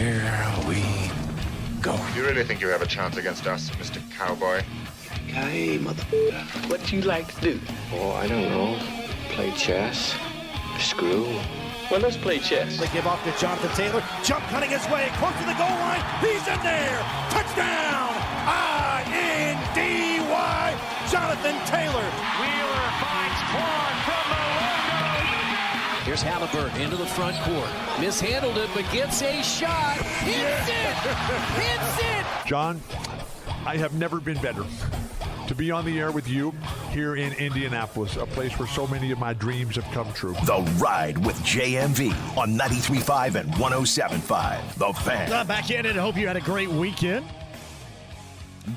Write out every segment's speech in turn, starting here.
Here we go. You really think you have a chance against us, Mr. Cowboy? Hey, motherfucker. What you like to do? Oh, I don't know. Play chess. Screw. Well, let's play chess. They give off to Jonathan Taylor. Jump cutting his way close to the goal line. He's in there. Touchdown. I-N-D-Y. Jonathan Taylor. Wheeler finds Quan from the window. Here's Halliburton into the front court. Mishandled it, but gets a shot. Hits it. Hits it. John, I have never been better to be on the air with you here in Indianapolis, a place where so many of my dreams have come true. The Ride with JMV on 93.5 and 107.5. The Fan. Back in it. I hope you had a great weekend.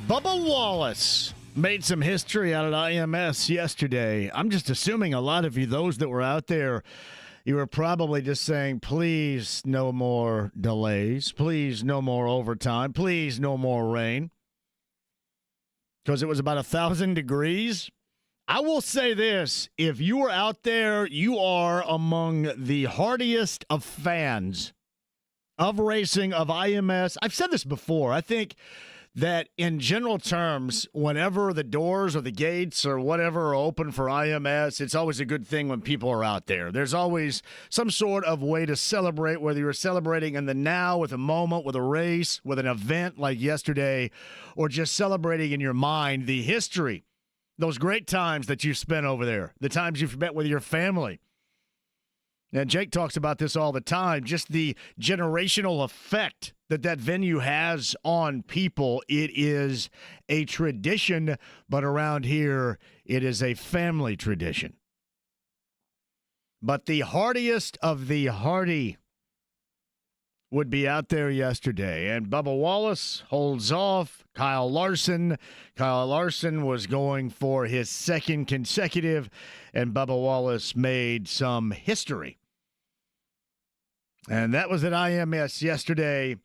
Bubba Wallace made some history out at IMS yesterday. I'm just assuming a lot of you, those that were out there, you were probably just saying, please, no more delays. Please, no more overtime. Please, no more rain. Because it was about 1,000 degrees. I will say this. If you are out there, you are among the hardiest of fans of racing, of IMS. I've said this before. I think that in general terms, whenever the doors or the gates or whatever are open for IMS, it's always a good thing when people are out there. There's always some sort of way to celebrate, whether you're celebrating in the now with a moment, with a race, with an event like yesterday, or just celebrating in your mind the history, those great times that you've spent over there, the times you've spent with your family. And Jake talks about this all the time, just the generational effect that venue has on people. It is a tradition, but around here, it is a family tradition. But the hardiest of the hardy would be out there yesterday, and Bubba Wallace holds off Kyle Larson. Kyle Larson was going for his second consecutive, and Bubba Wallace made some history. And that was at IMS yesterday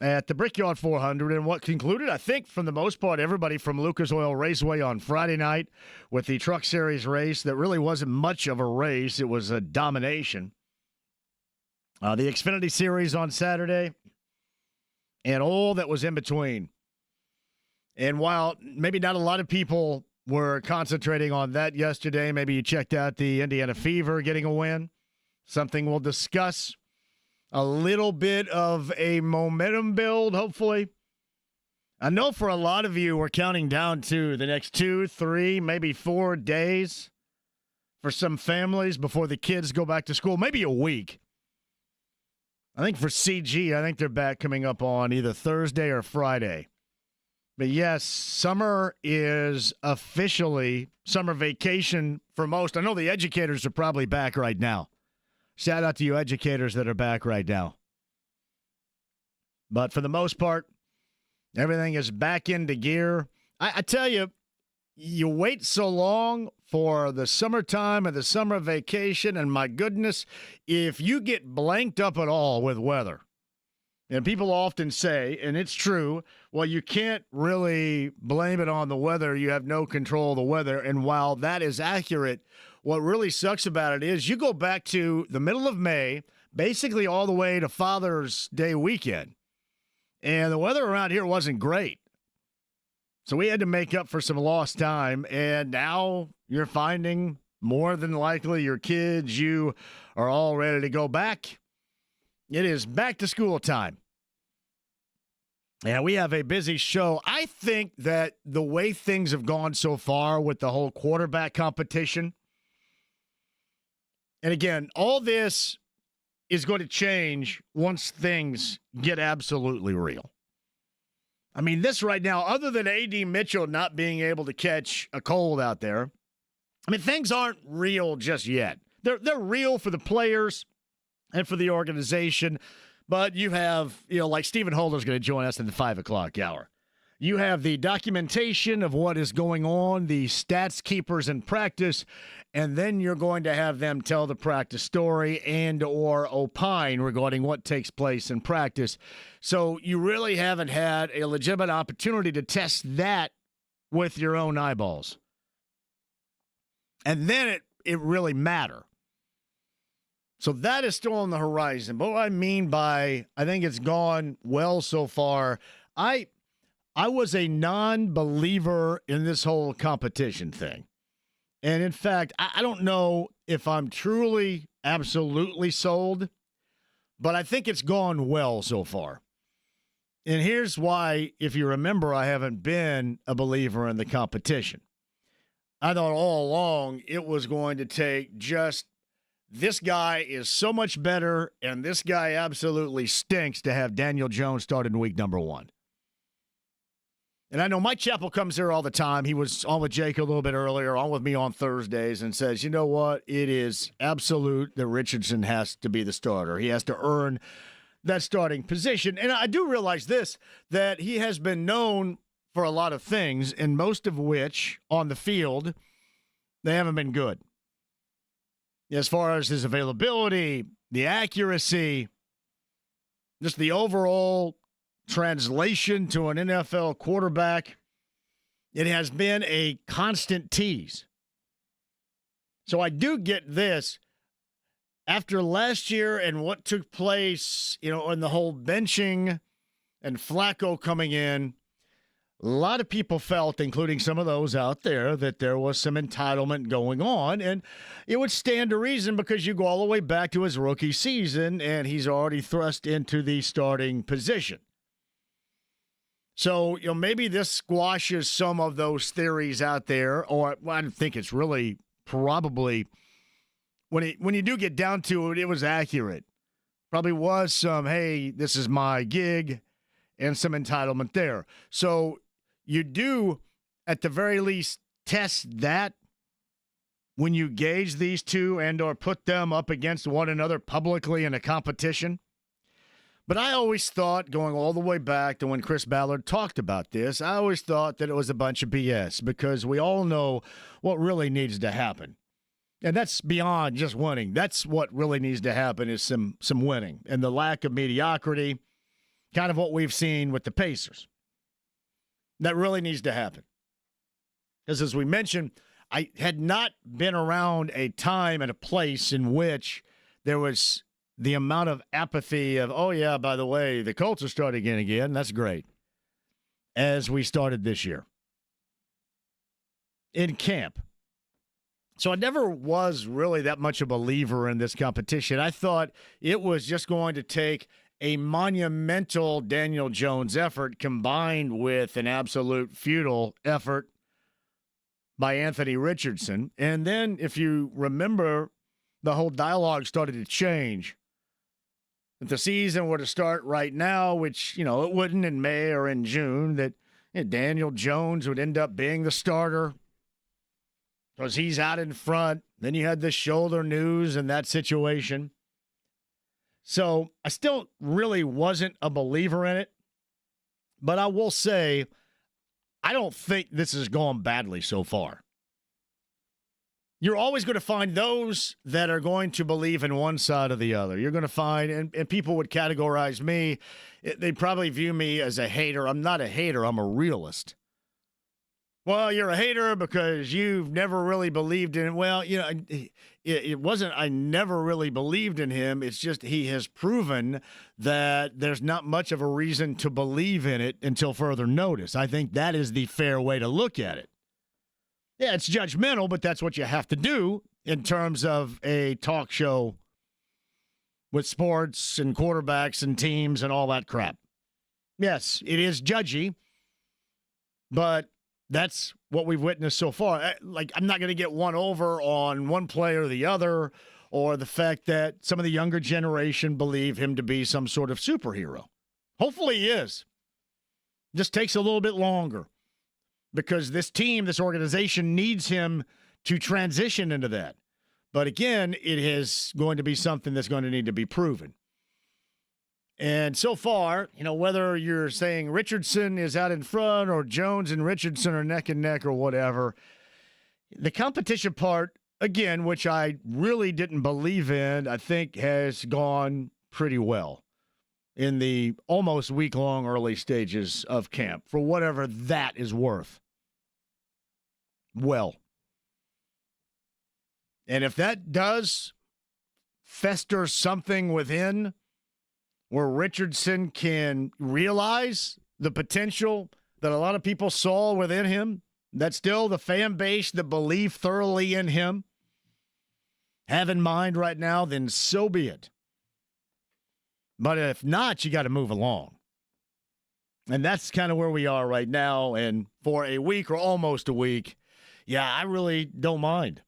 at the Brickyard 400, and what concluded, I think, for the most part, everybody from Lucas Oil Raceway on Friday night with the Truck Series race that really wasn't much of a race. It was a domination. The Xfinity Series on Saturday, and all that was in between. And while maybe not a lot of people were concentrating on that yesterday, maybe you checked out the Indiana Fever getting a win, something we'll discuss. A little bit of a momentum build, hopefully. I know for a lot of you, we're counting down to the next 2, 3, maybe 4 days for some families before the kids go back to school, maybe a week. I think for CG, I think they're back coming up on either Thursday or Friday. But yes, summer is officially summer vacation for most. I know the educators are probably back right now. Shout out to you educators that are back right now. But for the most part, everything is back into gear. I tell you, you wait so long for the summertime and the summer vacation, and my goodness, if you get blanked up at all with weather, and people often say, and it's true, well, you can't really blame it on the weather. You have no control of the weather. And while that is accurate, what really sucks about it is you go back to the middle of May, basically all the way to Father's Day weekend, and the weather around here wasn't great. So we had to make up for some lost time, and now you're finding more than likely your kids, you are all ready to go back. It is back to school time. And we have a busy show. I think that the way things have gone so far with the whole quarterback competition, and again, all this is going to change once things get absolutely real. I mean, this right now, other than A.D. Mitchell not being able to catch a cold out there, I mean, things aren't real just yet. They're real for the players and for the organization, but you have, like Stephen Holder's going to join us in the 5 o'clock hour. You have the documentation of what is going on, the stats keepers in practice, and then you're going to have them tell the practice story and or opine regarding what takes place in practice. So you really haven't had a legitimate opportunity to test that with your own eyeballs. And then it really matter. So that is still on the horizon. But what I mean by I think it's gone well so far, I was a non-believer in this whole competition thing. And in fact, I don't know if I'm truly, absolutely sold, but I think it's gone well so far. And here's why, if you remember, I haven't been a believer in the competition. I thought all along it was going to take just this guy is so much better and this guy absolutely stinks to have Daniel Jones start in week number 1. And I know Mike Chappell comes here all the time. He was on with Jake a little bit earlier, on with me on Thursdays, and says, you know what? It is absolute that Richardson has to be the starter. He has to earn that starting position. And I do realize this, that he has been known for a lot of things, and most of which on the field, they haven't been good. As far as his availability, the accuracy, just the overall translation to an NFL quarterback, it has been a constant tease. So I do get this. After last year and what took place, in the whole benching and Flacco coming in, a lot of people felt, including some of those out there, that there was some entitlement going on. And it would stand to reason because you go all the way back to his rookie season and he's already thrust into the starting position. So, maybe this squashes some of those theories out there, or I think it's really probably, when you do get down to it, it was accurate. Probably was some, hey, this is my gig, and some entitlement there. So you do, at the very least, test that when you gauge these two and or put them up against one another publicly in a competition. But I always thought, going all the way back to when Chris Ballard talked about this, I always thought that it was a bunch of BS because we all know what really needs to happen. And that's beyond just winning. That's what really needs to happen is some winning. And the lack of mediocrity, kind of what we've seen with the Pacers. That really needs to happen. Because as we mentioned, I had not been around a time and a place in which there was the amount of apathy of, oh, yeah, by the way, the Colts are starting again. That's great. As we started this year in camp. So I never was really that much a believer in this competition. I thought it was just going to take a monumental Daniel Jones effort combined with an absolute futile effort by Anthony Richardson. And then, if you remember, the whole dialogue started to change. If the season were to start right now, which, it wouldn't in May or in June, that Daniel Jones would end up being the starter because he's out in front. Then you had the shoulder news and that situation. So I still really wasn't a believer in it. But I will say, I don't think this has gone badly so far. You're always going to find those that are going to believe in one side or the other. You're going to find, and people would categorize me, they probably view me as a hater. I'm not a hater. I'm a realist. Well, you're a hater because you've never really believed in it. Well, it wasn't I never really believed in him. It's just he has proven that there's not much of a reason to believe in it until further notice. I think that is the fair way to look at it. Yeah, it's judgmental, but that's what you have to do in terms of a talk show with sports and quarterbacks and teams and all that crap. Yes, it is judgy, but that's what we've witnessed so far. Like, I'm not going to get one over on one player or the other, or the fact that some of the younger generation believe him to be some sort of superhero. Hopefully he is. Just takes a little bit longer because this team, this organization needs him to transition into that. But again, it is going to be something that's going to need to be proven. And so far, whether you're saying Richardson is out in front or Jones and Richardson are neck and neck or whatever, the competition part, again, which I really didn't believe in, I think has gone pretty well in the almost week-long early stages of camp, for whatever that is worth. Well. And if that does fester something within where Richardson can realize the potential that a lot of people saw within him, that still the fan base that believe thoroughly in him have in mind right now, then so be it. But if not, you got to move along. And that's kind of where we are right now. And for a week or almost a week, yeah, I really don't mind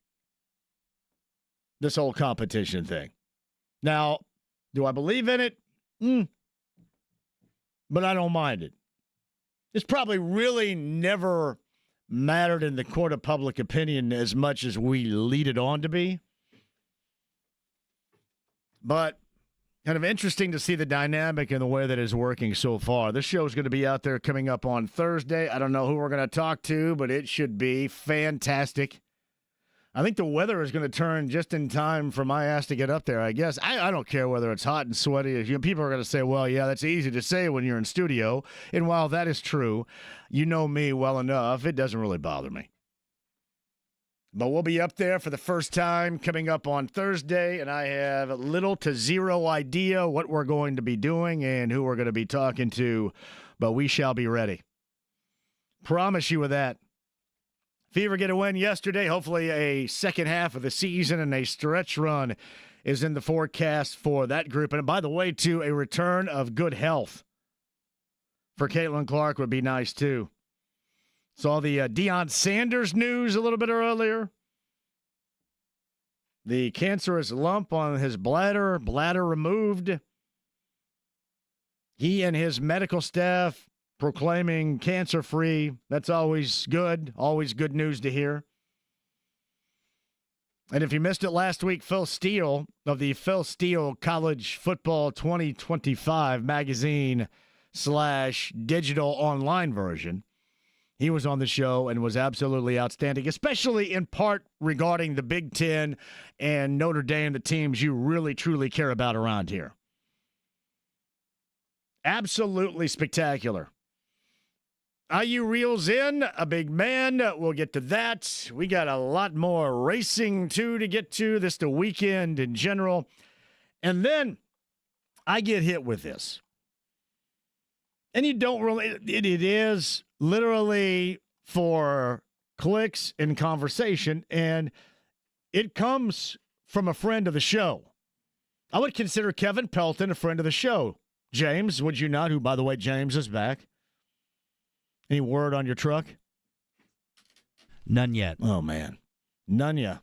this whole competition thing. Now, do I believe in it? But I don't mind it. It's probably really never mattered in the court of public opinion as much as we lead it on to be. But kind of interesting to see the dynamic and the way that it's working so far. This show is going to be out there coming up on Thursday. I don't know who we're going to talk to, but it should be fantastic. I think the weather is going to turn just in time for my ass to get up there, I guess. I don't care whether it's hot and sweaty. People are going to say, well, yeah, that's easy to say when you're in studio. And while that is true, you know me well enough, it doesn't really bother me. But we'll be up there for the first time coming up on Thursday, and I have little to zero idea what we're going to be doing and who we're going to be talking to, but we shall be ready. Promise you with that. Fever get a win yesterday. Hopefully a second half of the season and a stretch run is in the forecast for that group. And by the way, too, a return of good health for Caitlin Clark would be nice, too. Saw the Deion Sanders news a little bit earlier. The cancerous lump on his bladder removed. He and his medical staff proclaiming cancer-free. That's always good news to hear. And if you missed it last week, Phil Steele of the Phil Steele College Football 2025 magazine / digital online version, he was on the show and was absolutely outstanding, especially in part regarding the Big Ten and Notre Dame, the teams you really, truly care about around here. Absolutely spectacular. IU reels in a big man. We'll get to that. We got a lot more racing, too, to get to. This the weekend in general. And then I get hit with this. And you don't really, it is literally for clicks and conversation, and it comes from a friend of the show. I would consider Kevin Pelton a friend of the show. James, would you not? Who, by the way, James is back. Any word on your truck? None yet. Oh, man. None yet.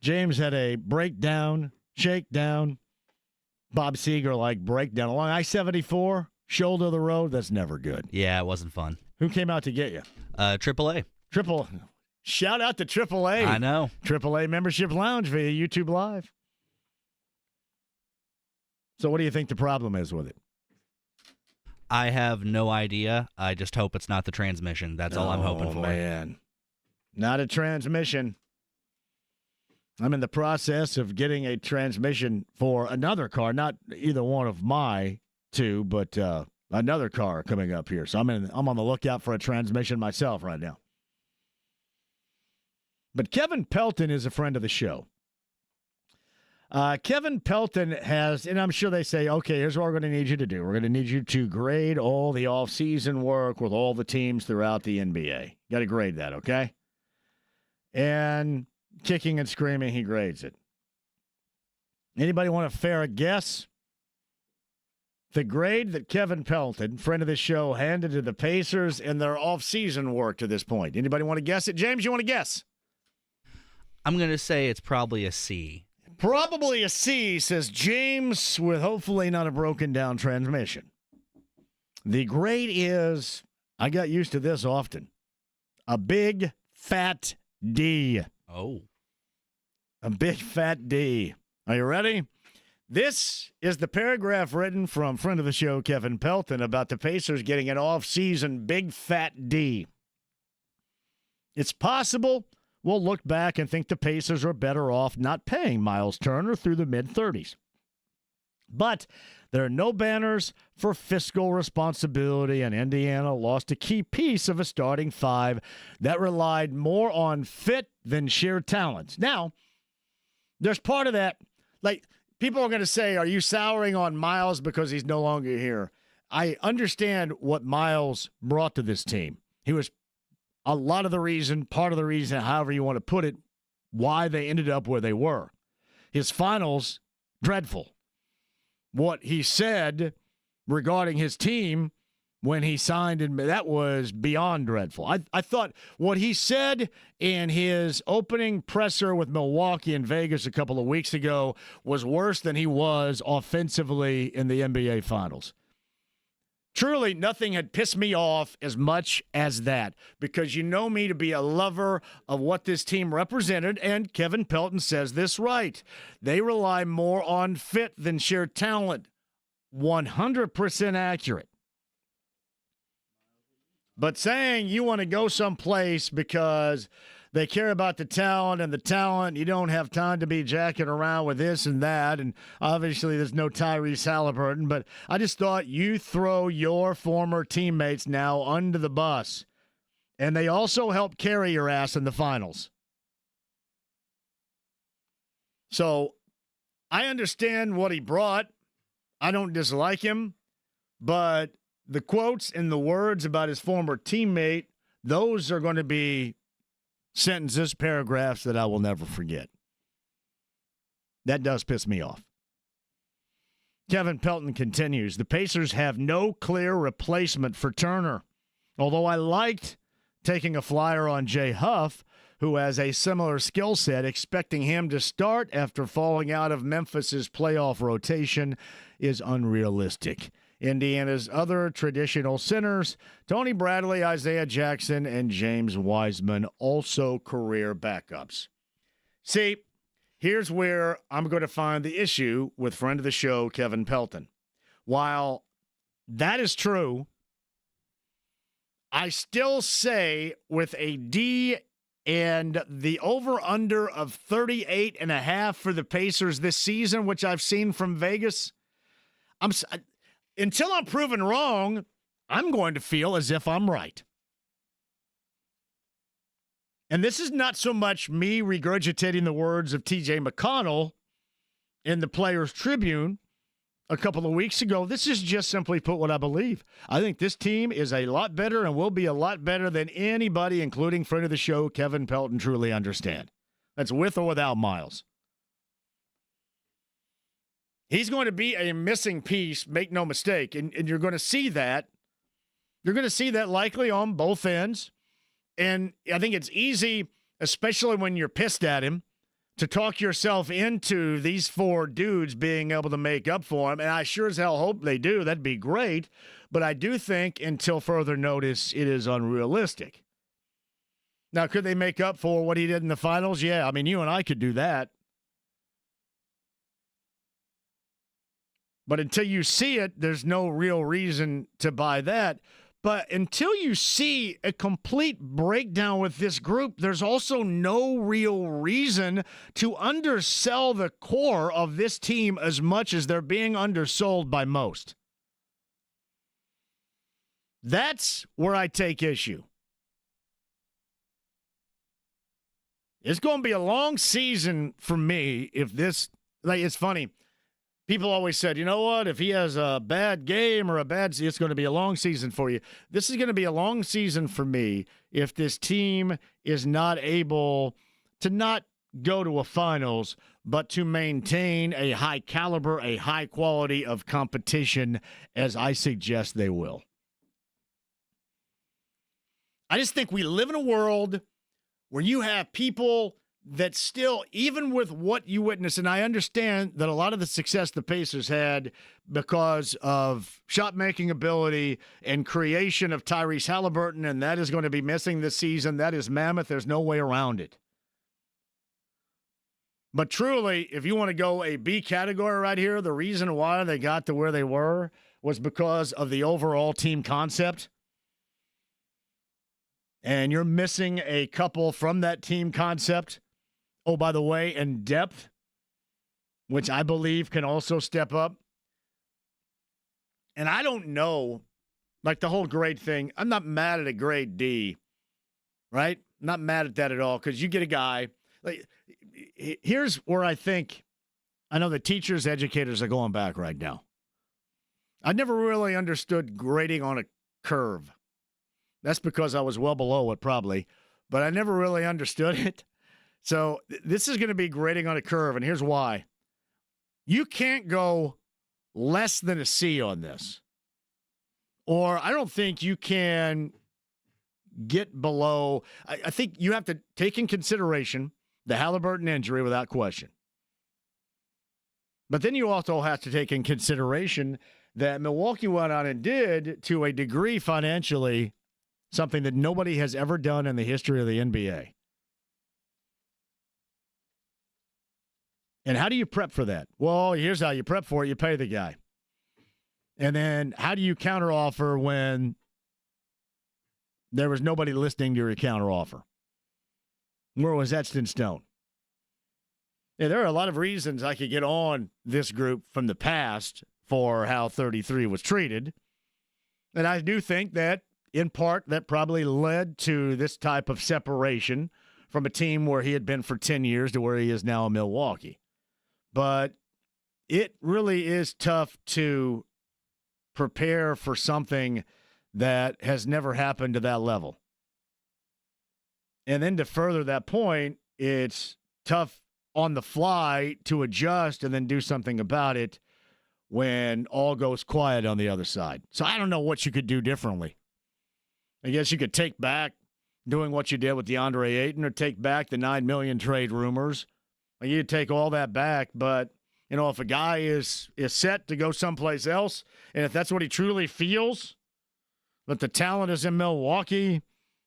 James had a breakdown, shakedown, Bob Seger-like breakdown along I-74, shoulder of the road. That's never good. Yeah, it wasn't fun. Who came out to get you? AAA. Shout out to AAA. I know. AAA Membership Lounge via YouTube Live. So what do you think the problem is with it? I have no idea. I just hope it's not the transmission. That's all I'm hoping for. Oh, man. Not a transmission. I'm in the process of getting a transmission for another car, not either one of my two, but another car coming up here. So I'm on the lookout for a transmission myself right now. But Kevin Pelton is a friend of the show. Kevin Pelton has, and I'm sure they say, okay, here's what we're going to need you to do. We're going to need you to grade all the offseason work with all the teams throughout the NBA. Got to grade that, okay? And kicking and screaming, he grades it. Anybody want a fair guess? The grade that Kevin Pelton, friend of the show, handed to the Pacers in their offseason work to this point. Anybody want to guess it? James, you want to guess? I'm going to say it's probably a C. Probably a C, says James, with hopefully not a broken down transmission. The grade is, I got used to this often, a big fat D. Oh. A big fat D. Are you ready? This is the paragraph written from friend of the show, Kevin Pelton, about the Pacers getting an off-season big fat D. It's possible we'll look back and think the Pacers are better off not paying Miles Turner through the mid-30s. But there are no banners for fiscal responsibility, and Indiana lost a key piece of a starting five that relied more on fit than sheer talent. Now, there's part of that like, people are going to say, are you souring on Miles because he's no longer here? I understand what Miles brought to this team. He was a lot of the reason, part of the reason, however you want to put it, why they ended up where they were. His finals, dreadful. What he said regarding his team when he signed, that was beyond dreadful. I thought what he said in his opening presser with Milwaukee and Vegas a couple of weeks ago was worse than he was offensively in the NBA Finals. Truly, nothing had pissed me off as much as that, because you know me to be a lover of what this team represented, and Kevin Pelton says this right. They rely more on fit than sheer talent. 100% accurate. But saying you want to go someplace because they care about the talent, you don't have time to be jacking around with this and that, and obviously there's no Tyrese Halliburton, but I just thought you throw your former teammates now under the bus, and they also helped carry your ass in the finals. So I understand what he brought. I don't dislike him, but the quotes and the words about his former teammate, those are going to be sentences, paragraphs that I will never forget. That does piss me off. Kevin Pelton continues, the Pacers have no clear replacement for Turner. Although I liked taking a flyer on Jay Huff, who has a similar skill set, expecting him to start after falling out of Memphis's playoff rotation is unrealistic. Indiana's other traditional centers, Tony Bradley, Isaiah Jackson, and James Wiseman, also career backups. See, here's where I'm going to find the issue with friend of the show, Kevin Pelton. While that is true, I still say with a D and the over-under of 38.5 for the Pacers this season, which I've seen from Vegas, until I'm proven wrong, I'm going to feel as if I'm right. And this is not so much me regurgitating the words of T.J. McConnell in the Players' Tribune a couple of weeks ago. This is just simply put what I believe. I think this team is a lot better and will be a lot better than anybody, including friend of the show, Kevin Pelton, truly understand. That's with or without Miles. He's going to be a missing piece, make no mistake, and you're going to see that. You're going to see that likely on both ends. And I think it's easy, especially when you're pissed at him, to talk yourself into these four dudes being able to make up for him. And I sure as hell hope they do. That'd be great. But I do think, until further notice, it is unrealistic. Now, could they make up for what he did in the finals? Yeah, I mean, you and I could do that. But until you see it, there's no real reason to buy that. But until you see a complete breakdown with this group, there's also no real reason to undersell the core of this team as much as they're being undersold by most. That's where I take issue. It's going to be a long season for me if this, it's funny. People always said, you know what, if he has a bad game or it's going to be a long season for you. This is going to be a long season for me if this team is not able to not go to a finals, but to maintain a high caliber, a high quality of competition, as I suggest they will. I just think we live in a world where you have people that still, even with what you witness, and I understand that a lot of the success the Pacers had because of shot-making ability and creation of Tyrese Halliburton, and that is going to be missing this season. That is mammoth. There's no way around it. But truly, if you want to go a B category right here, the reason why they got to where they were was because of the overall team concept. And you're missing a couple from that team concept. Oh, by the way, and depth, which I believe can also step up. And I don't know, like the whole grade thing, I'm not mad at a grade D, right? I'm not mad at that at all, because you get a guy. Like, here's where I think I know the teachers, educators are going back right now. I never really understood grading on a curve. That's because I was well below it probably, but I never really understood it. So this is going to be grading on a curve, and here's why. You can't go less than a C on this. Or I don't think you can get below. I think you have to take in consideration the Halliburton injury without question. But then you also have to take in consideration that Milwaukee went out and did, to a degree financially, something that nobody has ever done in the history of the NBA. And how do you prep for that? Well, here's how you prep for it. You pay the guy. And then how do you counteroffer when there was nobody listening to your counteroffer? Where was etched in stone? Yeah, there are a lot of reasons I could get on this group from the past for how 33 was treated. And I do think that, in part, that probably led to this type of separation from a team where he had been for 10 years to where he is now in Milwaukee. But it really is tough to prepare for something that has never happened to that level. And then to further that point, it's tough on the fly to adjust and then do something about it when all goes quiet on the other side. So I don't know what you could do differently. I guess you could take back doing what you did with DeAndre Ayton, or take back the $9 million trade rumors. You take all that back, but if a guy is set to go someplace else, and if that's what he truly feels, that the talent is in Milwaukee,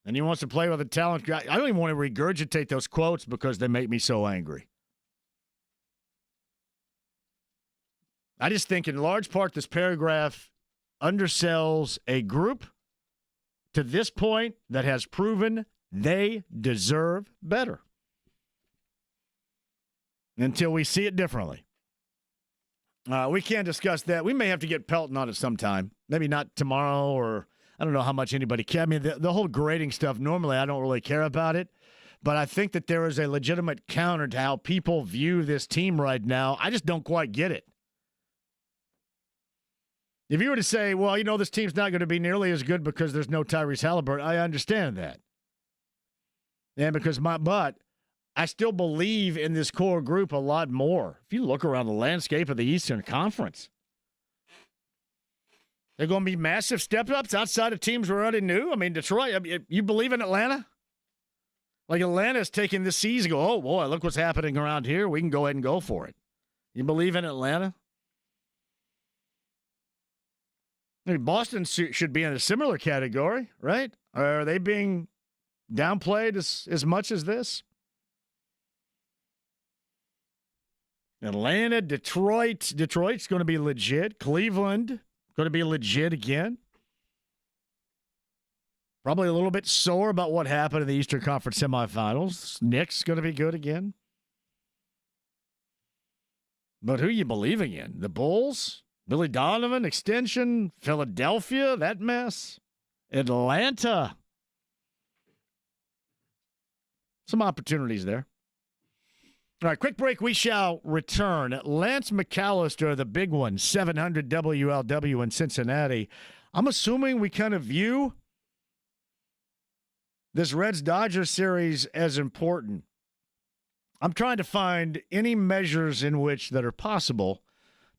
and he wants to play with a talent guy, I don't even want to regurgitate those quotes because they make me so angry. I just think in large part this paragraph undersells a group to this point that has proven they deserve better. Until we see it differently. We can't discuss that. We may have to get Pelton on it sometime. Maybe not tomorrow, or I don't know how much anybody cares. I mean, the whole grading stuff, normally I don't really care about it. But I think that there is a legitimate counter to how people view this team right now. I just don't quite get it. If you were to say, well, this team's not going to be nearly as good because there's no Tyrese Halliburton, I understand that. And but I still believe in this core group a lot more. If you look around the landscape of the Eastern Conference, they're going to be massive step-ups outside of teams we already knew. I mean, Detroit, you believe in Atlanta? Like Atlanta's taking this season, go, oh, boy, look what's happening around here. We can go ahead and go for it. You believe in Atlanta? I mean, Boston should be in a similar category, right? Are they being downplayed as much as this? Atlanta, Detroit's going to be legit. Cleveland, going to be legit again. Probably a little bit sore about what happened in the Eastern Conference semifinals. Knicks going to be good again. But who are you believing in? The Bulls? Billy Donovan, extension? Philadelphia, that mess? Atlanta? Some opportunities there. All right, quick break. We shall return. Lance Mallister, the big one, 700 WLW in Cincinnati. I'm assuming we kind of view this Reds-Dodgers series as important. I'm trying to find any measures in which that are possible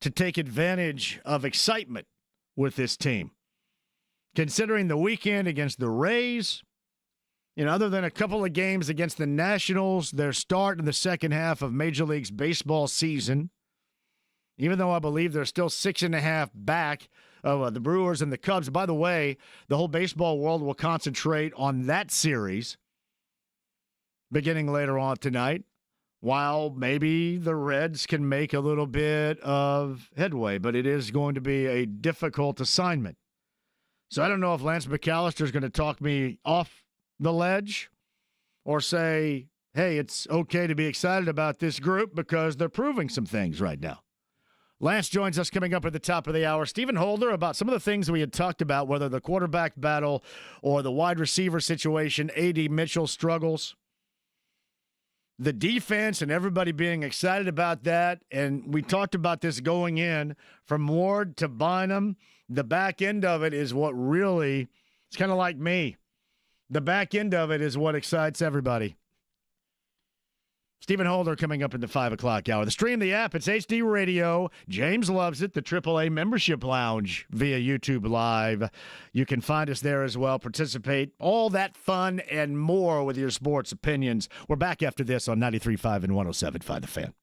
to take advantage of excitement with this team. Considering the weekend against the Rays, other than a couple of games against the Nationals, their start in the second half of Major League Baseball season, even though I believe they're still 6.5 back of the Brewers and the Cubs. By the way, the whole baseball world will concentrate on that series beginning later on tonight, while maybe the Reds can make a little bit of headway. But it is going to be a difficult assignment. So I don't know if Lance Mallister is going to talk me off the ledge or say, hey, it's okay to be excited about this group because they're proving some things right now. Lance joins us coming up at the top of the hour. Stephen Holder about some of the things we had talked about, whether the quarterback battle or the wide receiver situation, A.D. Mitchell struggles. the defense and everybody being excited about that. And we talked about this going in from Ward to Bynum. The back end of it is what really, it's kind of like me. The back end of it is what excites everybody. Stephen Holder coming up in the 5 o'clock hour. The stream, the app, it's HD Radio. James loves it. The AAA Membership Lounge via YouTube Live. You can find us there as well. Participate. All that fun and more with your sports opinions. We're back after this on 93.5 and 107.5 The Fan.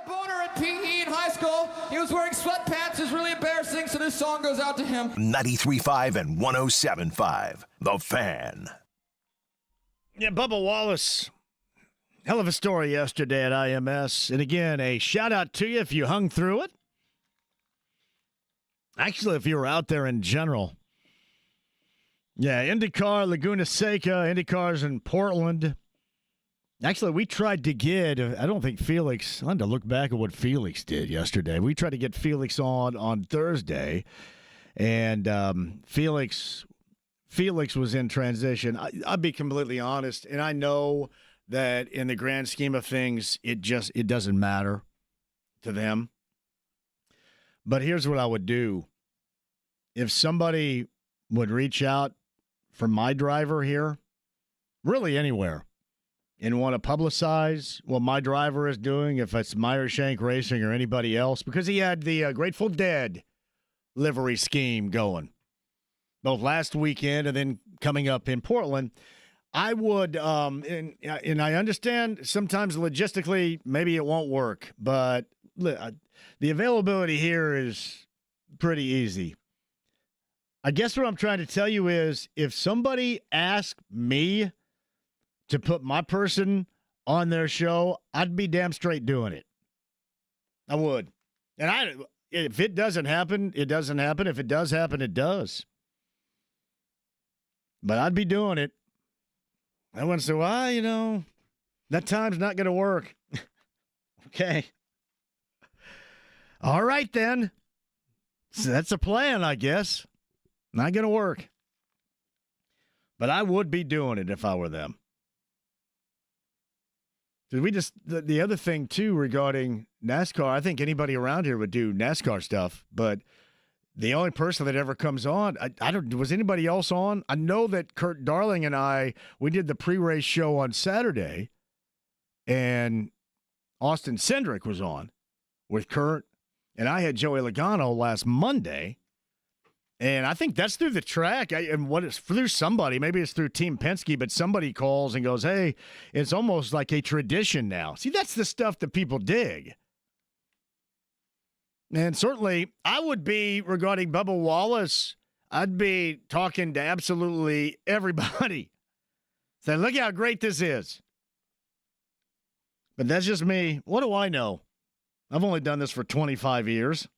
boner in PE in high school. He was wearing sweatpants. It was really embarrassing, so this song goes out to him. 93.5 and 107.5. The Fan. Yeah, Bubba Wallace. Hell of a story yesterday at IMS. And again, a shout out to you if you hung through it. Actually, if you were out there in general. Yeah, IndyCar, Laguna Seca, IndyCar's in Portland. Actually, we tried to get, I don't think Felix, I had to look back at what Felix did yesterday. We tried to get Felix on Thursday, and Felix was in transition. I'll be completely honest, and I know that in the grand scheme of things, it doesn't matter to them. But here's what I would do. If somebody would reach out for my driver here, really anywhere, and want to publicize what my driver is doing, if it's Meyershank Racing or anybody else, because he had the Grateful Dead livery scheme going, both last weekend and then coming up in Portland, I would, and I understand sometimes logistically maybe it won't work, but the availability here is pretty easy. I guess what I'm trying to tell you is if somebody asked me to put my person on their show, I'd be damn straight doing it. I would. And if it doesn't happen, it doesn't happen. If it does happen, it does. But I'd be doing it. I wouldn't say, well, that time's not going to work. Okay. All right, then. So that's a plan, I guess. Not going to work. But I would be doing it if I were them. The other thing, too, regarding NASCAR, I think anybody around here would do NASCAR stuff, but the only person that ever comes on, was anybody else on? I know that Kurt Darling and we did the pre-race show on Saturday, and Austin Cindric was on with Kurt, and I had Joey Logano last Monday. And I think that's through the track. And what it's through somebody, maybe it's through Team Penske, but somebody calls and goes, hey, it's almost like a tradition now. See, that's the stuff that people dig. And certainly, I would be, regarding Bubba Wallace, I'd be talking to absolutely everybody. Saying, look how great this is. But that's just me. What do I know? I've only done this for 25 years.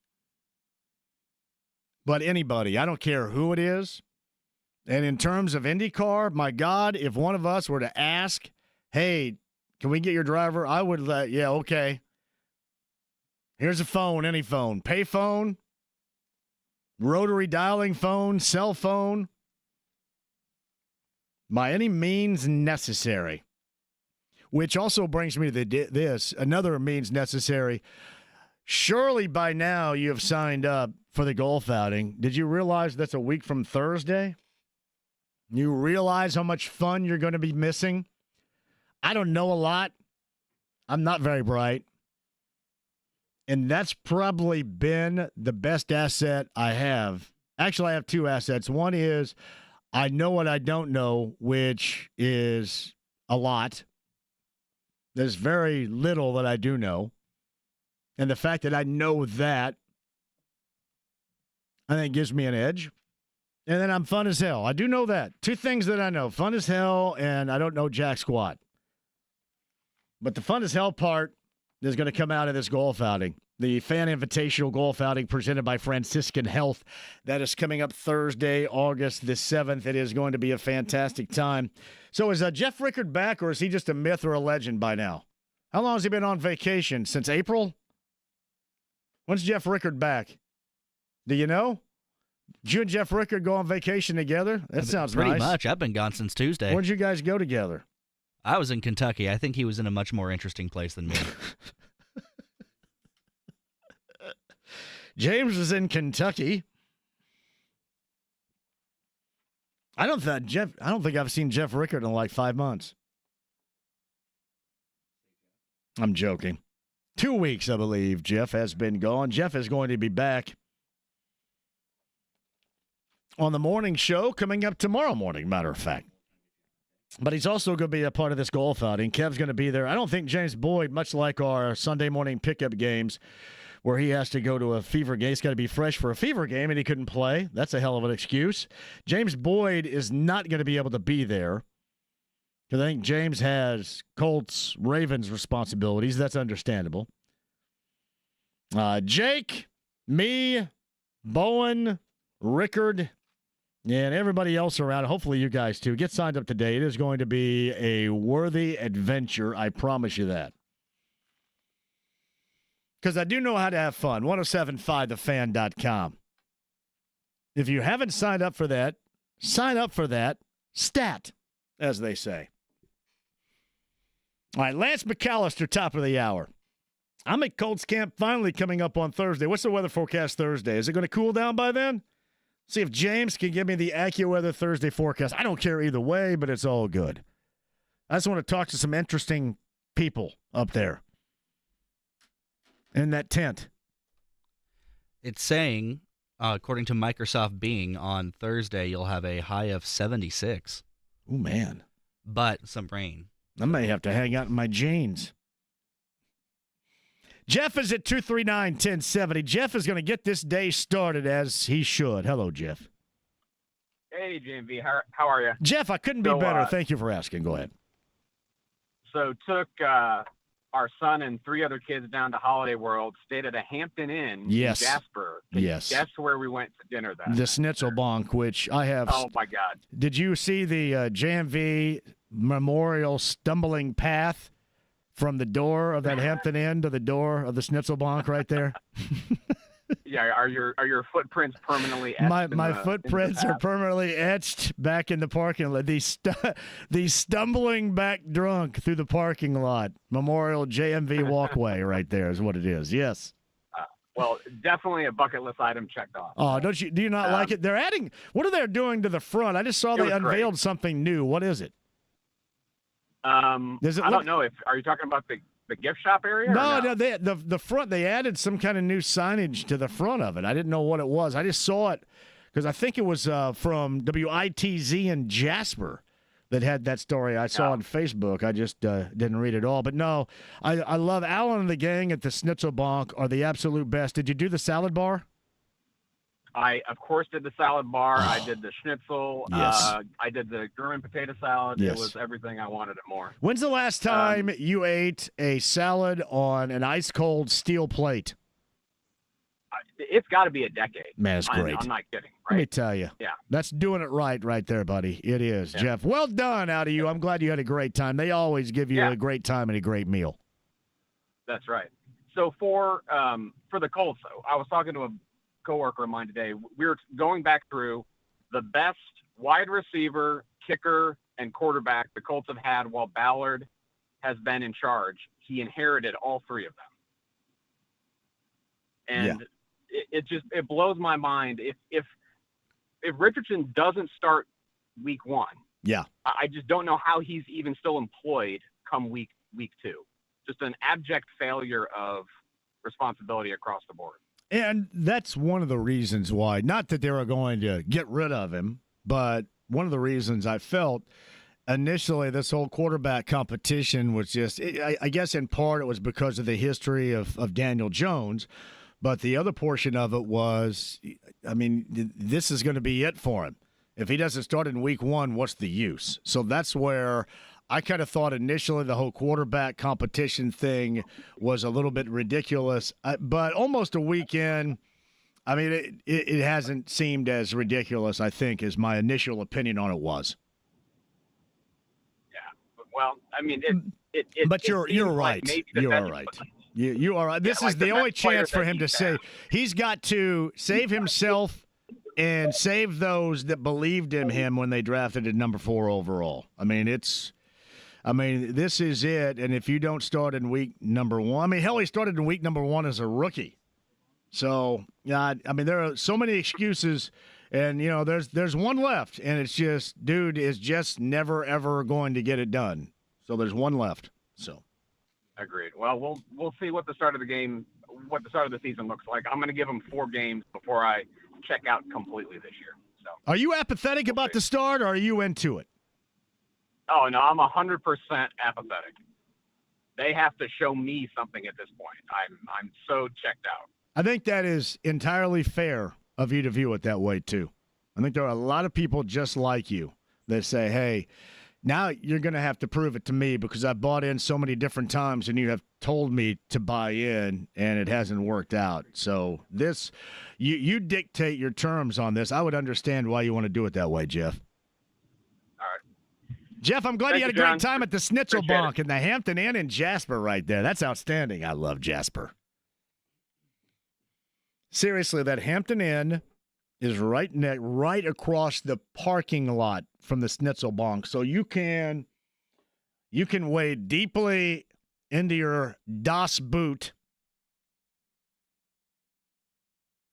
But anybody, I don't care who it is. And in terms of IndyCar, my God, if one of us were to ask, hey, can we get your driver? I would yeah, okay. Here's a phone, any phone. Pay phone, rotary dialing phone, cell phone. By any means necessary. Which also brings me to another means necessary. Surely by now you have signed up for the golf outing. Did you realize that's a week from Thursday? You realize how much fun you're going to be missing? I don't know a lot. I'm not very bright. And that's probably been the best asset I have. Actually, I have two assets. One is I know what I don't know, which is a lot. There's very little that I do know. And the fact that I know that, I think, gives me an edge. And then I'm fun as hell. I do know that. Two things that I know. Fun as hell, and I don't know jack squat. But the fun as hell part is going to come out of this golf outing. The Fan Invitational Golf Outing presented by Franciscan Health. That is coming up Thursday, August the 7th. It is going to be a fantastic time. So is Jeff Rickard back, or is he just a myth or a legend by now? How long has he been on vacation? Since April? When's Jeff Rickard back? Do you know? Did you and Jeff Rickard go on vacation together? That sounds nice. Pretty much. I've been gone since Tuesday. Where'd you guys go together? I was in Kentucky. I think he was in a much more interesting place than me. James was in Kentucky. I don't think I've seen Jeff Rickard in like 5 months. I'm joking. 2 weeks, I believe, Jeff has been gone. Jeff is going to be back on the morning show coming up tomorrow morning, matter of fact. But he's also going to be a part of this golf outing. Kev's going to be there. I don't think James Boyd, much like our Sunday morning pickup games where he has to go to a fever game, he's got to be fresh for a fever game, and he couldn't play. That's a hell of an excuse. James Boyd is not going to be able to be there because I think James has Colts, Ravens responsibilities. That's understandable. Jake, me, Bowen, Rickard, and everybody else around, hopefully you guys too, get signed up today. It is going to be a worthy adventure. I promise you that. Because I do know how to have fun. 1075thefan.com. If you haven't signed up for that, sign up for that. Stat, as they say. All right, Lance Mallister, top of the hour. I'm at Colts camp finally coming up on Thursday. What's the weather forecast Thursday? Is it going to cool down by then? See if James can give me the AccuWeather Thursday forecast. I don't care either way, but it's all good. I just want to talk to some interesting people up there in that tent. It's saying, according to Microsoft Bing, on Thursday you'll have a high of 76. Oh, man. But some rain. I may have to hang out in my jeans. Jeff is at 239-1070. Jeff is going to get this day started as he should. Hello, Jeff. Hey, JMV. How are you? Jeff, I couldn't be better. Thank you for asking. Go ahead. So took our son and 3 other kids down to Holiday World, stayed at a Hampton Inn in Jasper. Yes. Guess where we went to dinner that The Schnitzelbank, which I have. Oh, my God. Did you see the JMV Memorial stumbling path from the door of that Hampton Inn to the door of the Schnitzelbank right there? Yeah, are your footprints permanently etched? My footprints are permanently etched back in the parking lot. The stumbling back drunk through the parking lot. Memorial JMV walkway right there is what it is. Yes. Well, definitely a bucket list item checked off. Oh, do you not like it? They're adding. What are they doing to the front? I just saw they unveiled something new. What is it? I don't know. Are you talking about the gift shop area? No. The front, they added some kind of new signage to the front of it. I didn't know what it was. I just saw it because I think it was from WITZ in Jasper that had that story I saw on Facebook. I just didn't read it all. But no, I love Alan and the gang at the Schnitzelbank are the absolute best. Did you do the salad bar? I, of course, did the salad bar. I did the schnitzel. Yes. I did the German potato salad. Yes. It was everything I wanted it more. When's the last time you ate a salad on an ice-cold steel plate? It's got to be a decade. Man, it's great. I'm not kidding. Right? Let me tell you. Yeah. That's doing it right there, buddy. It is, yeah. Jeff. Well done out of you. I'm glad you had a great time. They always give you a great time and a great meal. That's right. So for the Colts, I was talking to a coworker of mine today. We were going back through the best wide receiver, kicker, and quarterback the Colts have had while Ballard has been in charge. He inherited all 3 of them. And it blows my mind if Richardson doesn't start week 1. Yeah. I just don't know how he's even still employed come week 2. Just an abject failure of responsibility across the board. And that's one of the reasons why, not that they were going to get rid of him, but one of the reasons I felt initially this whole quarterback competition was just, I guess in part it was because of the history of Daniel Jones, but the other portion of it was, I mean, this is going to be it for him. If he doesn't start in week 1, what's the use? So that's where I kind of thought initially the whole quarterback competition thing was a little bit ridiculous, but almost a week in, I mean, it hasn't seemed as ridiculous, I think, as my initial opinion on it was. Yeah, well, I mean, but you're right. You are right. You are right. This is the only chance for him to say he's got to save himself and save those that believed in him when they drafted at number 4 overall. I mean, this is it, and if you don't start in week number 1, I mean, hell, he started in week number 1 as a rookie. So, I mean, there are so many excuses, and, you know, there's one left, and it's just, dude is just never, ever going to get it done. So there's one left, so. Agreed. Well, we'll see what the start of the season looks like. I'm going to give him 4 games before I check out completely this year. So. Are you apathetic about the start, or are you into it? Oh, no, I'm 100% apathetic. They have to show me something at this point. I'm so checked out. I think that is entirely fair of you to view it that way, too. I think there are a lot of people just like you that say, hey, now you're going to have to prove it to me because I bought in so many different times and you have told me to buy in and it hasn't worked out. So this, you dictate your terms on this. I would understand why you want to do it that way, Jeff. All right. Jeff, I'm glad you had a John. great time at the Schnitzel Appreciate Bonk and the Hampton Inn in Jasper right there. That's outstanding. I love Jasper. Seriously, that Hampton Inn is right across the parking lot from the Schnitzel Bonk. So you can wade deeply into your Das Boot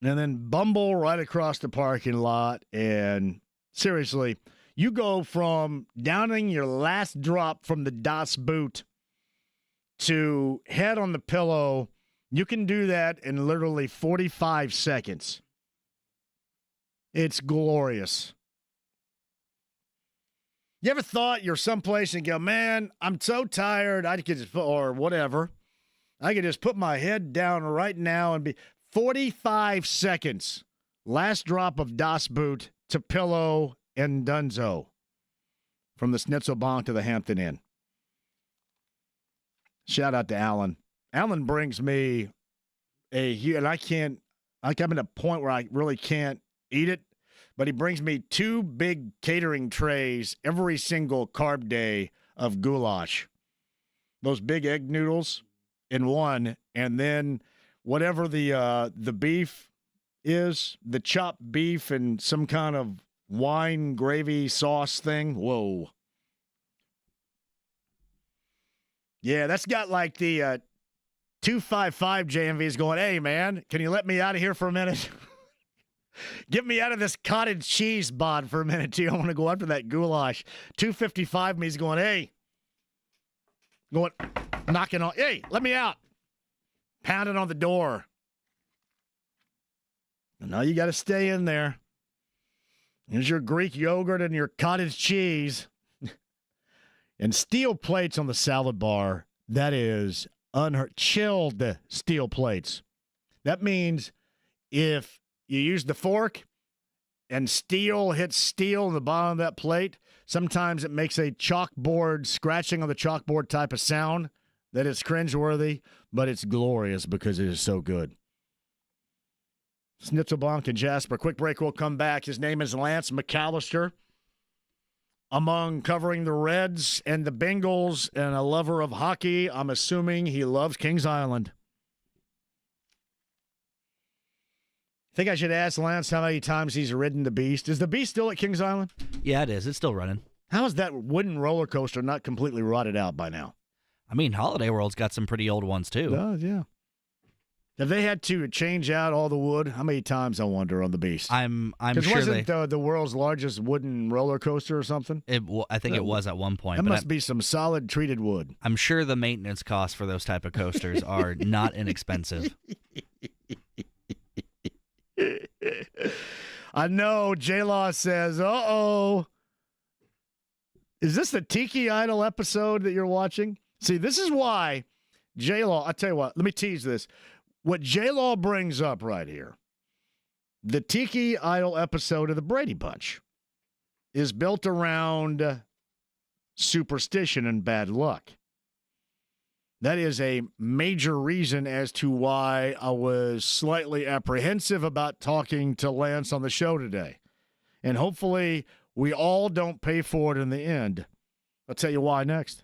and then bumble right across the parking lot. And seriously, you go from downing your last drop from the Das Boot to head on the pillow. You can do that in literally 45 seconds. It's glorious. You ever thought you're someplace and go, man, I'm so tired, I could just, or whatever, I could just put my head down right now and be 45 seconds. Last drop of Das Boot to pillow and dunzo from the Schnitzel Bonk to the Hampton Inn. Shout out to Alan. Alan brings me and I'm at a point where I really can't eat it, but he brings me 2 big catering trays every single carb day of goulash. Those big egg noodles in one, and then whatever the beef is, the chopped beef and some kind of wine gravy sauce thing. Whoa. Yeah, that's got like the 255 JMVs going, hey, man, can you let me out of here for a minute? Get me out of this cottage cheese bod for a minute, too. I want to go after that goulash. 255 me's going, hey. Going, knocking on, hey, let me out. Pounding on the door. And now you got to stay in there. Here's your Greek yogurt and your cottage cheese. And steel plates on the salad bar. That is chilled steel plates. That means if you use the fork and steel hits steel in the bottom of that plate, sometimes it makes a chalkboard, scratching on the chalkboard type of sound that is cringeworthy, but it's glorious because it is so good. Schnitzel Bonk and Jasper. Quick break, we'll come back. His name is Lance Mallister. Among covering the Reds and the Bengals and a lover of hockey, I'm assuming he loves Kings Island. Think I should ask Lance how many times he's ridden the Beast. Is the Beast still at Kings Island? Yeah, it is. It's still running. How is that wooden roller coaster not completely rotted out by now? I mean, Holiday World's got some pretty old ones, too. Yeah. Have they had to change out all the wood? How many times, I wonder, on the Beast? I'm sure wasn't the world's largest wooden roller coaster or something? I think it was at one point. That must be some solid treated wood. I'm sure the maintenance costs for those type of coasters are not inexpensive. I know. J-Law says, uh-oh. Is this the Tiki Idol episode that you're watching? See, this is why J-Law, I'll tell you what, let me tease this. What J-Law brings up right here, the Tiki Idol episode of the Brady Bunch is built around superstition and bad luck. That is a major reason as to why I was slightly apprehensive about talking to Lance on the show today. And hopefully we all don't pay for it in the end. I'll tell you why next.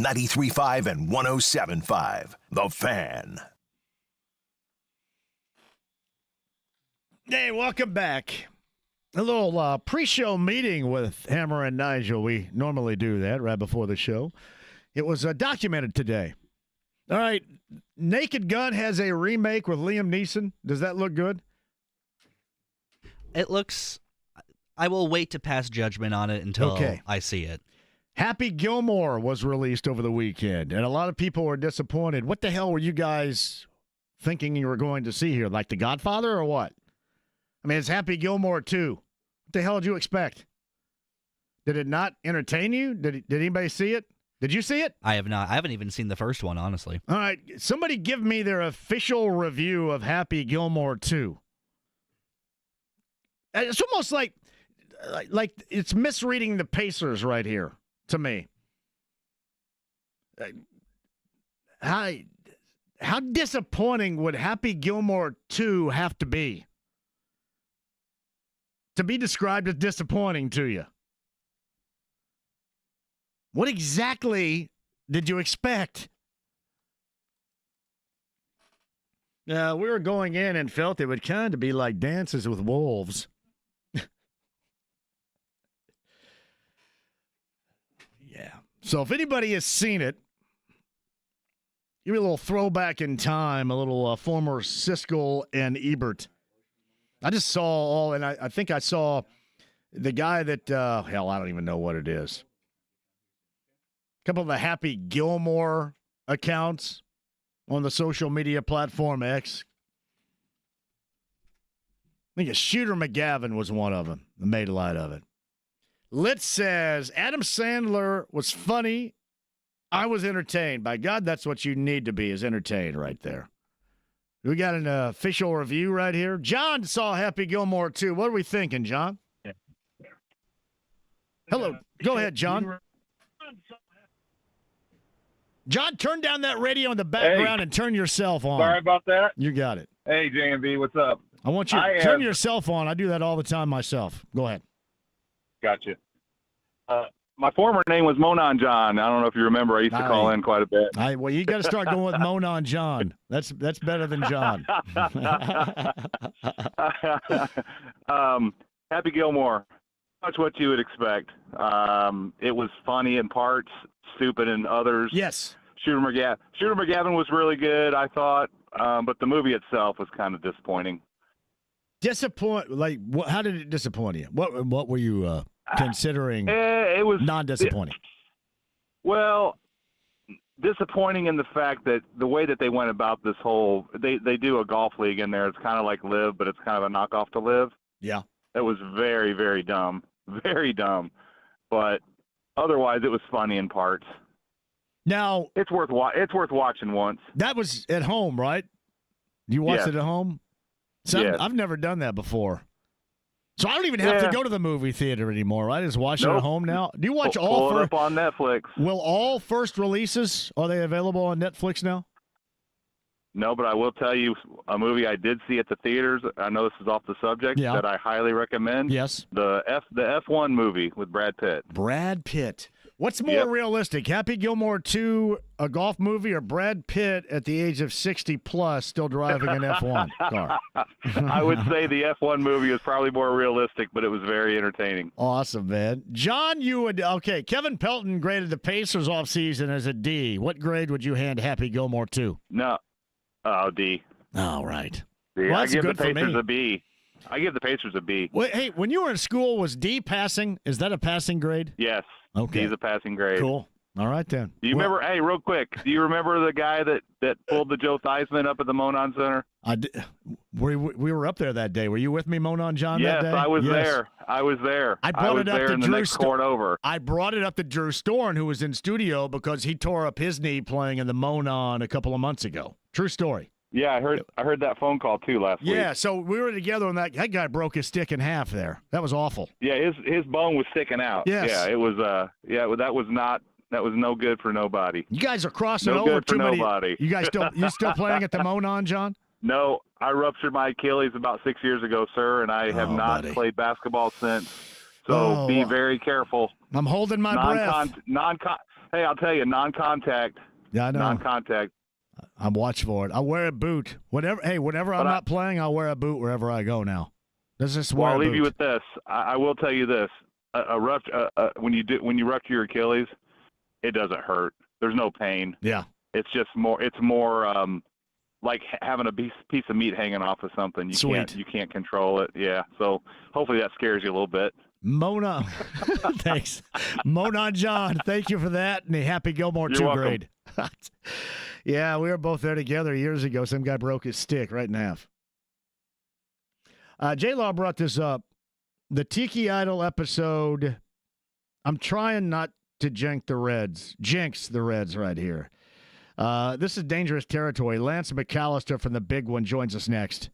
93.5 and 107.5. The Fan. Hey, welcome back. A little pre-show meeting with Hammer and Nigel. We normally do that right before the show. It was documented today. All right, Naked Gun has a remake with Liam Neeson. Does that look good? It looks... I will wait to pass judgment on it until I see it. Happy Gilmore was released over the weekend, and a lot of people were disappointed. What the hell were you guys thinking you were going to see here? Like The Godfather or what? I mean, it's Happy Gilmore 2. What the hell did you expect? Did it not entertain you? Did anybody see it? Did you see it? I have not. I haven't even seen the first one, honestly. All right. Somebody give me their official review of Happy Gilmore 2. It's almost like it's misreading the Pacers right here to me. How disappointing would Happy Gilmore 2 have to be described as disappointing to you? What exactly did you expect? We were going in and felt it would kind of be like Dances with Wolves. Yeah. So if anybody has seen it, give me a little throwback in time, a little former Siskel and Ebert. I just saw and I think I saw the guy that, hell, I don't even know what it is. A couple of the Happy Gilmore accounts on the social media platform X. I think Shooter McGavin was one of them that made light of it. Lit says, Adam Sandler was funny. I was entertained. By God, that's what you need to be, is entertained right there. We got an official review right here. John saw Happy Gilmore 2. What are we thinking, John? Hello. Go ahead, John. John, turn down that radio in the background and turn yourself on. Sorry about that. You got it. Hey, JMV, what's up? I want you to turn yourself on. I do that all the time myself. Go ahead. Gotcha. My former name was Monon John. I don't know if you remember. I used to call in quite a bit. Well, you got to start going with Monon John. That's better than John. Happy Gilmore. Much what you would expect. It was funny in parts, stupid in others. Yes. Shooter McGavin was really good, I thought, but the movie itself was kind of disappointing. How did it disappoint you? What were you considering it was non-disappointing? Well, disappointing in the fact that the way that they went about this whole they do a golf league in there. It's kind of like Live, but it's kind of a knockoff to Live. Yeah. It was very, very dumb. Very dumb. But otherwise, it was funny in parts. Now it's worth watching once. That was at home, right? You watched it at home? So yes. I've never done that before. So I don't even have to go to the movie theater anymore, right? I just watch it at home now. Do you watch all pull it up on Netflix? Will all first releases, are they available on Netflix now? No, but I will tell you a movie I did see at the theaters. I know this is off the subject, that I highly recommend. Yes. The F1 movie with Brad Pitt. Brad Pitt. What's more realistic, Happy Gilmore 2, a golf movie, or Brad Pitt at the age of 60-plus still driving an F1 car? I would say the F1 movie is probably more realistic, but it was very entertaining. Awesome, man. John, Kevin Pelton graded the Pacers offseason as a D. What grade would you hand Happy Gilmore 2? No. D. All right. D. Well, I give the Pacers a B. I give the Pacers a B. Wait, hey, when you were in school, was D passing? Is that a passing grade? Yes. Okay. He's a passing grade. Cool. All right, then. Do you remember, hey, real quick, do you remember the guy that pulled the Joe Theismann up at the Monon Center? I did. We were up there that day. Were you with me, Monon John, that day? Yes, I was there. I was there. I brought it up to Drew court over. I brought it up to Drew Storn, who was in studio, because he tore up his knee playing in the Monon a couple of months ago. True story. Yeah, I heard that phone call too last week. Yeah, so we were together, and that guy broke his stick in half there. That was awful. Yeah, his bone was sticking out. Yes. Yeah, it was. That was no good for nobody. You guys are crossing no over good for too many. Nobody. You still playing at the Monon, John? No, I ruptured my Achilles about 6 years ago, sir, and I have not played basketball since. So be very careful. I'm holding my breath. Hey, I'll tell you, non-contact. Yeah, I know. Non-contact. I'm watching for it. I'll wear a boot. Whenever I'm not playing, I'll wear a boot wherever I go now. Let's just wear a boot. I'll leave you with this. I will tell you this. When you rupture your Achilles, it doesn't hurt. There's no pain. Yeah. It's just more. It's more like having a piece of meat hanging off of something. You can't control it. Yeah. So hopefully that scares you a little bit. Mona, thanks. Mona John, thank you for that. And a happy Gilmore You're 2 welcome. grade. Yeah, we were both there together years ago. Some guy broke his stick right in half. J-Law brought this up. The Tiki Idol episode, I'm trying not to jinx the Reds right here. This is dangerous territory. Lance Mallister from the Big One joins us next.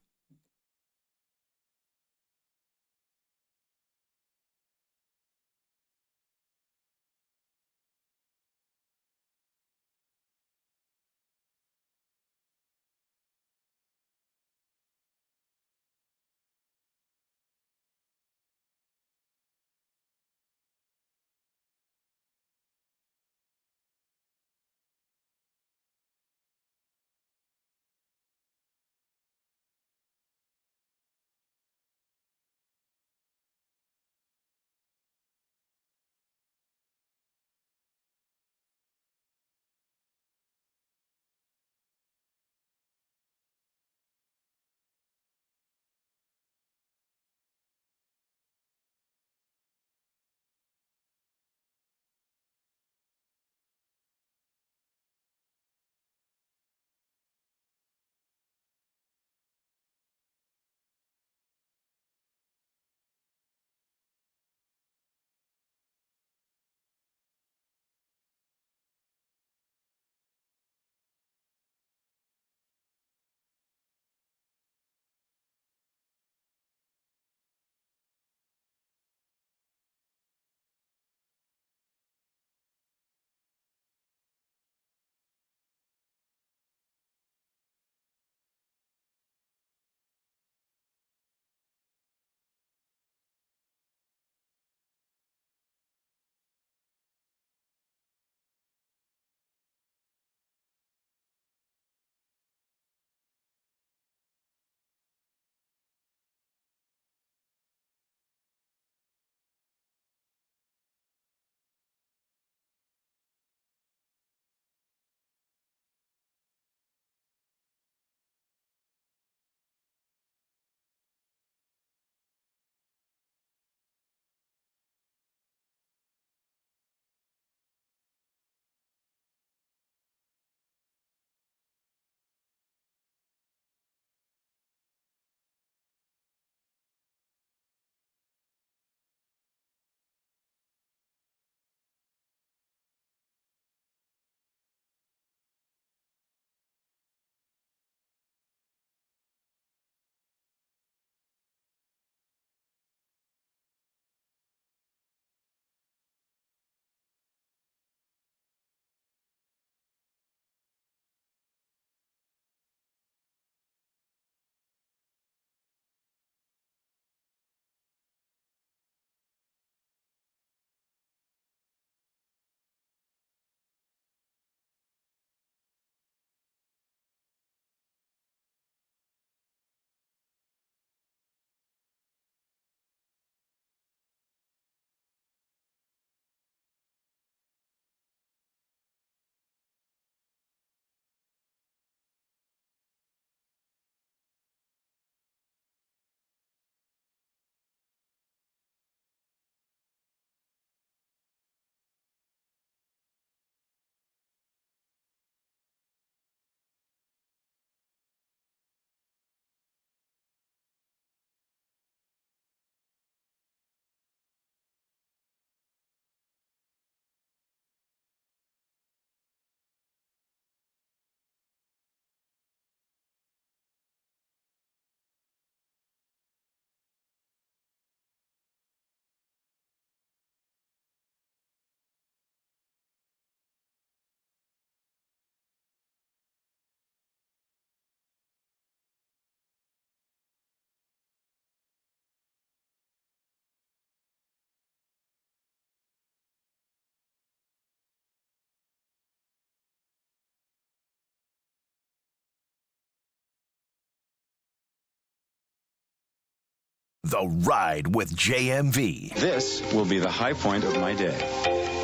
The Ride with JMV. This will be the high point of my day.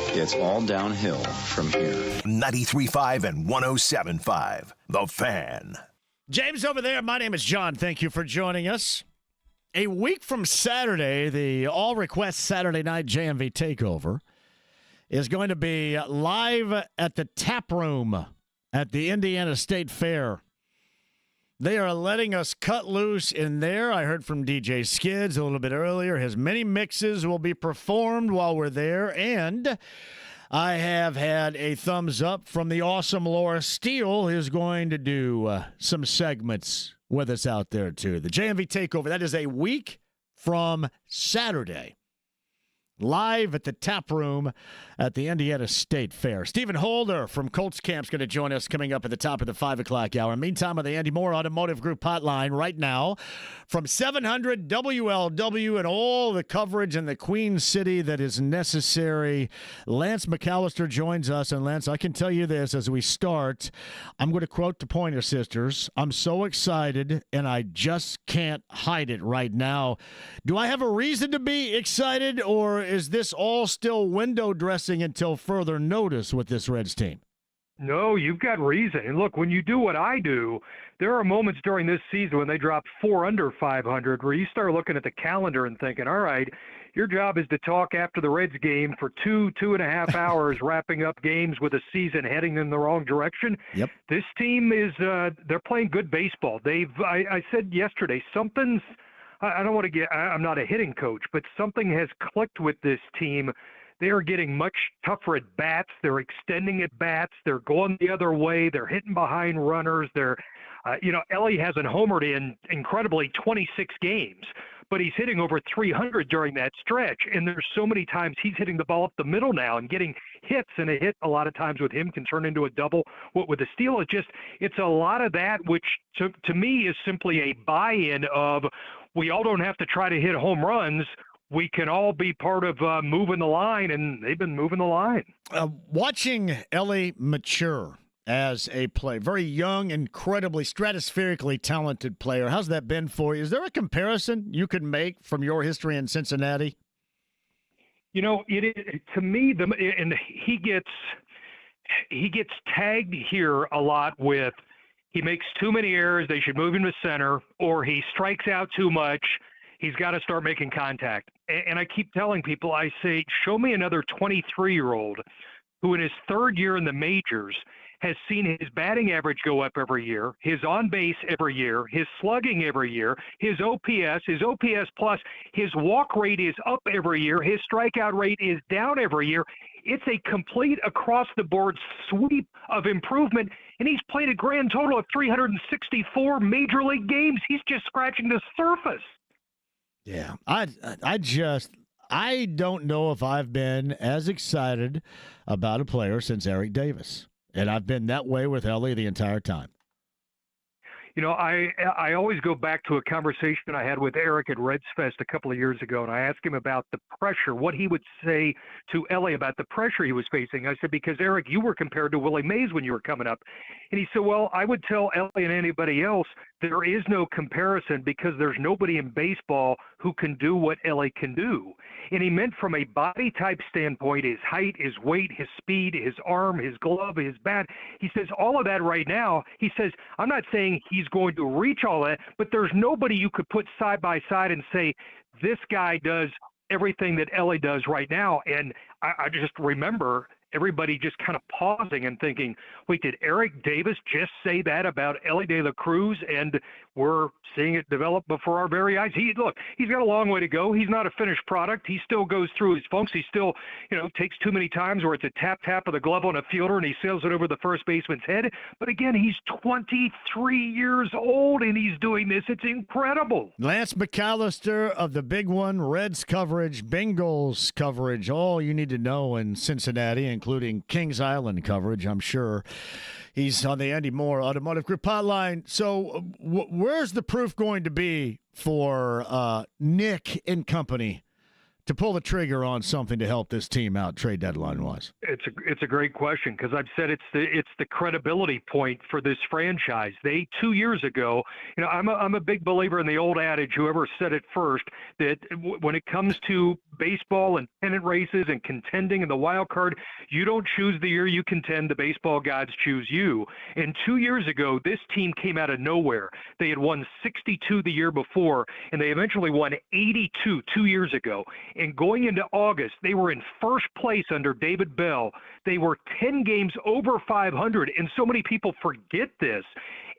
It's all downhill from here. 93.5 and 107.5. The Fan. James over there. My name is John. Thank you for joining us. A week from Saturday, the All Request Saturday Night JMV Takeover is going to be live at the Tap Room at the Indiana State Fair. They are letting us cut loose in there. I heard from DJ Skids a little bit earlier. His mini mixes will be performed while we're there. And I have had a thumbs up from the awesome Laura Steele, who's going to do some segments with us out there, too. The JMV Takeover, that is a week from Saturday. Live at the Tap Room at the Indiana State Fair. Stephen Holder from Colts Camp is going to join us coming up at the top of the 5 o'clock hour. Meantime, on the Andy Moore Automotive Group hotline right now from 700 WLW and all the coverage in the Queen City that is necessary. Lance Mallister joins us. And Lance, I can tell you this as we start. I'm going to quote the Pointer Sisters. I'm so excited, and I just can't hide it right now. Do I have a reason to be excited, or is this all still window dressing until further notice with this Reds team? No, you've got reason. And look, when you do what I do, there are moments during this season when they drop 4 under 500 where you start looking at the calendar and thinking, all right, your job is to talk after the Reds game for 2.5 hours, wrapping up games with a season heading in the wrong direction. Yep. This team is they're playing good baseball. I said yesterday, something's I don't want to get – I'm not a hitting coach, but something has clicked with this team. They are getting much tougher at bats. They're extending at bats. They're going the other way. They're hitting behind runners. They're Ellie hasn't homered in incredibly 26 games, but he's hitting over 300 during that stretch. And there's so many times he's hitting the ball up the middle now and getting hits, and a hit a lot of times with him can turn into a double. With the steal, it's a lot of that, which to me is simply a buy-in of we all don't have to try to hit home runs. We can all be part of moving the line, and they've been moving the line. Watching Ellie mature as a player, very young, incredibly stratospherically talented player, how's that been for you? Is there a comparison you could make from your history in Cincinnati? It is, to me, and he gets tagged here a lot with he makes too many errors, they should move him to center, or he strikes out too much, he's got to start making contact. And I keep telling people, I say, show me another 23-year-old who in his third year in the majors has seen his batting average go up every year, his on-base every year, his slugging every year, his OPS plus, his walk rate is up every year, his strikeout rate is down every year. It's a complete across-the-board sweep of improvement, and he's played a grand total of 364 major league games. He's just scratching the surface. Yeah, I don't know if I've been as excited about a player since Eric Davis. And I've been that way with Ellie the entire time. I always go back to a conversation I had with Eric at Reds Fest a couple of years ago, and I asked him about the pressure, what he would say to Ellie about the pressure he was facing. I said, because, Eric, you were compared to Willie Mays when you were coming up. And he said, well, I would tell Ellie and anybody else there is no comparison because there's nobody in baseball who can do what Ellie can do. And he meant from a body type standpoint, his height, his weight, his speed, his arm, his glove, his bat. He says all of that right now. He says, I'm not saying he's going to reach all that, but there's nobody you could put side by side and say, this guy does everything that Ellie does right now. And I just remember everybody just kind of pausing and thinking, wait, did Eric Davis just say that about Ellie De La Cruz? And we're seeing it develop before our very eyes. He's got a long way to go. He's not a finished product. He still goes through his funks. He still, takes too many times where it's a tap of the glove on a fielder and he sails it over the first baseman's head. But again, he's 23 years old and he's doing this. It's incredible. Lance Mallister of the Big One, Reds coverage, Bengals coverage, all you need to know in Cincinnati, including Kings Island coverage, I'm sure. He's on the Andy Moore Automotive Group hotline. So where's the proof going to be for Nick and company to pull the trigger on something to help this team out trade deadline wise? It's a great question because I've said it's the credibility point for this franchise. They 2 years ago, I'm a big believer in the old adage, whoever said it first, that when it comes to baseball and pennant races and contending in the wild card, you don't choose the year you contend, the baseball gods choose you. And 2 years ago, this team came out of nowhere. They had won 62 the year before, and they eventually won 82 2 years ago. And going into August, they were in first place under David Bell. They were 10 games over 500, and so many people forget this.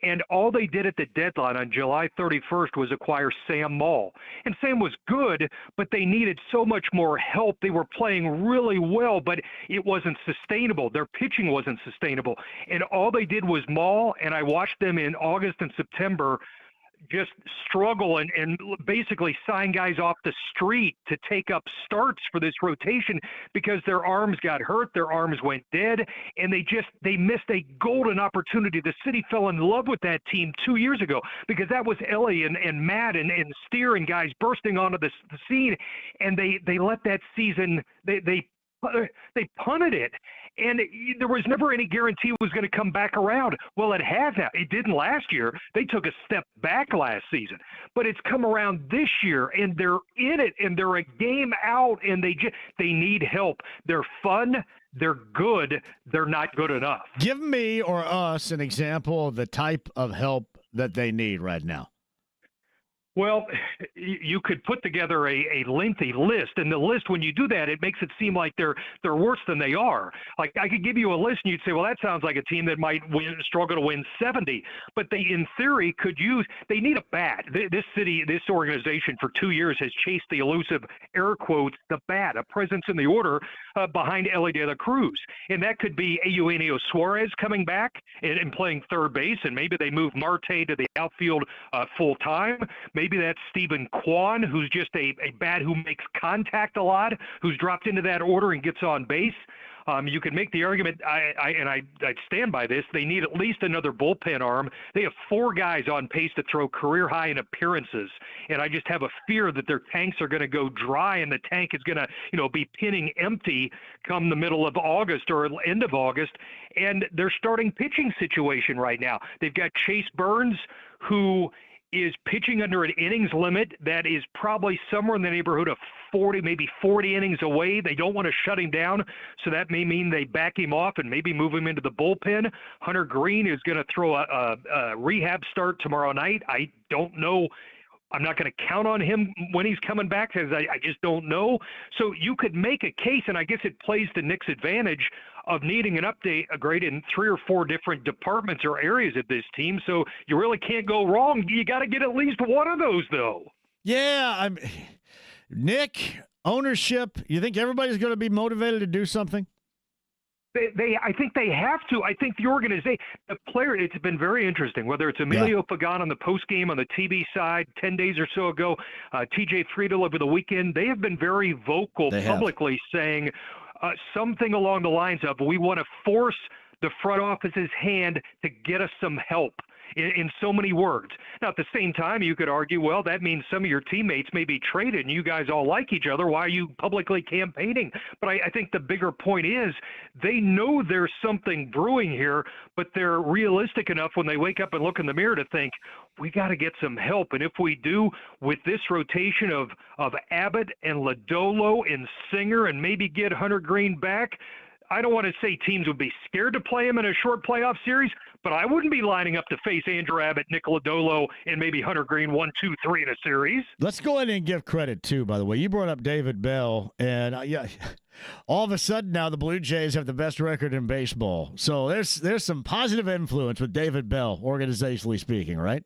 And all they did at the deadline on July 31st was acquire Sam Moll. And Sam was good, but they needed so much more help. They were playing really well, but it wasn't sustainable. Their pitching wasn't sustainable. And all they did was Moll, and I watched them in August and September just struggle and basically sign guys off the street to take up starts for this rotation because their arms got hurt, their arms went dead, and they missed a golden opportunity. The city fell in love with that team 2 years ago because that was Ellie and Matt and Steer and guys bursting onto the scene, and they let that season they punted it. And there was never any guarantee it was going to come back around. Well, it has now. It didn't last year. They took a step back last season. But it's come around this year, and they're in it, and they're a game out, and they need help. They're fun. They're good. They're not good enough. Give me or us an example of the type of help that they need right now. Well, you could put together a lengthy list, and the list, when you do that, it makes it seem like they're worse than they are. Like, I could give you a list, and you'd say, well, that sounds like a team that might struggle to win 70. But they, in theory, they need a bat. This organization for 2 years has chased the elusive, air quotes, the bat, a presence in the order behind Ellie De La Cruz. And that could be Eugenio Suarez coming back and playing third base, and maybe they move Marte to the outfield full time. Maybe that's Stephen Kwan, who's just a bat who makes contact a lot, who's dropped into that order and gets on base. You could make the argument, I'd stand by this, they need at least another bullpen arm. They have 4 guys on pace to throw career high in appearances, and I just have a fear that their tanks are going to go dry, and the tank is going to be pinning empty come the middle of August or end of August. And their starting pitching situation right now, they've got Chase Burns, who is pitching under an innings limit that is probably somewhere in the neighborhood of 40, maybe 40 innings away. They don't want to shut him down, so that may mean they back him off and maybe move him into the bullpen. Hunter Green is going to throw a rehab start tomorrow night. I don't know. I'm not going to count on him when he's coming back because I just don't know. So you could make a case, and I guess it plays to Nick's advantage of needing an upgrade in 3 or 4 different departments or areas of this team. So you really can't go wrong. You got to get at least one of those, though. Yeah, Nick, ownership, you think everybody's going to be motivated to do something? I think they have to. I think the organization, the player, it's been very interesting, whether it's Emilio Pagan on the postgame on the TV side 10 days or so ago, TJ Friedel over the weekend, they have been very vocal publicly saying something along the lines of, we want to force the front office's hand to get us some help. In so many words. Now, at the same time, you could argue, well, that means some of your teammates may be traded and you guys all like each other. Why are you publicly campaigning? But I think the bigger point is they know there's something brewing here, but they're realistic enough when they wake up and look in the mirror to think, we got to get some help. And if we do, with this rotation of Abbott and Lodolo and Singer and maybe get Hunter Green back, I don't want to say teams would be scared to play him in a short playoff series, but I wouldn't be lining up to face Andrew Abbott, Nick Lodolo, and maybe Hunter Green 1, 2, 3 in a series. Let's go ahead and give credit, too, by the way. You brought up David Bell, and all of a sudden now the Blue Jays have the best record in baseball. So there's some positive influence with David Bell, organizationally speaking, right?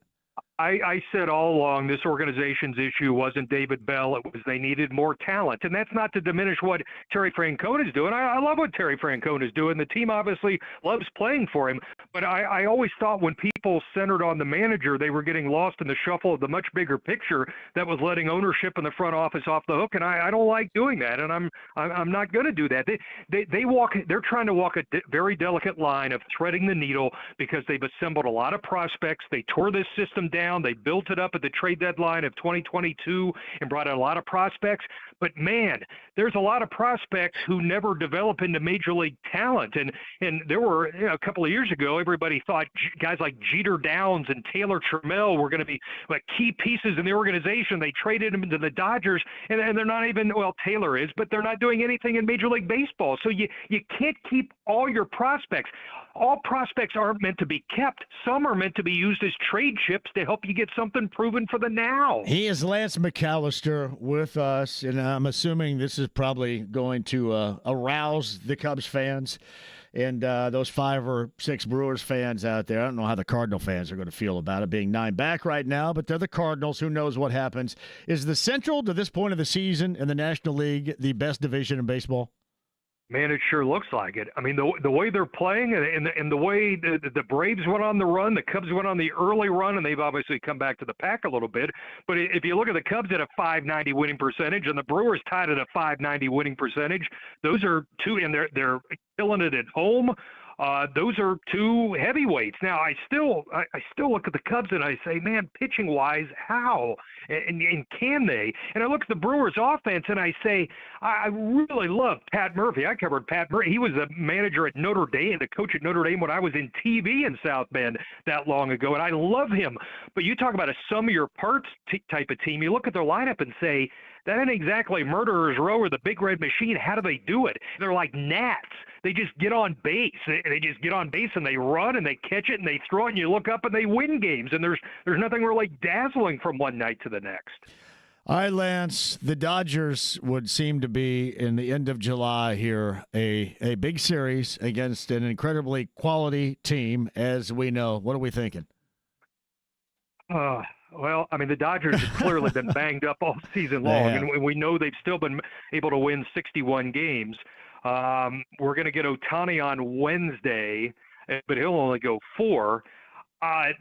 I said all along this organization's issue wasn't David Bell. It was they needed more talent. And that's not to diminish what Terry Francona is doing. I love what Terry Francona is doing. The team obviously loves playing for him. But I always thought when people centered on the manager, they were getting lost in the shuffle of the much bigger picture that was letting ownership in the front office off the hook. And I don't like doing that, and I'm not going to do that. They're trying to walk a very delicate line of threading the needle because they've assembled a lot of prospects. They tore this system down. They built it up at the trade deadline of 2022 and brought in a lot of prospects. But man, there's a lot of prospects who never develop into major league talent. And there were a couple of years ago, everybody thought guys like Jeter Downs and Taylor Trammell were going to be like key pieces in the organization. They traded them into the Dodgers, and they're not even, well, Taylor is, but they're not doing anything in Major League Baseball. So you can't keep all your prospects. All prospects aren't meant to be kept. Some are meant to be used as trade chips to help you get something proven for the now. He is Lance Mallister with us, and I'm assuming this is probably going to arouse the Cubs fans and those 5 or 6 Brewers fans out there. I don't know how the Cardinal fans are going to feel about it being 9 back right now, but they're the Cardinals. Who knows what happens? Is the Central, to this point of the season in the National League, the best division in baseball? Man, it sure looks like it. I mean, the way they're playing and the way the Braves went on the run, the Cubs went on the early run, and they've obviously come back to the pack a little bit. But if you look at the Cubs at a .590 winning percentage and the Brewers tied at a .590 winning percentage, those are two, and they're killing it at home. Those are 2 heavyweights. Now, I still look at the Cubs and I say, man, pitching-wise, how? And can they? And I look at the Brewers' offense and I say, I really love Pat Murphy. I covered Pat Murphy. He was a manager at Notre Dame, the coach at Notre Dame when I was in TV in South Bend that long ago, and I love him. But you talk about a sum-of-your-parts type of team. You look at their lineup and say, that ain't exactly Murderer's Row or the Big Red Machine. How do they do it? They're like gnats. They just get on base. They just get on base and they run and they catch it and they throw it and you look up and they win games. And there's nothing really dazzling from one night to the next. All right, Lance, the Dodgers would seem to be, in the end of July here, a big series against an incredibly quality team, as we know. What are we thinking? Well, I mean, the Dodgers have clearly been banged up all season long, and we know they've still been able to win 61 games. We're going to get Ohtani on Wednesday, but he'll only go 4.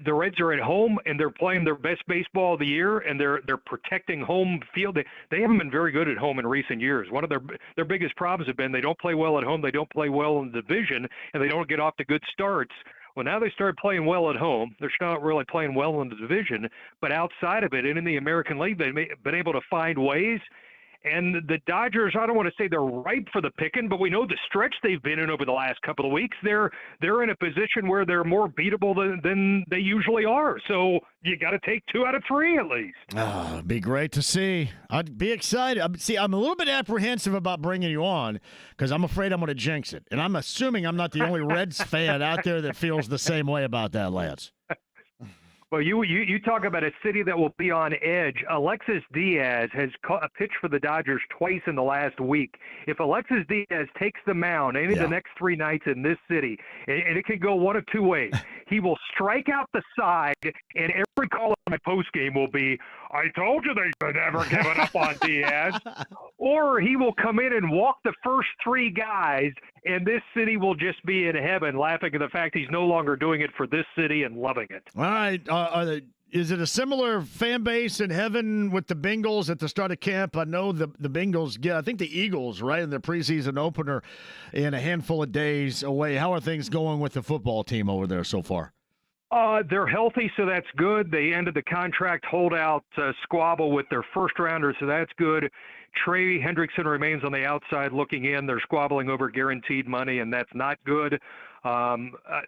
The Reds are at home, and they're playing their best baseball of the year, and they're protecting home field. They haven't been very good at home in recent years. One of their biggest problems have been they don't play well at home, they don't play well in the division, and they don't get off to good starts. Well, now they started playing well at home. They're not really playing well in the division, but outside of it and in the American League, they've been able to find ways. And the Dodgers, I don't want to say they're ripe for the picking, but we know the stretch they've been in over the last couple of weeks. They're in a position where they're more beatable than they usually are. So you got to take 2 out of 3 at least. It'd be great to see. I'd be excited. See, I'm a little bit apprehensive about bringing you on because I'm afraid I'm going to jinx it. And I'm assuming I'm not the only Reds fan out there that feels the same way about that, Lance. Well, you talk about a city that will be on edge. Alexis Diaz has pitched for the Dodgers twice in the last week. If Alexis Diaz takes the mound any of the next 3 nights in this city, and it can go one of 2 ways, he will strike out the side, and every call in my postgame will be, I told you they should never give it up on Diaz. Or he will come in and walk the first 3 guys, and this city will just be in heaven laughing at the fact he's no longer doing it for this city and loving it. All right. Is it a similar fan base in heaven with the Bengals at the start of camp? I know the Bengals I think the Eagles, right, in their preseason opener in a handful of days away. How are things going with the football team over there so far? They're healthy, so that's good. They ended the contract holdout squabble with their first rounder, so that's good. Trey Hendrickson remains on the outside looking in. They're squabbling over guaranteed money, and that's not good.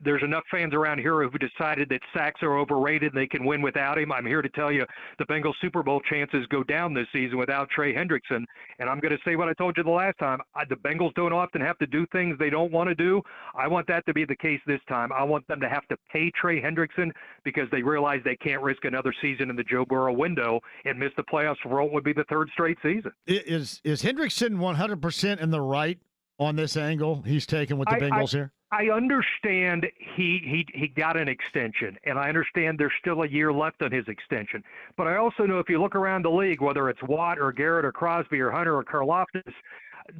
There's enough fans around here who've decided that sacks are overrated and they can win without him. I'm here to tell you the Bengals Super Bowl chances go down this season without Trey Hendrickson. And I'm going to say what I told you the last time. The Bengals don't often have to do things they don't want to do. I want that to be the case this time. I want them to have to pay Trey Hendrickson because they realize they can't risk another season in the Joe Burrow window and miss the playoffs for what would be the 3rd straight season. Is Hendrickson 100% in the right on this angle he's taken with the Bengals here? I understand he got an extension, and I understand there's still a year left on his extension. But I also know if you look around the league, whether it's Watt or Garrett or Crosby or Hunter or Karlaftis,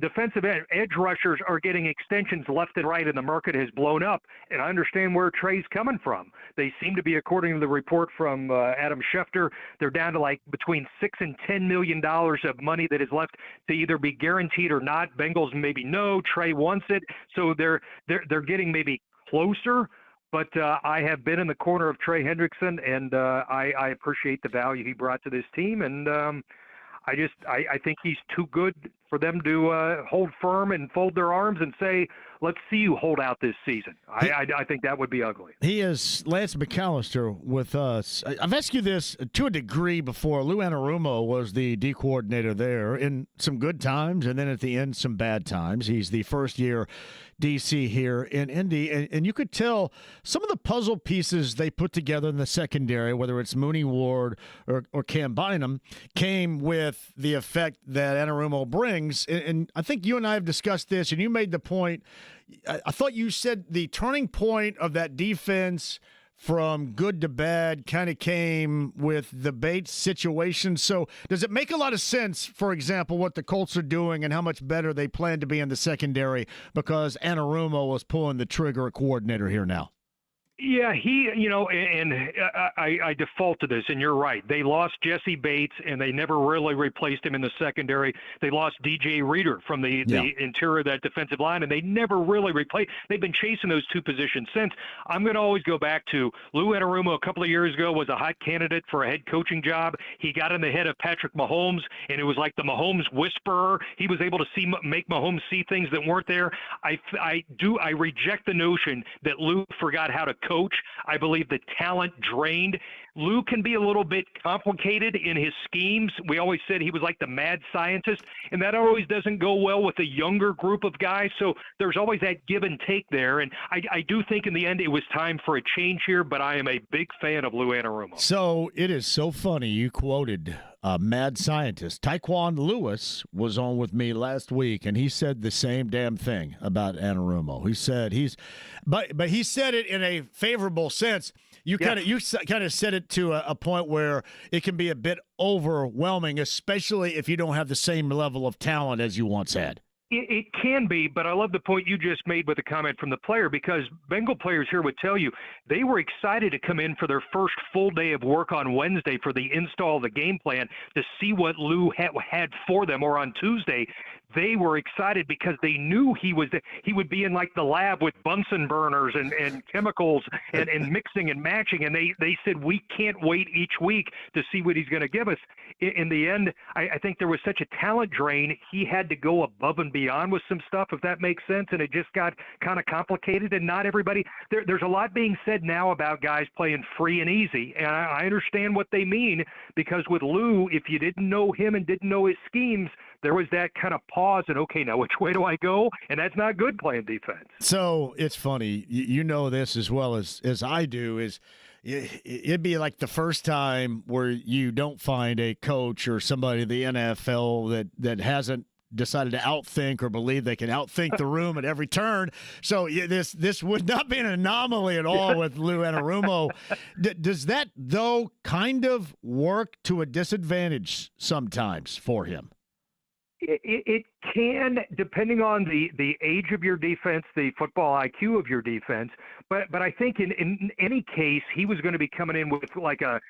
defensive edge rushers are getting extensions left and right, and the market has blown up. And I understand where Trey's coming from. They seem to be, according to the report from Adam Schefter, they're down to like between $6 and $10 million of money that is left to either be guaranteed or not. Bengals maybe no. Trey wants it, so they're getting maybe closer. But I have been in the corner of Trey Hendrickson, and I appreciate the value he brought to this team. And I think he's too good for them to hold firm and fold their arms and say, let's see you hold out this season. I think that would be ugly. He is Lance Mallister with us. I've asked you this to a degree before. Lou Anarumo was the D coordinator there in some good times, and then at the end, some bad times. He's the first-year DC here in Indy, and you could tell some of the puzzle pieces they put together in the secondary, whether it's Mooney Ward or Cam Bynum, came with the effect that Anarumo brings. And I think you and I have discussed this, and you made the point. I thought you said the turning point of that defense from good to bad kind of came with the Bates situation. So does it make a lot of sense, for example, what the Colts are doing and how much better they plan to be in the secondary because Anarumo was pulling the trigger at coordinator here now? Yeah, I default to this, and you're right. They lost Jesse Bates, and they never really replaced him in the secondary. They lost DJ Reader from the interior of that defensive line, and they never really replaced. They've been chasing those two positions since. I'm going to always go back to Lou Anarumo a couple of years ago was a hot candidate for a head coaching job. He got in the head of Patrick Mahomes, and it was like the Mahomes whisperer. He was able to make Mahomes see things that weren't there. I reject the notion that Lou forgot how to coach. I believe the talent drained. Lou can be a little bit complicated in his schemes. We always said he was like the mad scientist, and that always doesn't go well with a younger group of guys. So there's always that give and take there. And I do think in the end it was time for a change here, but I am a big fan of Lou Anarumo. So it is so funny you quoted mad scientist. Tyquan Lewis was on with me last week, and he said the same damn thing about Anarumo. He said but he said it in a favorable sense. You kind of said it to a point where it can be a bit overwhelming, especially if you don't have the same level of talent as you once had. It can be, but I love the point you just made with the comment from the player, because Bengal players here would tell you they were excited to come in for their first full day of work on Wednesday for the install of the game plan to see what Lou had for them, or on Tuesday. They were excited because they knew he would be in like the lab with Bunsen burners and chemicals and mixing and matching. And they said, we can't wait each week to see what he's going to give us. In the end, I think there was such a talent drain. He had to go above and beyond with some stuff, if that makes sense. And it just got kind of complicated. And not everybody, there's a lot being said now about guys playing free and easy. And I understand what they mean, because with Lou, if you didn't know him and didn't know his schemes, there was that kind of pause and, okay, now which way do I go? And that's not good playing defense. So it's funny. You know this as well as I do, is it'd be like the first time where you don't find a coach or somebody in the NFL that hasn't decided to outthink or believe they can outthink the room at every turn. So this would not be an anomaly at all with Lou Anarumo. Does that, though, kind of work to a disadvantage sometimes for him? It can, depending on the age of your defense, the football IQ of your defense. But I think in any case, he was going to be coming in with like a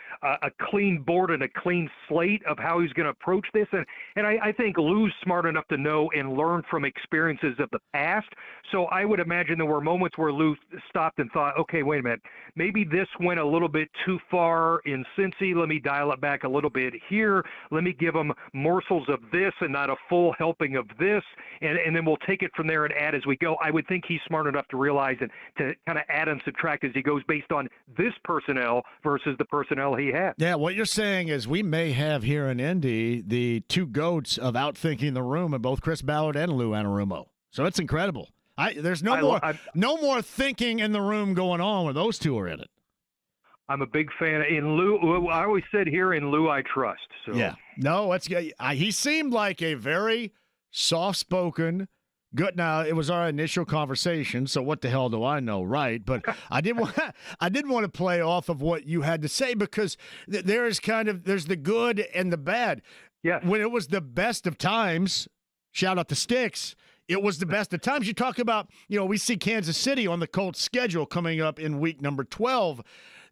clean board and a clean slate of how he's going to approach this. And I think Lou's smart enough to know and learn from experiences of the past. So I would imagine there were moments where Lou stopped and thought, okay, wait a minute, maybe this went a little bit too far in Cincy. Let me dial it back a little bit here. Let me give them morsels of this and not a full helping of this, and then we'll take it from there and add as we go. I would think he's smart enough to realize and to kind of add and subtract as he goes based on this personnel versus the personnel he had. Yeah, what you're saying is we may have here in Indy the two goats of outthinking the room in both Chris Ballard and Lou Anarumo. So it's incredible. There's no more thinking in the room going on when those two are in it. I'm a big fan. In Lou, I always said here, in Lou I trust. So. Yeah. No, he seemed like a very soft-spoken, good. Now, it was our initial conversation, so what the hell do I know, right? But I didn't want to play off of what you had to say, because there's the good and the bad. Yeah. When it was the best of times, shout out to Sticks, it was the best of times. You talk about, we see Kansas City on the Colts schedule coming up in week number 12.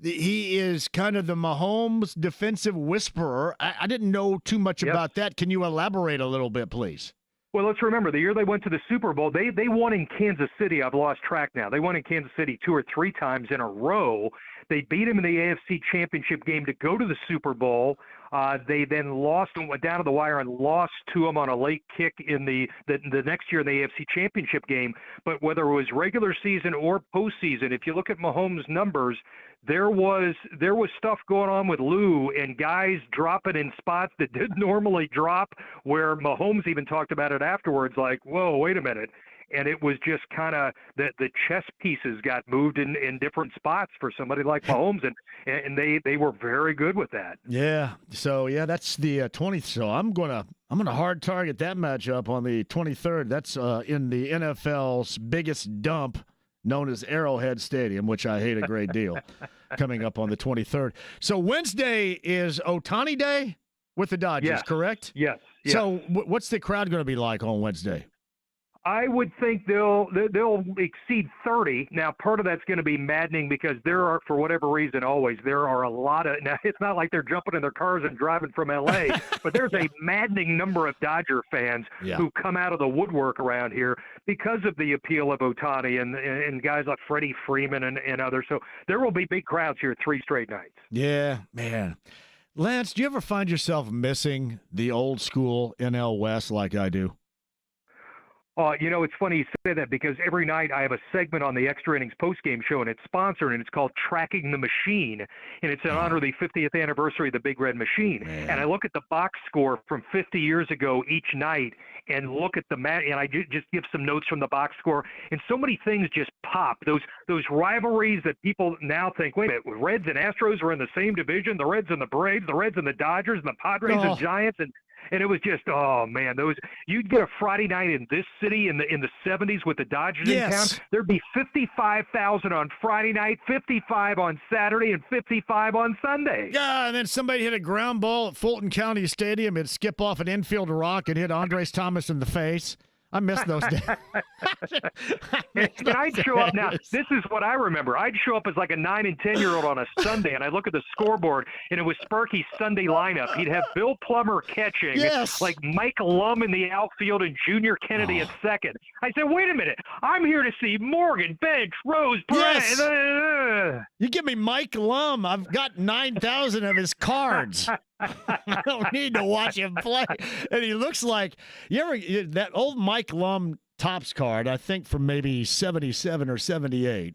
He is kind of the Mahomes defensive whisperer. I didn't know too much about that. Can you elaborate a little bit, please? Well, let's remember, the year they went to the Super Bowl, they won in Kansas City. I've lost track now. They won in Kansas City 2 or 3 times in a row. They beat him in the AFC Championship game to go to the Super Bowl. They then lost and went down to the wire and lost to him on a late kick in the next year in the AFC Championship game. But whether it was regular season or postseason, if you look at Mahomes' numbers, there was stuff going on with Lou and guys dropping in spots that didn't normally drop, where Mahomes even talked about it afterwards, like, whoa, wait a minute. And it was just kind of the chess pieces got moved in different spots for somebody like Mahomes, and they were very good with that. Yeah. So that's the 20th. So I'm gonna hard target that matchup on the 23rd. That's in the NFL's biggest dump, known as Arrowhead Stadium, which I hate a great deal, coming up on the 23rd. So Wednesday is Ohtani Day with the Dodgers, correct? Yes. So what's the crowd going to be like on Wednesday? I would think they'll exceed 30. Now, part of that's going to be maddening because there are, for whatever reason, there are a lot of – now, it's not like they're jumping in their cars and driving from L.A., but there's a maddening number of Dodger fans who come out of the woodwork around here because of the appeal of Ohtani and guys like Freddie Freeman and others. So there will be big crowds here 3 straight nights. Yeah, man. Lance, do you ever find yourself missing the old school NL West like I do? It's funny you say that because every night I have a segment on the Extra Innings postgame show, and it's sponsored, and it's called Tracking the Machine, and it's in honor of the 50th anniversary of the Big Red Machine. Man. And I look at the box score from 50 years ago each night and look at and I just give some notes from the box score, and so many things just pop. Those rivalries that people now think, wait a minute, Reds and Astros were in the same division, the Reds and the Braves, the Reds and the Dodgers, and the Padres and Giants, and it was just, oh man, you'd get a Friday night in this city in the 70s with the Dodgers in town. There'd be 55,000 on Friday night, 55 on Saturday, and 55 on Sunday. Yeah, and then somebody hit a ground ball at Fulton County Stadium. It'd skip off an infield rock and hit Andres Thomas in the face. I miss those days. And I'd show up now. This is what I remember. I'd show up as like a 9 and 10-year-old on a Sunday, and I'd look at the scoreboard, and it was Sparky's Sunday lineup. He'd have Bill Plummer catching, like Mike Lum in the outfield and Junior Kennedy at second. I said, wait a minute. I'm here to see Morgan, Bench, Rose, Perez. Yes. You give me Mike Lum. I've got 9,000 of his cards. I don't need to watch him play. And he looks like that old Mike Lum Topps card, I think from maybe 77 or 78.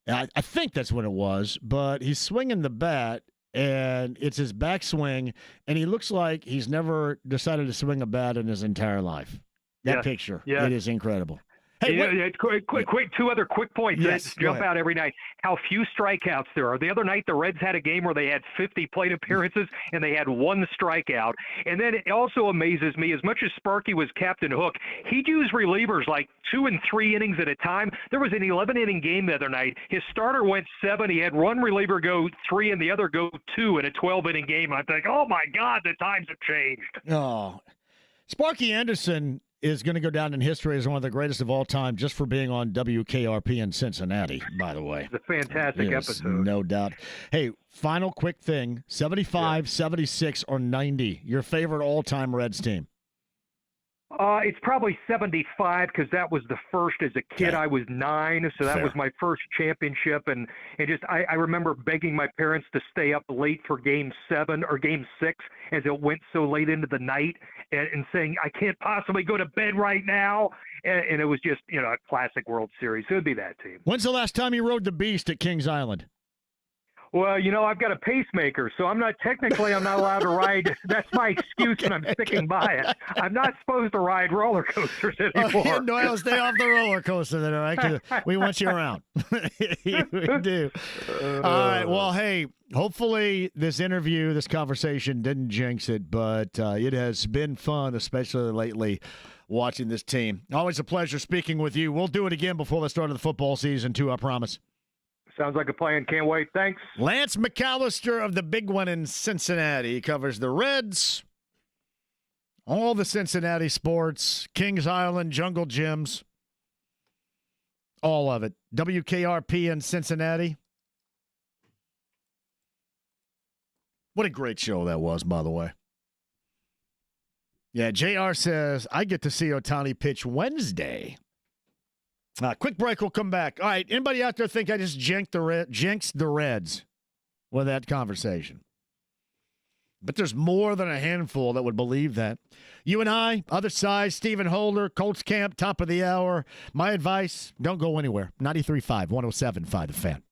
I think that's when it was, but he's swinging the bat, and it's his backswing, and he looks like he's never decided to swing a bat in his entire life. That picture, it is incredible. Hey, quick, 2 other quick points that jump out every night. How few strikeouts there are. The other night, the Reds had a game where they had 50 plate appearances, and they had 1 strikeout. And then it also amazes me, as much as Sparky was Captain Hook, he'd use relievers like 2 and 3 innings at a time. There was an 11-inning game the other night. His starter went 7. He had 1 reliever go 3 and the other go 2 in a 12-inning game. I think, oh, my God, the times have changed. Oh, Sparky Anderson is going to go down in history as one of the greatest of all time just for being on WKRP in Cincinnati, by the way. It's a fantastic episode. No doubt. Hey, final quick thing, 75, 76, or 90, your favorite all-time Reds team? It's probably 75 because that was the first as a kid. I was 9, so that was my first championship. And I remember begging my parents to stay up late for Game 7 or Game 6 as it went so late into the night and saying, I can't possibly go to bed right now. And it was just, a classic World Series. So it would be that team. When's the last time you rode the Beast at Kings Island? Well, I've got a pacemaker, so I'm not allowed to ride. That's my excuse, and I'm sticking by it. I'm not supposed to ride roller coasters anymore. Doyle, stay off the roller coaster then, all right? 'Cause we want you around. We do. All right. Well, hey, hopefully this conversation didn't jinx it, but it has been fun, especially lately, watching this team. Always a pleasure speaking with you. We'll do it again before the start of the football season, too, I promise. Sounds like a plan. Can't wait. Thanks. Lance Mallister of the big one in Cincinnati. He covers the Reds All the Cincinnati sports, Kings Island, Jungle Gyms, all of it. WKRP in Cincinnati. What a great show that was, by the way. Yeah, JR says, I get to see Ohtani pitch Wednesday. Quick break, we'll come back. All right, anybody out there think I just jinxed the Reds with that conversation? But there's more than a handful that would believe that. You and I, other side, Stephen Holder, Colts Camp, top of the hour. My advice, don't go anywhere. 93.5, 107.5, The Fan.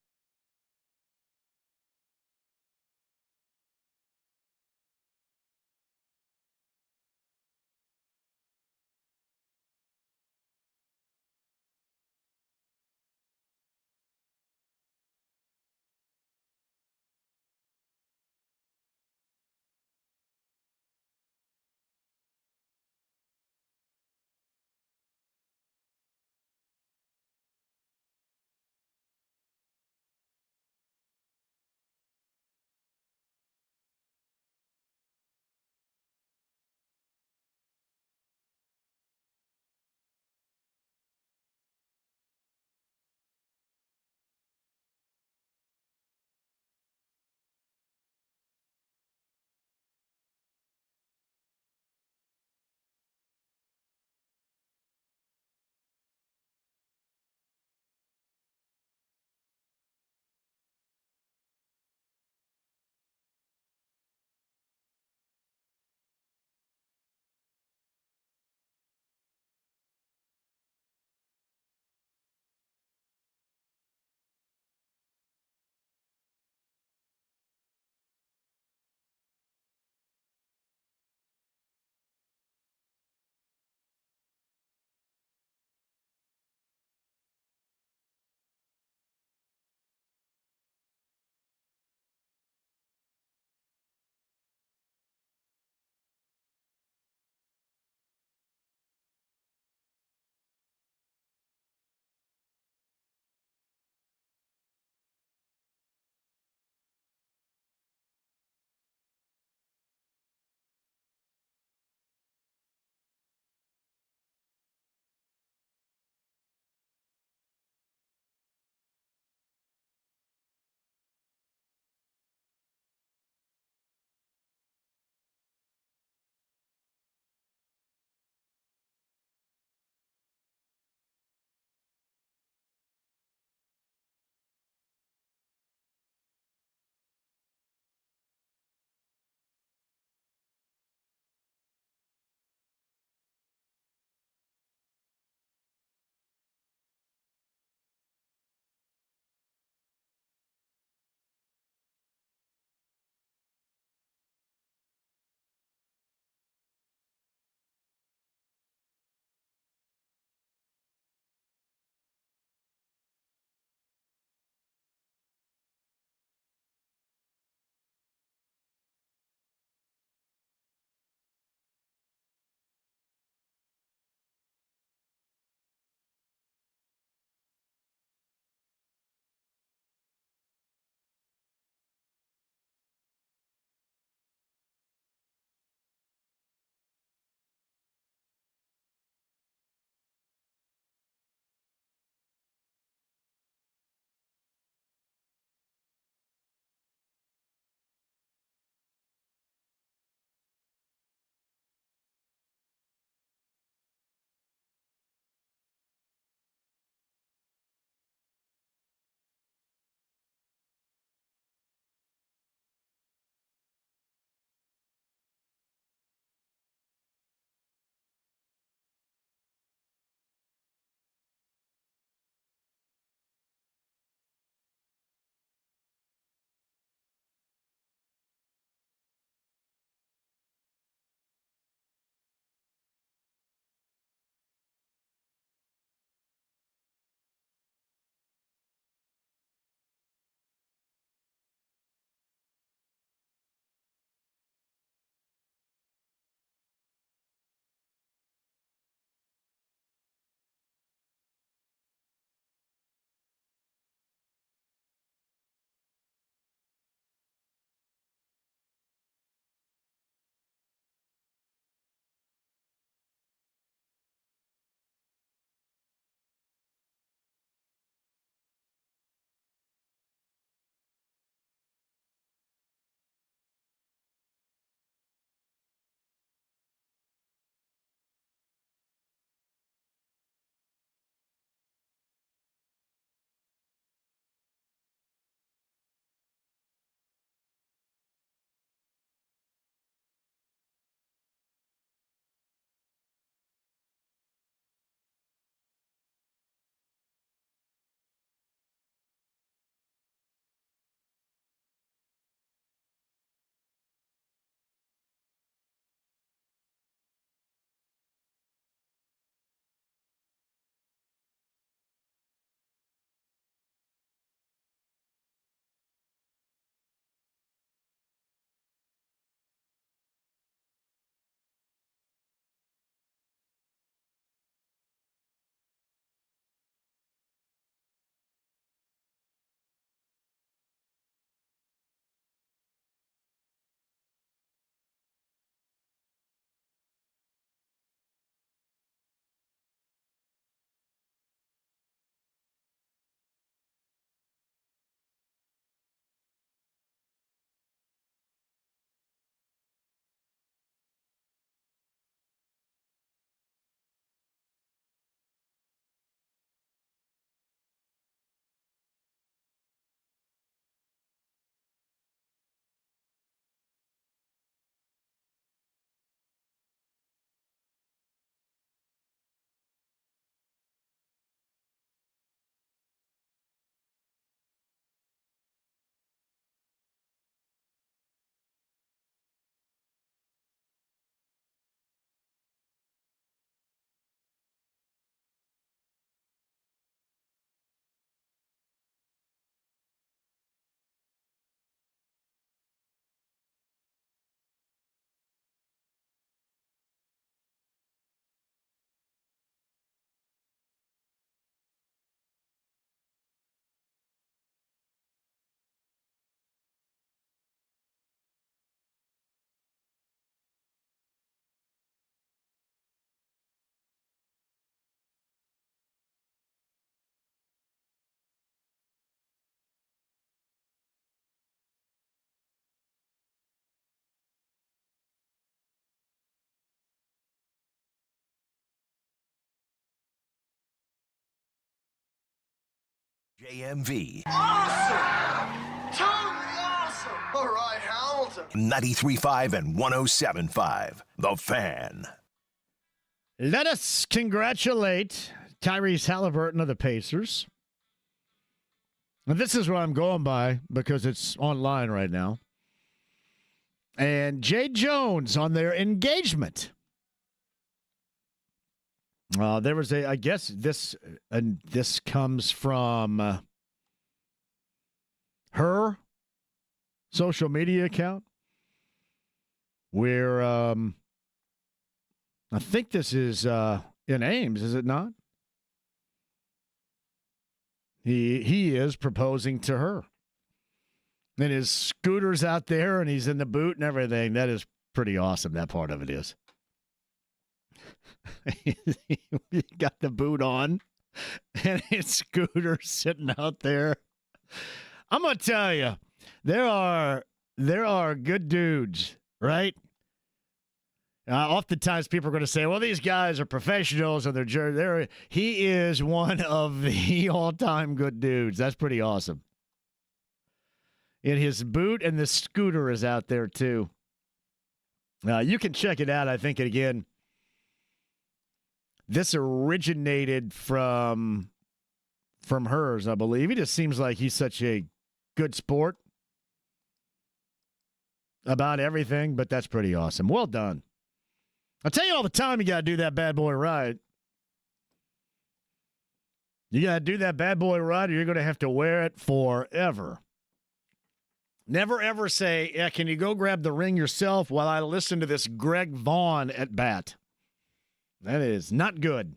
JMV. Awesome! Totally awesome! All right, Hamilton. 93.5 and 107.5. The Fan. Let us congratulate Tyrese Halliburton of the Pacers. And this is what I'm going by because it's online right now. And Jay Jones on their engagement. There was I guess this comes from her social media account where I think this is in Ames, is it not? He is proposing to her. And his scooter's out there and he's in the boot and everything. That is pretty awesome. That part of it is. He got the boot on and his scooter sitting out there. I'm going to tell you, there are good dudes, right? Oftentimes people are going to say, well, these guys are professionals and he is one of the all-time good dudes. That's pretty awesome. And his boot and the scooter is out there too. You can check it out. I think, again, this originated from hers, I believe. He just seems like he's such a good sport about everything, but that's pretty awesome. Well done. I tell you all the time, you got to do that bad boy right. You got to do that bad boy right, or you're going to have to wear it forever. Never, ever say, yeah, can you go grab the ring yourself while I listen to this Greg Vaughn at bat? That is not good.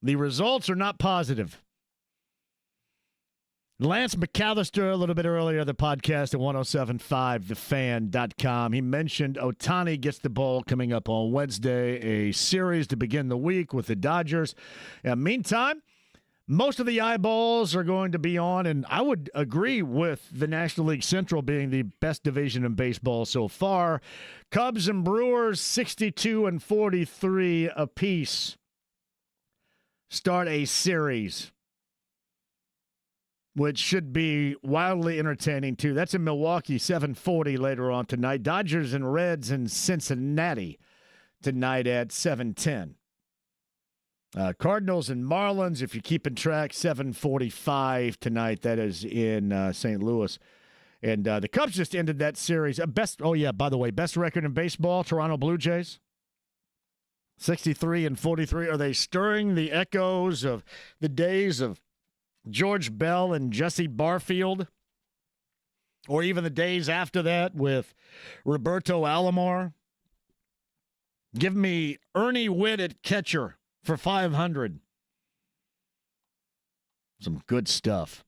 The results are not positive. Lance Mallister, a little bit earlier, the podcast at 1075thefan.com. He mentioned Ohtani gets the ball coming up on Wednesday, a series to begin the week with the Dodgers. Meantime, most of the eyeballs are going to be on, and I would agree with the National League Central being the best division in baseball so far. Cubs and Brewers, 62 and 43 apiece, start a series, which should be wildly entertaining, too. That's in Milwaukee, 7:40 later on tonight. Dodgers and Reds in Cincinnati tonight at 7:10. Cardinals and Marlins, if you're keeping track, 7:45 tonight. That is in St. Louis. And the Cubs just ended that series. By the way, best record in baseball, Toronto Blue Jays. 63 and 43. Are they stirring the echoes of the days of George Bell and Jesse Barfield? Or even the days after that with Roberto Alomar? Give me Ernie Witt at catcher for 500. Some good stuff.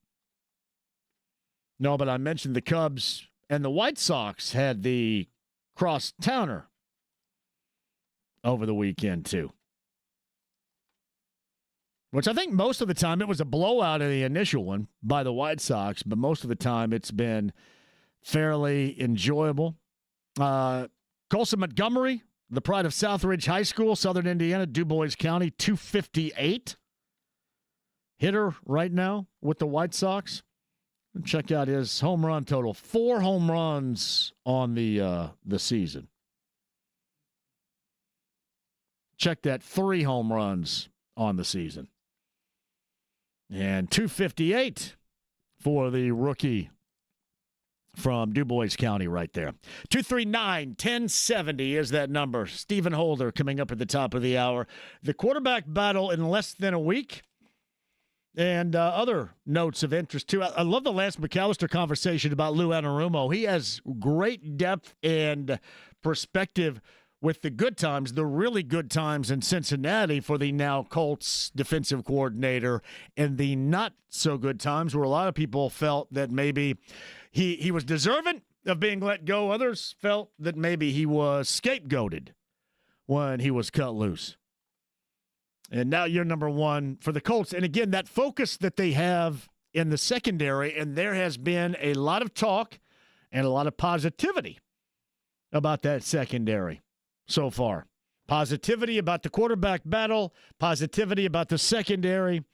No, but I mentioned the Cubs and the White Sox had the cross-towner over the weekend, too. Which I think most of the time it was a blowout in the initial one by the White Sox, but most of the time it's been fairly enjoyable. Colson Montgomery, the pride of Southridge High School, Southern Indiana, DuBois County, 258 hitter right now with the White Sox. Check out his home run total. 4 home runs on the season. Check that, 3 home runs on the season. And 258 for the rookie from DuBois County right there. 239-1070 is that number. Stephen Holder coming up at the top of the hour. The quarterback battle in less than a week. And other notes of interest, too. I love the Lance Mallister conversation about Lou Anarumo. He has great depth and perspective with the good times, the really good times in Cincinnati for the now Colts defensive coordinator, and the not-so-good times where a lot of people felt that maybe he was deserving of being let go. Others felt that maybe he was scapegoated when he was cut loose. And now you're number one for the Colts. And again, that focus that they have in the secondary, and there has been a lot of talk and a lot of positivity about that secondary so far. Positivity about the quarterback battle, positivity about the secondary,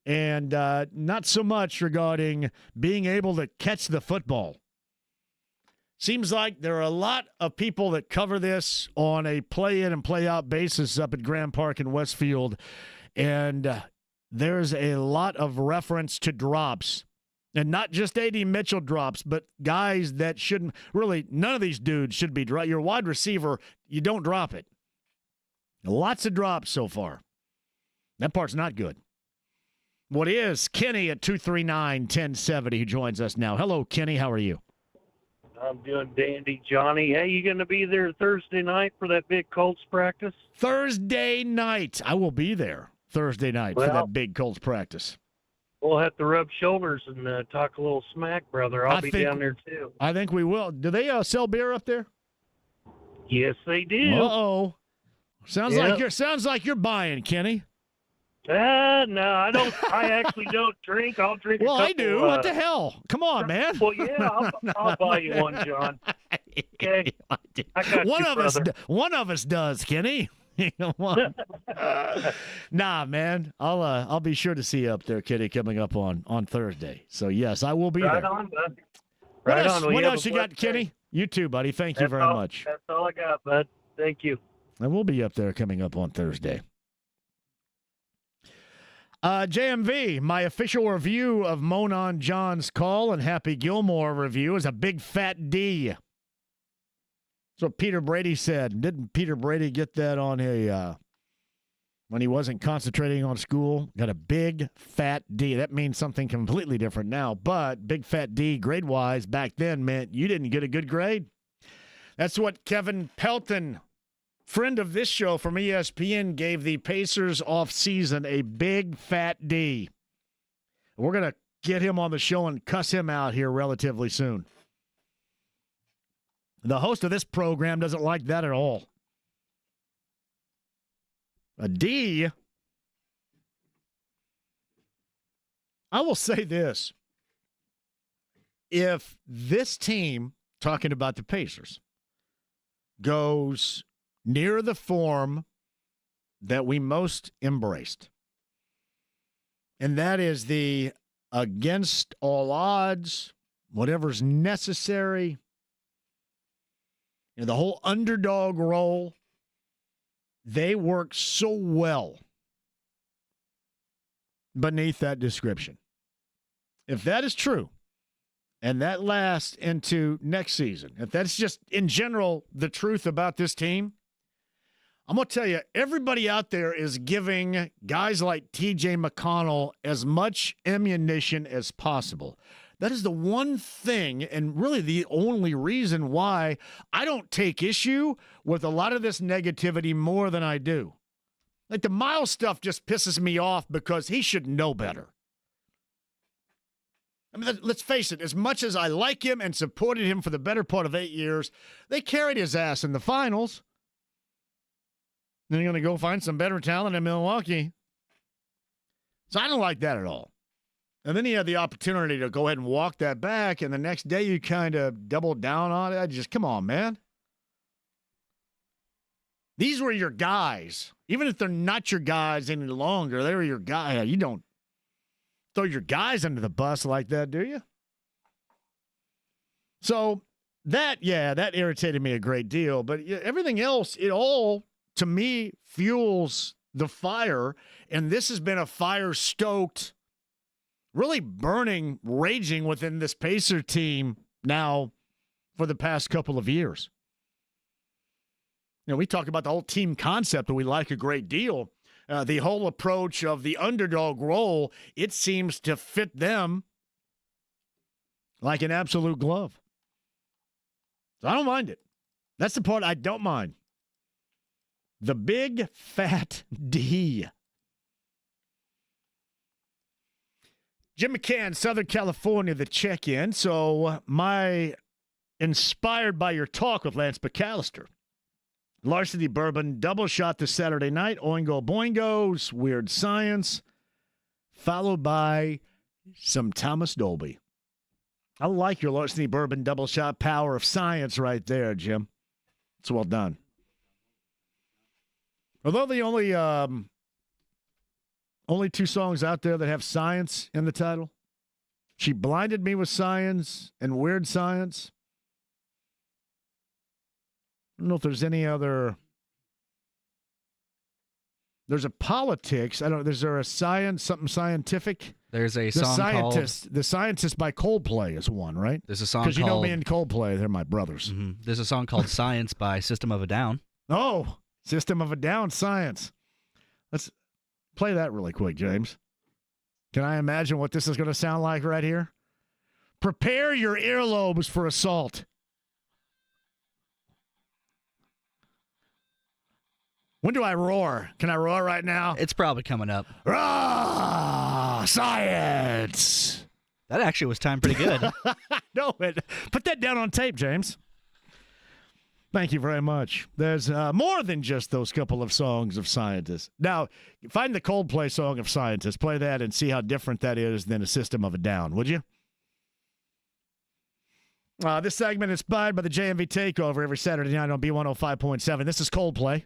and not so much regarding being able to catch the football. Seems like there are a lot of people that cover this on a play-in and play-out basis up at Grand Park in Westfield, and there's a lot of reference to drops. And not just A.D. Mitchell drops, but guys that shouldn't – really, none of these dudes should be dropped. Your wide receiver, you don't drop it. Lots of drops so far. That part's not good. What is Kenny at 239-1070 who joins us now. Hello, Kenny. How are you? I'm doing dandy, Johnny. Hey, you going to be there Thursday night for that big Colts practice? Thursday night. I will be there Thursday night for that big Colts practice. We'll have to rub shoulders and talk a little smack, brother. I'll be down there, too. I think we will. Do they sell beer up there? Yes, they do. Uh-oh. Sounds like you're buying, Kenny. No, I don't. I actually don't drink. I'll drink a couple. I do. What the hell? Come on, man. Well, yeah, I'll buy you one, John. Okay. I got One of us does, Kenny. Nah, man. I'll be sure to see you up there, Kenny, coming up on Thursday. So yes, I will be there. Right on, bud. What else you got, Kenny? You too, buddy. Thank you very much. That's all I got, bud. Thank you. And we'll be up there coming up on Thursday. JMV, my official review of Monon John's call and Happy Gilmore review is a big fat D. That's what Peter Brady said. Didn't Peter Brady get that on when he wasn't concentrating on school? Got a big fat D. That means something completely different now. But big fat D grade-wise back then meant you didn't get a good grade. That's what Kevin Pelton, friend of this show from ESPN, gave the Pacers offseason a big fat D. We're going to get him on the show and cuss him out here relatively soon. The host of this program doesn't like that at all. A D. I will say this. If this team, talking about the Pacers, goes near the form that we most embraced, and that is the against all odds, whatever's necessary, the whole underdog role, they work so well beneath that description. If that is true, and that lasts into next season, if that's just in general the truth about this team, I'm going to tell you, everybody out there is giving guys like T.J. McConnell as much ammunition as possible. That is the one thing, and really the only reason why I don't take issue with a lot of this negativity more than I do. Like the Miles stuff just pisses me off because he should know better. I mean, let's face it, as much as I like him and supported him for the better part of 8 years, they carried his ass in the finals. Then you're going to go find some better talent in Milwaukee. So I don't like that at all. And then he had the opportunity to go ahead and walk that back, and the next day you kind of doubled down on it. I just, come on, man. These were your guys. Even if they're not your guys any longer, they were your guys. You don't throw your guys under the bus like that, do you? So that irritated me a great deal. But everything else, it all, to me, fuels the fire. And this has been a fire-stoked, really burning, raging within this Pacer team now for the past couple of years. We talk about the whole team concept that we like a great deal. The whole approach of the underdog role, it seems to fit them like an absolute glove. So I don't mind it. That's the part I don't mind. The big fat D. Jim McCann, Southern California, the check-in. So inspired by your talk with Lance Mallister, Larceny Bourbon, double shot this Saturday night, Oingo Boingos, Weird Science, followed by some Thomas Dolby. I like your Larceny Bourbon double shot power of science right there, Jim. It's well done. Although the only Only 2 songs out there that have science in the title. She blinded me with science and weird science. I don't know if there's any other. There's a politics. I don't. Is there a science, something scientific? There's a song Scientist. called The Scientist by Coldplay is one, right? There's a song because you know called me and Coldplay, they're my brothers. Mm-hmm. There's a song called Science by System of a Down. Oh, System of a Down, Science. Let's play that really quick, James. Can I imagine what this is going to sound like right here? Prepare your earlobes for assault. When do I roar? Can I roar right now? It's probably coming up. Rah! Science! That actually was timed pretty good. No, put that down on tape, James. Thank you very much. There's more than just those couple of songs of scientists. Now, find the Coldplay song of scientists, play that, and see how different that is than a System of a Down, would you? This segment is inspired by the JMV Takeover every Saturday night on B105.7. This is Coldplay.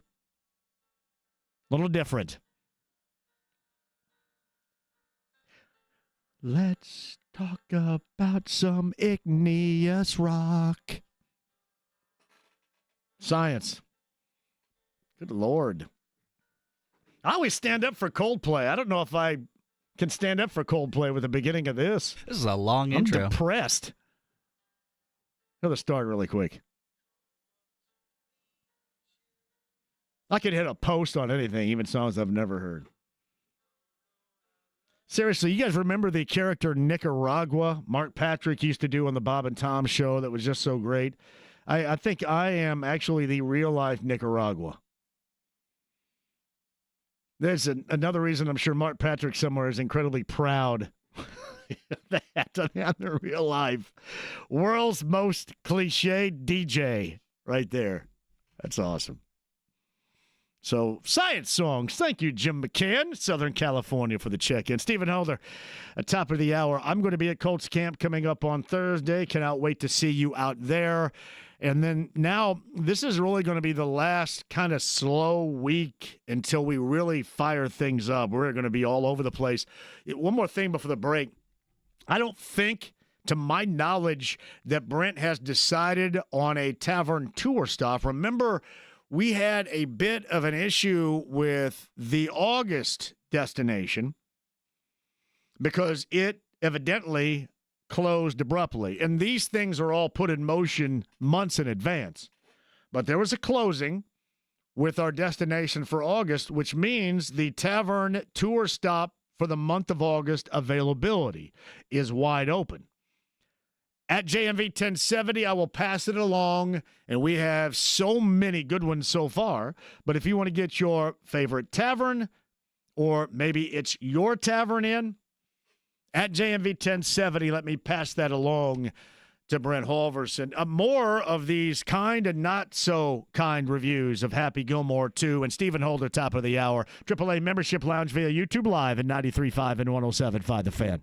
A little different. Let's talk about some igneous rock. Science. Good Lord. I always stand up for Coldplay. I don't know if I can stand up for Coldplay with the beginning of this. This is a long intro. I'm depressed. Let's start really quick. I could hit a post on anything, even songs I've never heard. Seriously, you guys remember the character Nicaragua Mark Patrick used to do on the Bob and Tom show that was just so great? I think I am actually the real-life Nicaragua. There's another reason I'm sure Mark Patrick somewhere is incredibly proud that on the real life. World's most cliche DJ right there. That's awesome. So, science songs. Thank you, Jim McCann, Southern California, for the check-in. Stephen Holder, at top of the hour. I'm going to be at Colts camp coming up on Thursday. Cannot wait to see you out there. And then now, this is really going to be the last kind of slow week until we really fire things up. We're going to be all over the place. One more thing before the break. I don't think, to my knowledge, that Brent has decided on a tavern tour stop. Remember, we had a bit of an issue with the August destination because it evidently closed abruptly. And these things are all put in motion months in advance. But there was a closing with our destination for August, which means the tavern tour stop for the month of August availability is wide open. At JMV 1070, I will pass it along, and we have so many good ones so far. But if you want to get your favorite tavern, or maybe it's your tavern in, at JMV 1070, let me pass that along to Brent Halverson. More of these kind and not so kind reviews of Happy Gilmore 2 and Stephen Holder, top of the hour. AAA Membership Lounge via YouTube Live at 93.5 and 107.5 The Fan.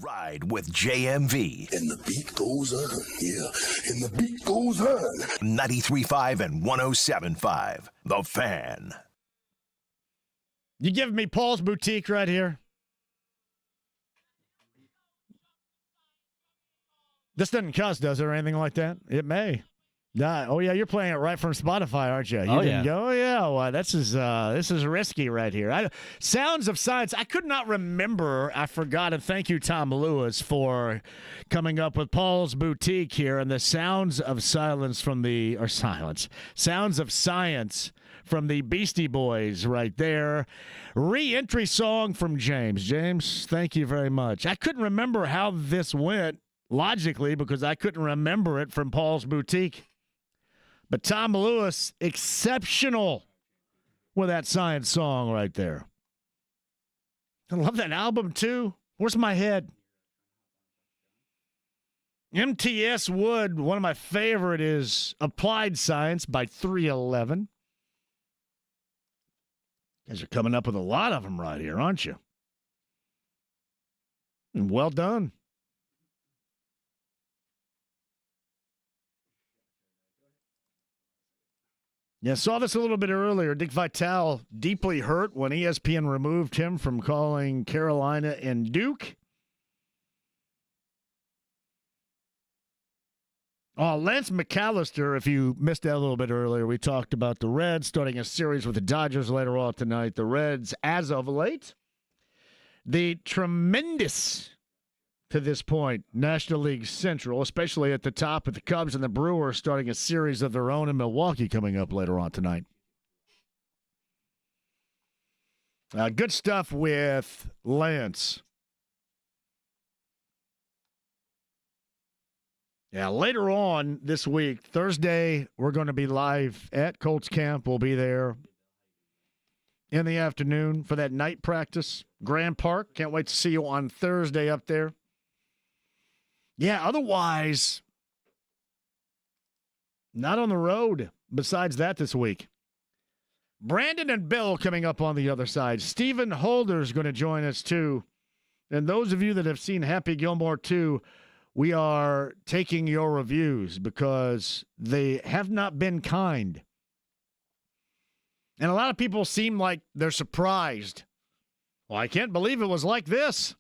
Ride with JMV. And the beat goes on, yeah. And the beat goes on. 93.5 and 107.5. The Fan. You giving me Paul's Boutique right here? This doesn't cuss, does it, or anything like that? It may. Oh, yeah, you're playing it right from Spotify, aren't you? You didn't go, oh, yeah, well, this is risky right here. Sounds of Science. I could not remember. I forgot, and thank you, Tom Lewis, for coming up with Paul's Boutique here, and the Sounds of Silence from Sounds of Science from the Beastie Boys right there. Re-entry song from James. James, thank you very much. I couldn't remember how this went logically because I couldn't remember it from Paul's Boutique. But Tom Lewis, exceptional with that Science song right there. I love that album, too. Where's my head? MTS Wood, one of my favorite is Applied Science by 311. You guys are coming up with a lot of them right here, aren't you? And well done. Yeah, saw this a little bit earlier. Dick Vitale deeply hurt when ESPN removed him from calling Carolina and Duke. Lance Mallister, if you missed that a little bit earlier, we talked about the Reds starting a series with the Dodgers later on tonight. The Reds, as of late, the tremendous, to this point, National League Central, especially at the top of the Cubs and the Brewers starting a series of their own in Milwaukee coming up later on tonight. Good stuff with Lance. Yeah, later on this week, Thursday, we're going to be live at Colts camp. We'll be there in the afternoon for that night practice. Grand Park. Can't wait to see you on Thursday up there. Yeah, otherwise, not on the road besides that this week. Brandon and Bill coming up on the other side. Stephen Holder's going to join us, too. And those of you that have seen Happy Gilmore 2, we are taking your reviews because they have not been kind. And a lot of people seem like they're surprised. Well, I can't believe it was like this.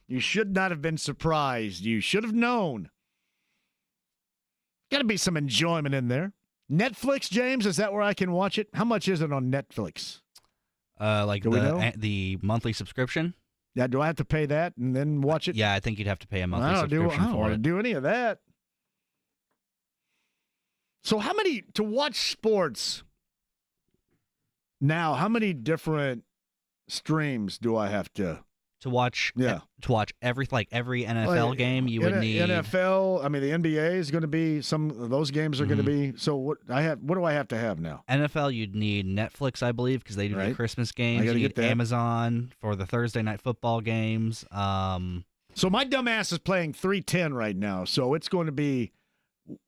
You should not have been surprised. You should have known. Got to be some enjoyment in there. Netflix, James, is that where I can watch it? How much is it on Netflix? The monthly subscription? Yeah, do I have to pay that and then watch it? Yeah, I think you'd have to pay a monthly subscription I don't want for to it. do any of that. So to watch sports now, how many different streams do I have to watch? Yeah. To watch every NFL game, you would need NFL. I mean, the NBA is going to be some of those games are going to be. So what do I have to have now? NFL, you'd need Netflix, I believe, because they do the Christmas games. You need Amazon for the Thursday night football games. So my dumbass is playing 310 right now. So it's going to be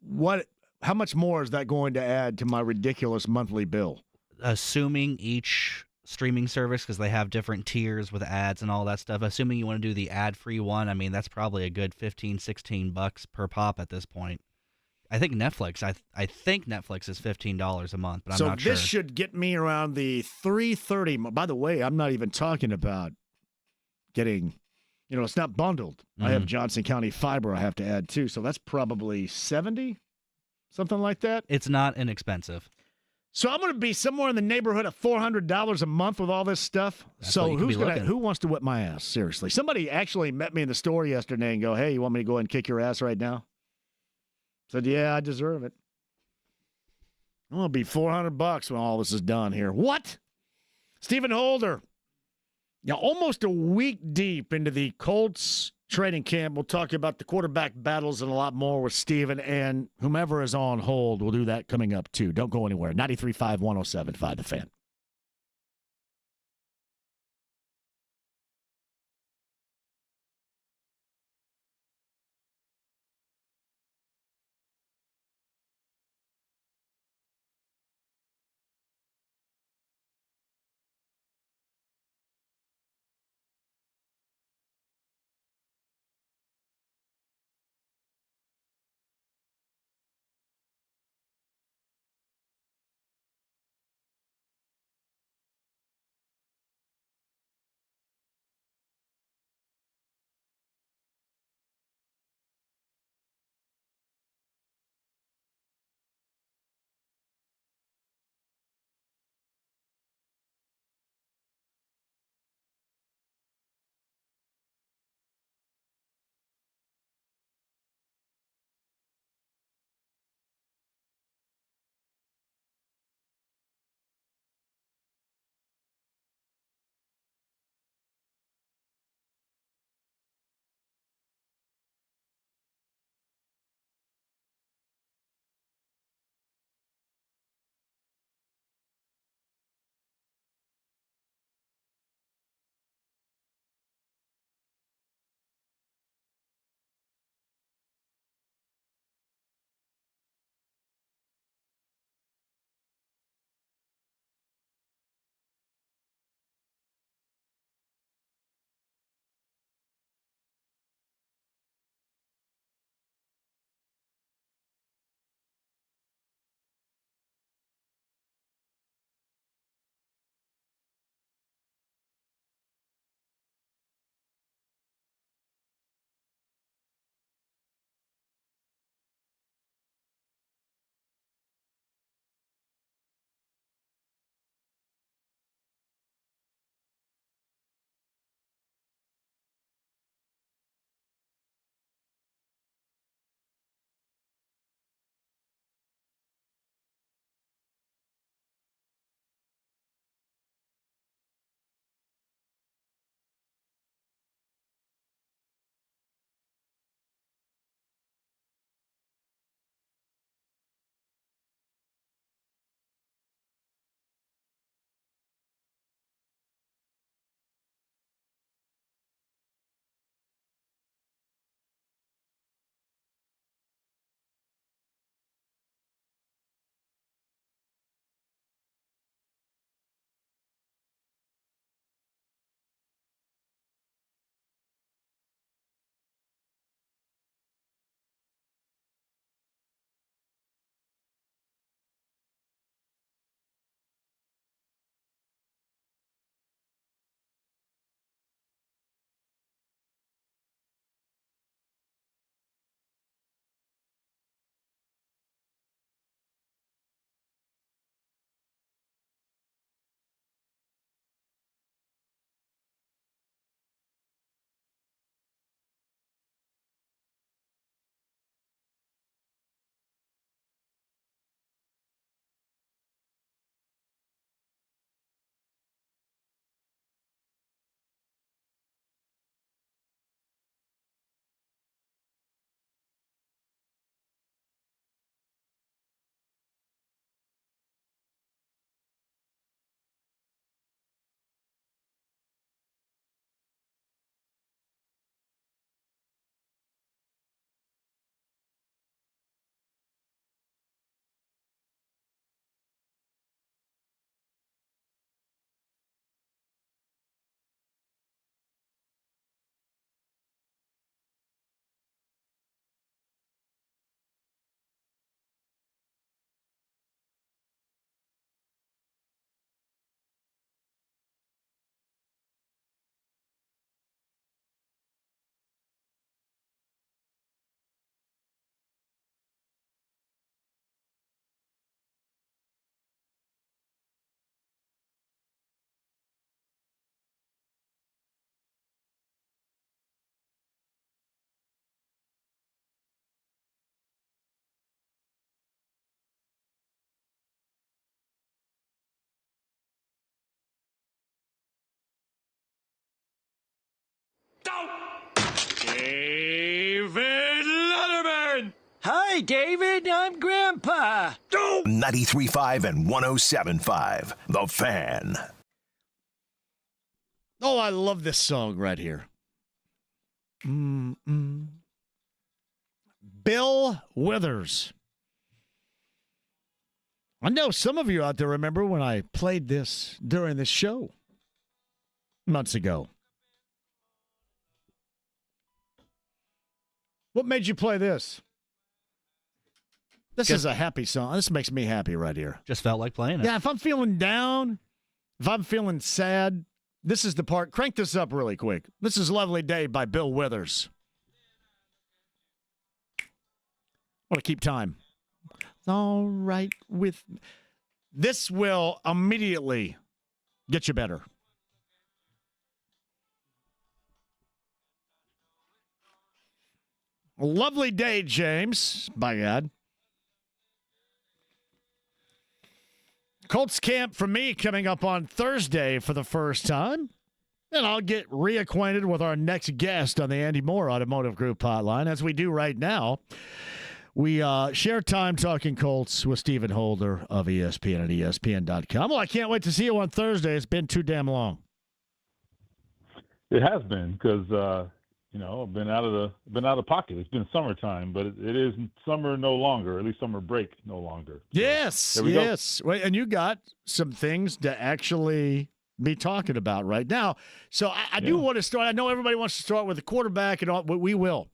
what? How much more is that going to add to my ridiculous monthly bill? Assuming each streaming service, because they have different tiers with ads and all that stuff. Assuming you want to do the ad-free one, I mean, that's probably a good $15-$16 per pop at this point. I think Netflix, I think Netflix is $15 a month, but I'm not sure. So this should get me around the $330. By the way, I'm not even talking about getting, it's not bundled. I have Johnson County Fiber I have to add too, so that's probably $70, something like that. It's not inexpensive. So I'm going to be somewhere in the neighborhood of $400 a month with all this stuff. So who wants to whip my ass? Seriously. Somebody actually met me in the store yesterday and go, "Hey, you want me to go ahead and kick your ass right now?" Said, "Yeah, I deserve it." I'm going to be $400 when all this is done here. What? Stephen Holder. Now, almost a week deep into the Colts training camp. We'll talk about the quarterback battles and a lot more with Steven and whomever is on hold. We'll do that coming up, too. Don't go anywhere. 93.5, 107.5, The Fan. Hi, David. I'm Grandpa. 93.5 and 107.5. The Fan. Oh, I love this song right here. Bill Withers. I know some of you out there remember when I played this during this show months ago. What made you play this? This is a happy song. This makes me happy right here. Just felt like playing it. Yeah, if I'm feeling down, if I'm feeling sad, this is the part. Crank this up really quick. This is Lovely Day by Bill Withers. I want to keep time. It's all right with me. This will immediately get you better. A lovely day, James. By God. Colts camp for me coming up on Thursday for the first time. And I'll get reacquainted with our next guest on the Andy Moore Automotive Group hotline, as we do right now. We share time talking Colts with Stephen Holder of ESPN and ESPN.com. Well, I can't wait to see you on Thursday. It's been too damn long. It has been because I've been out of pocket. It's been summertime, but it is summer no longer. At least summer break no longer. So, yes. Wait, and you got some things to actually be talking about right now. So I do want to start. I know everybody wants to start with the quarterback, and all, we will.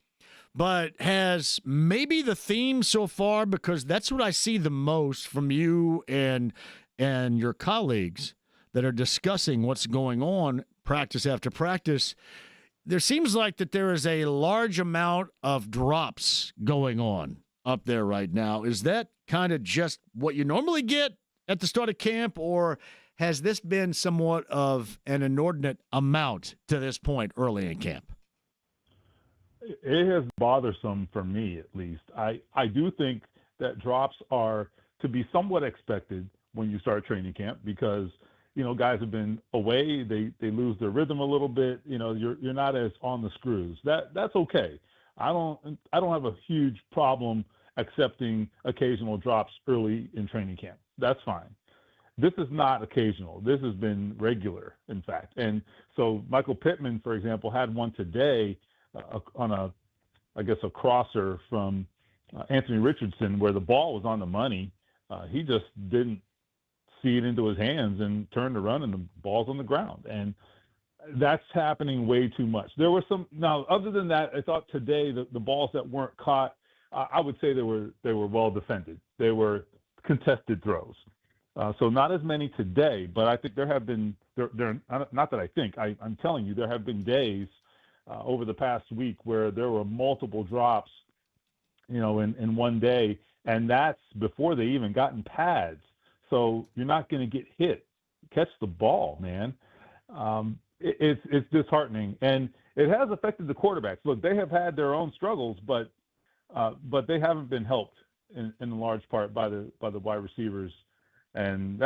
But has maybe the theme so far, because that's what I see the most from you and your colleagues that are discussing what's going on practice after practice. There seems like that there is a large amount of drops going on up there right now. Is that kind of just what you normally get at the start of camp, or has this been somewhat of an inordinate amount to this point early in camp? It has bothersome for me, at least. I do think that drops are to be somewhat expected when you start training camp because, guys have been away. They lose their rhythm a little bit. You're not as on the screws. That's okay. I don't have a huge problem accepting occasional drops early in training camp. That's fine. This is not occasional. This has been regular, in fact. And so Michael Pittman, for example, had one today on a crosser from Anthony Richardson where the ball was on the money. He just didn't see it into his hands and turned to run, and the ball's on the ground. And that's happening way too much. There were some. Now, other than that, I thought today the balls that weren't caught, I would say they were well defended. They were contested throws. So not as many today, but I think there have been. Not that I think. I'm telling you, there have been days over the past week where there were multiple drops, in one day, and that's before they even gotten pads. So you're not going to get hit. Catch the ball, man. It's disheartening, and it has affected the quarterbacks. Look, they have had their own struggles, but they haven't been helped in large part by the wide receivers, and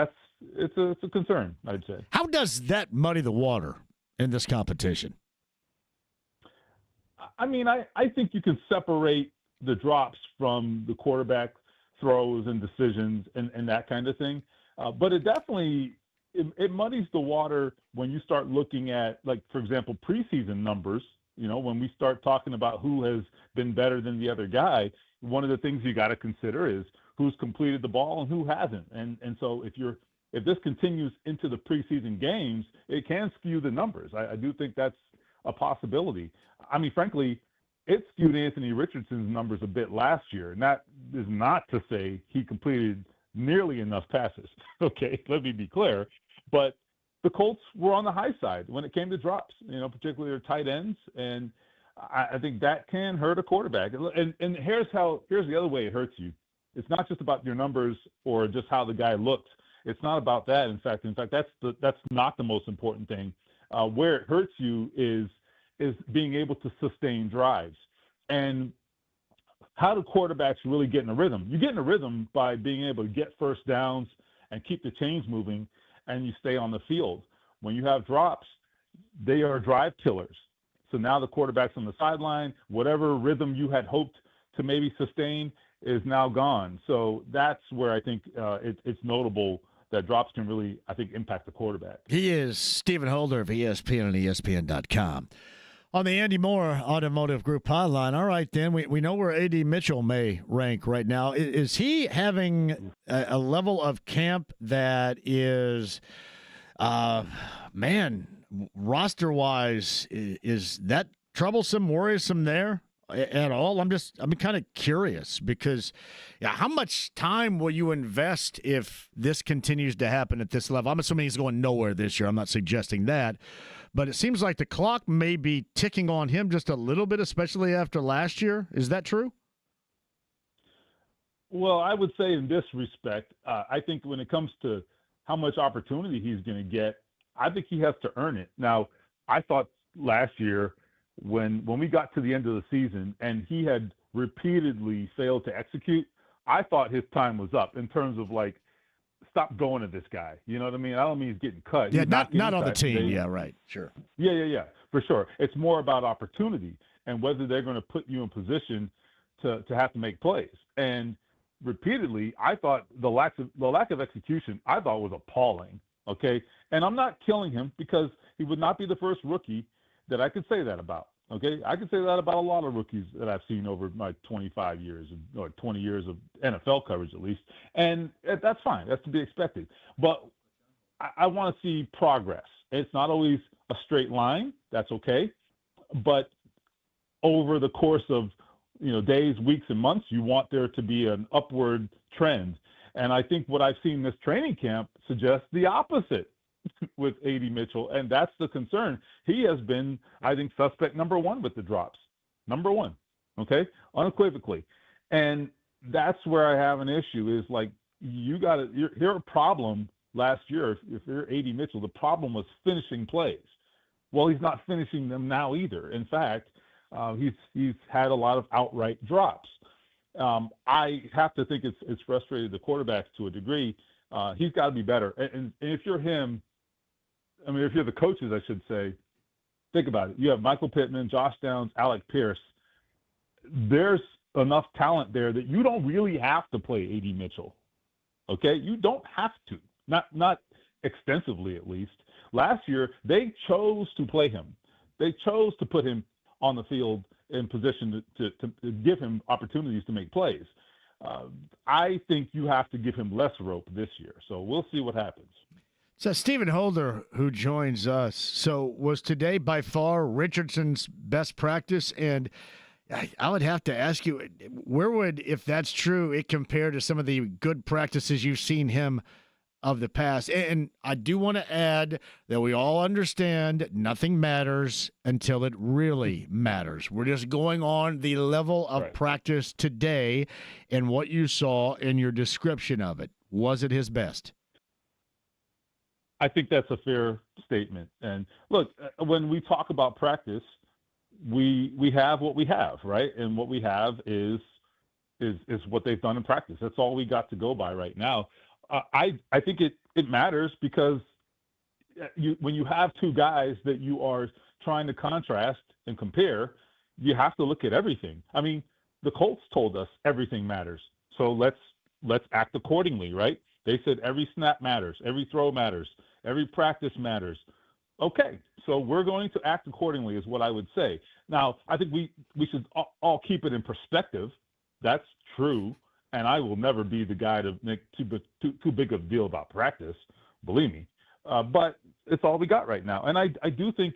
it's a concern, I'd say. How does that muddy the water in this competition? I mean, I think you can separate the drops from the quarterback throws and decisions and that kind of thing. But it definitely it muddies the water when you start looking at, like, for example, preseason numbers. When we start talking about who has been better than the other guy, one of the things you got to consider is who's completed the ball and who hasn't. And so if this continues into the preseason games, it can skew the numbers. I do think that's a possibility. I mean, frankly, it skewed Anthony Richardson's numbers a bit last year, and that is not to say he completed nearly enough passes. Okay, let me be clear. But the Colts were on the high side when it came to drops, particularly their tight ends, and I think that can hurt a quarterback. And here's the other way it hurts you. It's not just about your numbers or just how the guy looks. It's not about that. In fact, that's not the most important thing. Where it hurts you is being able to sustain drives. And how do quarterbacks really get in a rhythm? You get in a rhythm by being able to get first downs and keep the chains moving, and you stay on the field. When you have drops, they are drive killers. So now the quarterback's on the sideline. Whatever rhythm you had hoped to maybe sustain is now gone. So that's where I think it's notable that drops can really, I think, impact the quarterback. He is Stephen Holder of ESPN and ESPN.com. On the Andy Moore Automotive Group hotline. All right, then, we know where A.D. Mitchell may rank right now. Is he having a level of camp that is, roster-wise, is that troublesome, worrisome there at all? I'm kind of curious because how much time will you invest if this continues to happen at this level? I'm assuming he's going nowhere this year. I'm not suggesting that. But it seems like the clock may be ticking on him just a little bit, especially after last year. Is that true? Well, I would say in this respect, I think when it comes to how much opportunity he's going to get, I think he has to earn it. Now, I thought last year when we got to the end of the season and he had repeatedly failed to execute, I thought his time was up in terms of like, stop going to this guy. You know what I mean? I don't mean he's getting cut. Yeah, he's not on the team. Yeah, right. Sure. Yeah, for sure. It's more about opportunity and whether they're going to put you in position to have to make plays. And repeatedly, I thought the lack of execution, I thought was appalling. Okay. And I'm not killing him because he would not be the first rookie that I could say that about. Okay. I could say that about a lot of rookies that I've seen over my 25 years or 20 years of NFL coverage, at least. And that's fine. That's to be expected. But I want to see progress. It's not always a straight line. That's okay. But over the course of, days, weeks, and months, you want there to be an upward trend. And I think what I've seen this training camp suggests the opposite with A.D. Mitchell, and that's the concern. He has been, I think, suspect number one with the drops. Number one, okay? Unequivocally. And that's where I have an issue is like your problem last year, if you're A.D. Mitchell, the problem was finishing plays. Well, he's not finishing them now either. In fact, he's had a lot of outright drops. I have to think it's frustrated the quarterbacks to a degree. He's got to be better. And if you're him, if you're the coaches, I should say, think about it. You have Michael Pittman, Josh Downs, Alec Pierce. There's enough talent there that you don't really have to play A.D. Mitchell. Okay? You don't have to. Not extensively, at least. Last year, they chose to play him. They chose to put him on the field in position to give him opportunities to make plays. I think you have to give him less rope this year. So we'll see what happens. So Stephen Holder, who joins us. So was today by far Richardson's best practice? And I would have to ask you, where would, if that's true, it compare to some of the good practices you've seen him of the past? And I do want to add that we all understand nothing matters until it really matters. We're just going on the level of practice today and what you saw in your description of it. Was it his best? I think that's a fair statement. And look, when we talk about practice, we have what we have, right? And what we have is what they've done in practice. That's all we got to go by right now. I think it matters because when you have two guys that you are trying to contrast and compare, you have to look at everything. I mean, the Colts told us everything matters. So let's act accordingly, right? They said every snap matters, every throw matters, every practice matters. Okay, so we're going to act accordingly is what I would say. Now, I think we should all keep it in perspective. That's true, and I will never be the guy to make too big of a deal about practice, believe me. But it's all we got right now. And I do think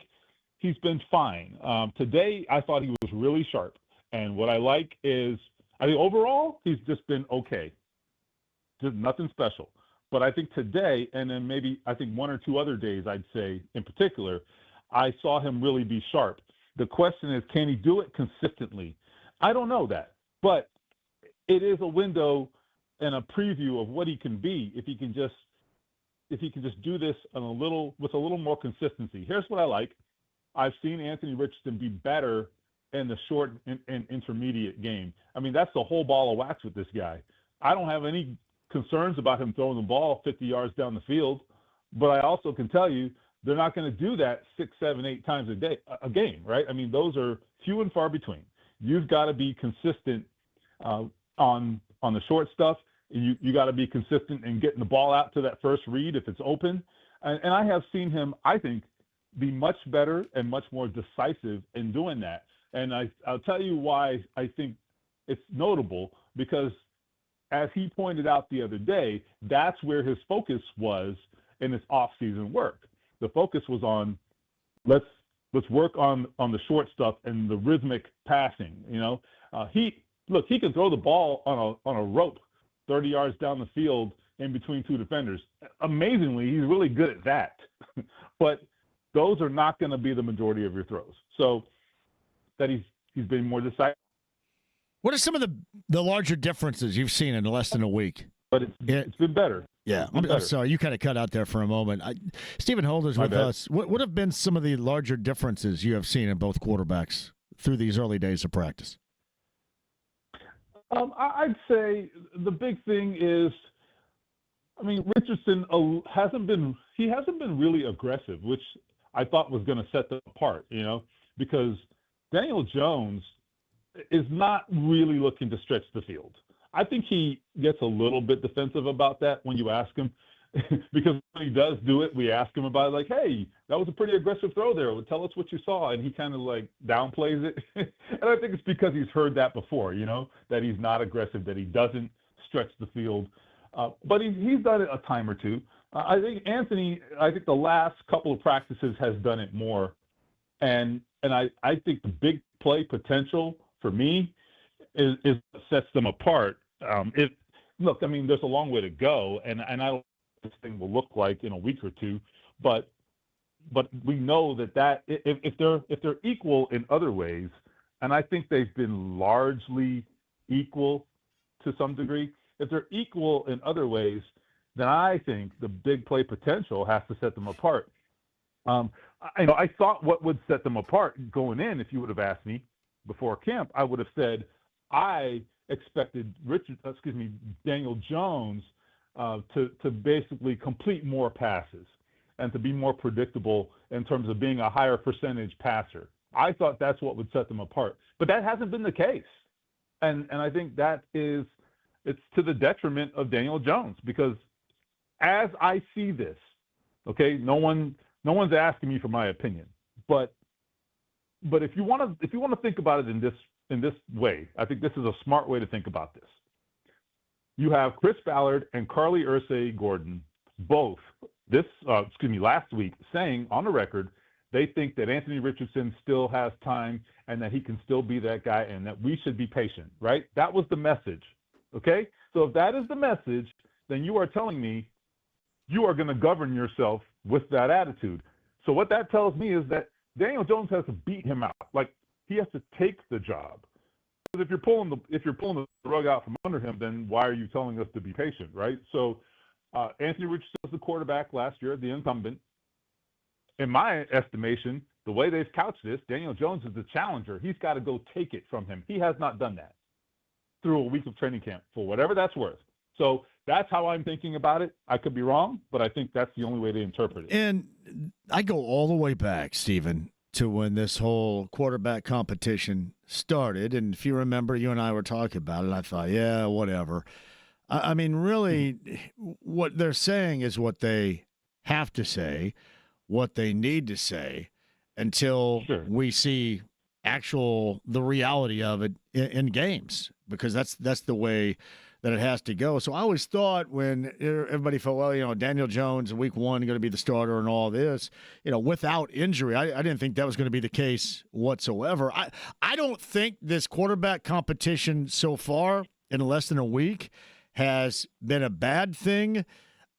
he's been fine. Today, I thought he was really sharp. And what I like is, I think overall, he's just been okay. Just nothing special. But I think today, and then maybe I think one or two other days, I'd say in particular, I saw him really be sharp. The question is, can he do it consistently? I don't know that. But it is a window and a preview of what he can be if he can just do this with a little more consistency. Here's what I like. I've seen Anthony Richardson be better in the short and intermediate game. I mean, that's the whole ball of wax with this guy. I don't have any concerns about him throwing the ball 50 yards down the field, but I also can tell you they're not going to do that 6, 7, 8 times a game, right? I mean, those are few and far between. You've got to be consistent on the short stuff. You got to be consistent in getting the ball out to that first read if it's open. And I have seen him, I think, be much better and much more decisive in doing that. And I'll tell you why I think it's notable, because as he pointed out the other day, that's where his focus was in his off-season work. The focus was on let's work on the short stuff and the rhythmic passing. He can throw the ball on a rope 30 yards down the field in between two defenders. Amazingly, he's really good at that. But those are not going to be the majority of your throws. So that he's been more decisive. What are some of the larger differences you've seen in less than a week? But it's been better. Yeah, I'm sorry. You kind of cut out there for a moment. Stephen Holder's with us. What have been some of the larger differences you have seen in both quarterbacks through these early days of practice? I'd say the big thing is, Richardson hasn't been really aggressive, which I thought was going to set them apart, because Daniel Jones is not really looking to stretch the field. I think he gets a little bit defensive about that when you ask him, because when he does do it, we ask him about it, like, hey, that was a pretty aggressive throw there. Well, tell us what you saw. And he kind of like downplays it. And I think it's because he's heard that before, that he's not aggressive, that he doesn't stretch the field. But he's done it a time or two. I think the last couple of practices has done it more. And I think the big play potential for me is what sets them apart. There's a long way to go, and I don't know what this thing will look like in a week or two, but we know that if they're equal in other ways, and I think they've been largely equal to some degree. If they're equal in other ways, then I think the big play potential has to set them apart. I thought what would set them apart going in, if you would have asked me before camp, I would have said I expected Daniel Jones to basically complete more passes and to be more predictable in terms of being a higher percentage passer. I thought that's what would set them apart, but that hasn't been the case, and I think it's to the detriment of Daniel Jones, because as I see this, okay, no one's asking me for my opinion, but if you want to think about it in this way, I think this is a smart way to think about this. You have Chris Ballard and Carly Ursay-Gordon both last week saying on the record they think that Anthony Richardson still has time and that he can still be that guy and that we should be patient, right? That was the message, okay? So if that is the message, then you are telling me you are going to govern yourself with that attitude. So what that tells me is that Daniel Jones has to beat him out. Like, he has to take the job. Because if you're pulling the rug out from under him, then why are you telling us to be patient, right? So Anthony Richardson was the quarterback last year, the incumbent. In my estimation, the way they've couched this, Daniel Jones is the challenger. He's got to go take it from him. He has not done that through a week of training camp, for whatever that's worth. So that's how I'm thinking about it. I could be wrong, but I think that's the only way to interpret it. And I go all the way back, Stephen, to when this whole quarterback competition started. And if you remember, you and I were talking about it, I thought, yeah, whatever. I mean, really, what they're saying is what they have to say, what they need to say, until we see the reality of it in games, because that's the way that it has to go. So I always thought when everybody felt, well, Daniel Jones in week one going to be the starter and all this, without injury, I didn't think that was going to be the case whatsoever. I don't think this quarterback competition so far in less than a week has been a bad thing.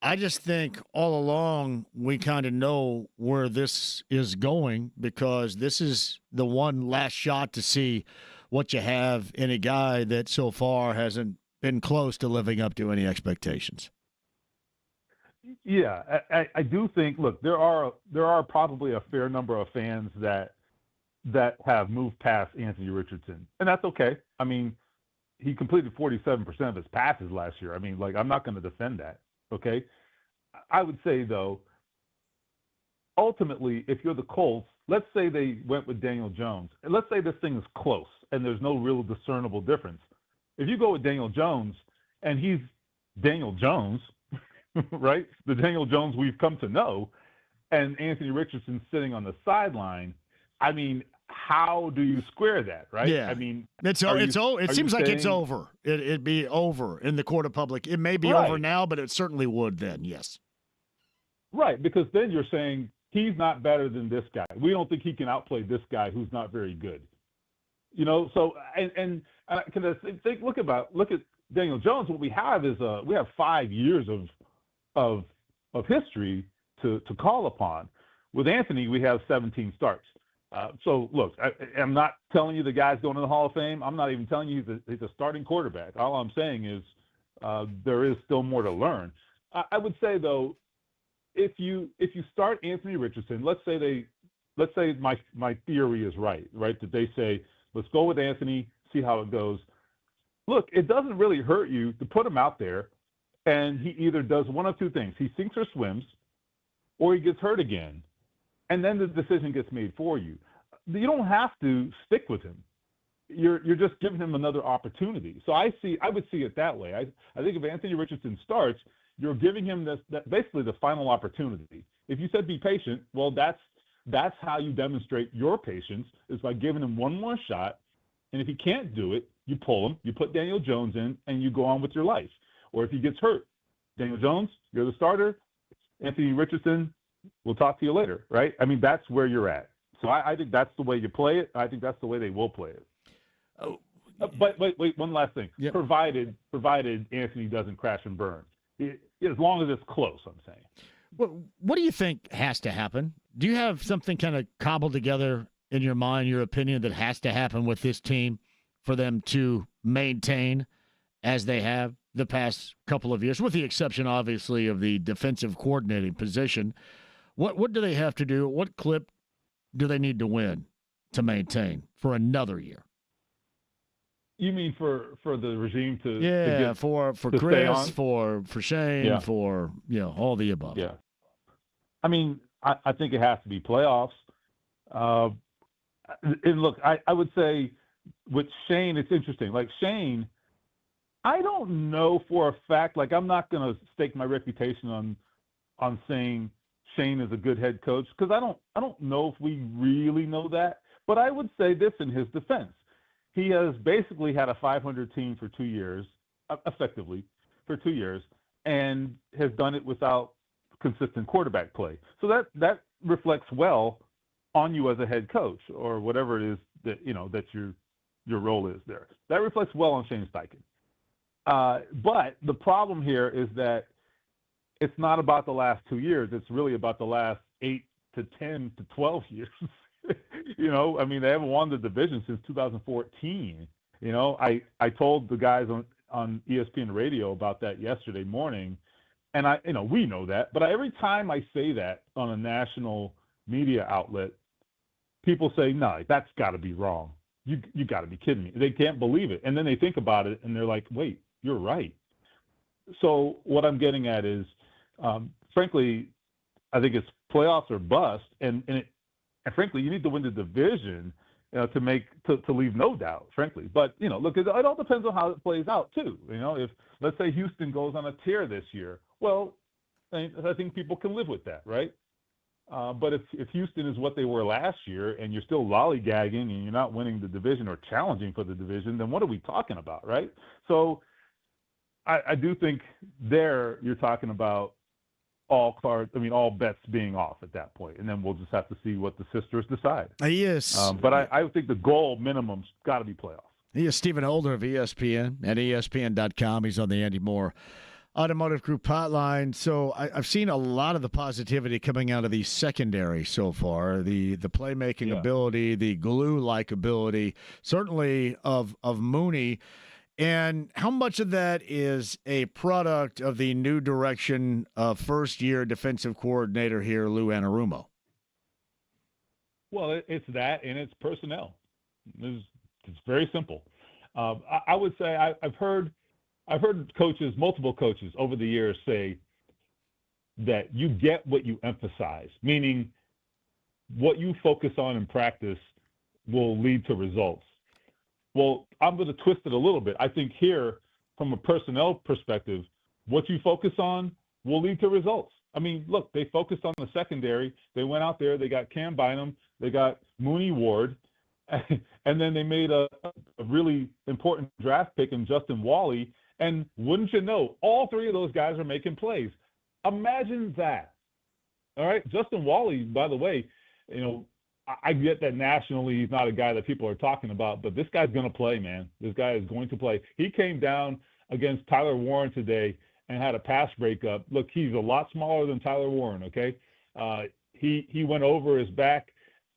I just think all along we kind of know where this is going, because this is the one last shot to see what you have in a guy that so far hasn't been close to living up to any expectations. Yeah, I do think, look, there are probably a fair number of fans that have moved past Anthony Richardson, and that's okay. I mean, he completed 47% of his passes last year. I mean, I'm not going to defend that, okay? I would say, though, ultimately, if you're the Colts, let's say they went with Daniel Jones, and let's say this thing is close and there's no real discernible difference. If you go with Daniel Jones, and he's Daniel Jones, right? The Daniel Jones we've come to know, and Anthony Richardson sitting on the sideline, I mean, how do you square that, right? Yeah. I mean, it seems like it's over. It'd be over in the court of public. It may be over now, but it certainly would then, yes. Right, because then you're saying he's not better than this guy. We don't think he can outplay this guy who's not very good. You know, so and can I think look at Daniel Jones. What we have is we have 5 years of history to call upon. With Anthony, we have 17 starts. So look, I'm not telling you the guy's going to the Hall of Fame. I'm not even telling you he's a starting quarterback. All I'm saying is there is still more to learn. I would say though, if you start Anthony Richardson, let's say my theory is right, that they say let's go with Anthony, see how it goes. Look, it doesn't really hurt you to put him out there, and he either does one of two things: he sinks or swims, or he gets hurt again, and then the decision gets made for you. You don't have to stick with him. You're just giving him another opportunity. So I would see it that way. I think if Anthony Richardson starts, you're giving him that basically the final opportunity. If you said be patient, well, that's how you demonstrate your patience, is by giving him one more shot. And if he can't do it, you pull him, you put Daniel Jones in, and you go on with your life. Or if he gets hurt, Daniel Jones, you're the starter. Anthony Richardson, we'll talk to you later, right? I mean, that's where you're at. So I think that's the way you play it. I think that's the way they will play it. Oh, but wait, one last thing. Yep. Provided Anthony doesn't crash and burn. As long as it's close, I'm saying. Well, what do you think has to happen? Do you have something kind of cobbled together in your mind, your opinion, that has to happen with this team for them to maintain as they have the past couple of years, with the exception, obviously, of the defensive coordinating position? What do they have to do? What clip do they need to win to maintain for another year? You mean for the regime to for Chris, for Shane, for all the above. Yeah, I mean, I think it has to be playoffs. And look, I would say with Shane, it's interesting. Like Shane, I don't know for a fact. Like I'm not going to stake my reputation on saying Shane is a good head coach, because I don't know if we really know that. But I would say this in his defense. He has basically had a 500 team for 2 years, effectively for 2 years, and has done it without consistent quarterback play. So that reflects well on you as a head coach, or whatever it is that that your role is there. That reflects well on Shane Steichen. But the problem here is that it's not about the last 2 years. It's really about the last 8 to 10 to 12 years. I mean, they haven't won the division since 2014. I told the guys on ESPN radio about that yesterday morning, and we know that. But every time I say that on a national media outlet, people say, "No, that's got to be wrong. You got to be kidding me." They can't believe it, and then they think about it, and they're like, "Wait, you're right." So what I'm getting at is, frankly, I think it's playoffs or bust, and frankly, you need to win the division to leave no doubt, frankly. But look, it all depends on how it plays out too. If let's say Houston goes on a tear this year, well, I think people can live with that, right? But if Houston is what they were last year, and you're still lollygagging and you're not winning the division or challenging for the division, then what are we talking about, right? So I do think there you're talking about all bets being off at that point, and then we'll just have to see what the sisters decide. Yes. But I think the goal minimum's got to be playoffs. He is Stephen Older of ESPN at ESPN.com. He's on the Andy Moore Automotive Group hotline. So I've seen a lot of the positivity coming out of the secondary so far, the playmaking ability, the glue-like ability, certainly of Mooney. And how much of that is a product of the new direction of first-year defensive coordinator here, Lou Anarumo? Well, it's that, and it's personnel. It's very simple. I would say I've heard coaches, multiple coaches over the years say that you get what you emphasize, meaning what you focus on in practice will lead to results. Well, I'm going to twist it a little bit. I think here, from a personnel perspective, what you focus on will lead to results. I mean, look, they focused on the secondary. They went out there. They got Cam Bynum. They got Mooney Ward. And then they made a really important draft pick in Justin Wally. And wouldn't you know, all three of those guys are making plays. Imagine that. All right? Justin Wally, by the way, you know, I get that nationally he's not a guy that people are talking about, but this guy's going to play, man. This guy is going to play. He came down against Tyler Warren today and had a pass breakup. Look, he's a lot smaller than Tyler Warren, okay? He went over his back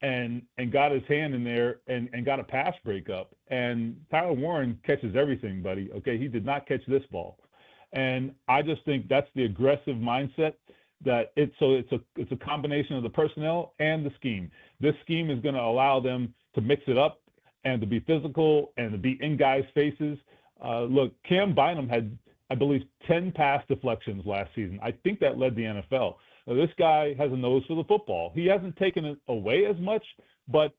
and got his hand in there and got a pass breakup. And Tyler Warren catches everything, buddy, okay? He did not catch this ball. And I just think that's the aggressive mindset that it's a combination of the personnel and the scheme. This scheme is going to allow them to mix it up and to be physical and to be in guys' faces. Look, Cam Bynum had, I believe, 10 pass deflections last season. I think that led the NFL. Now, this guy has a nose for the football. He hasn't taken it away as much, but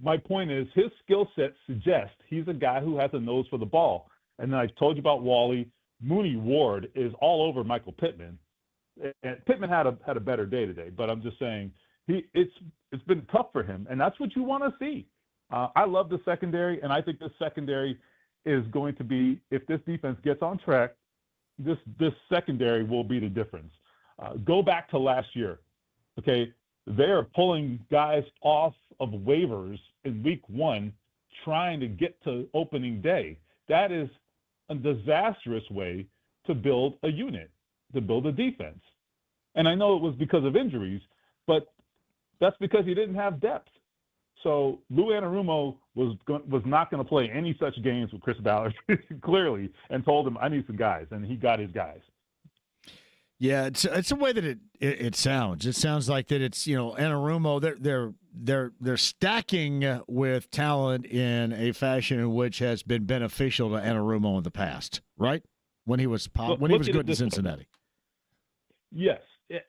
my point is his skill set suggests he's a guy who has a nose for the ball. And then I told you about Wally. Mooney Ward is all over Michael Pittman. And Pittman had a better day today, but I'm just saying it's been tough for him, and that's what you want to see. I love the secondary, and I think this secondary is going to be, if this defense gets on track, this secondary will be the difference. Go back to last year, okay? They are pulling guys off of waivers in week 1 trying to get to opening day. That is a disastrous way to build a unit, to build a defense. And I know it was because of injuries, but that's because he didn't have depth. So Lou Anarumo was not going to play any such games with Chris Ballard, clearly, and told him, I need some guys, and he got his guys. Yeah, it's the way that it sounds. It sounds like that it's, you know, Anarumo, they're stacking with talent in a fashion in which has been beneficial to Anarumo in the past, right? When he was good in Cincinnati. Yes,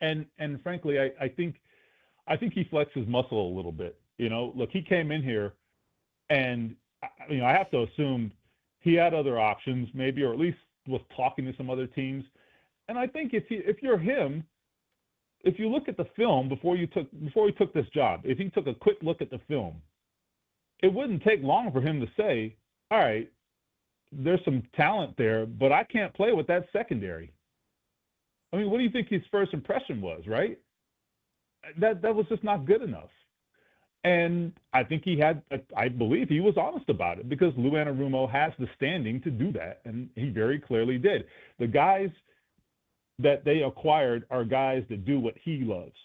and frankly, I think he flexed his muscle a little bit. You know, look, he came in here, and I have to assume he had other options, maybe, or at least was talking to some other teams. And I think if you're him, if you look at the film before he took this job, if he took a quick look at the film, it wouldn't take long for him to say, all right, there's some talent there, but I can't play with that secondary. I mean, what do you think his first impression was, right? That was just not good enough. And I think I believe he was honest about it, because Lou Anarumo has the standing to do that, and he very clearly did. The guys that they acquired are guys that do what he loves.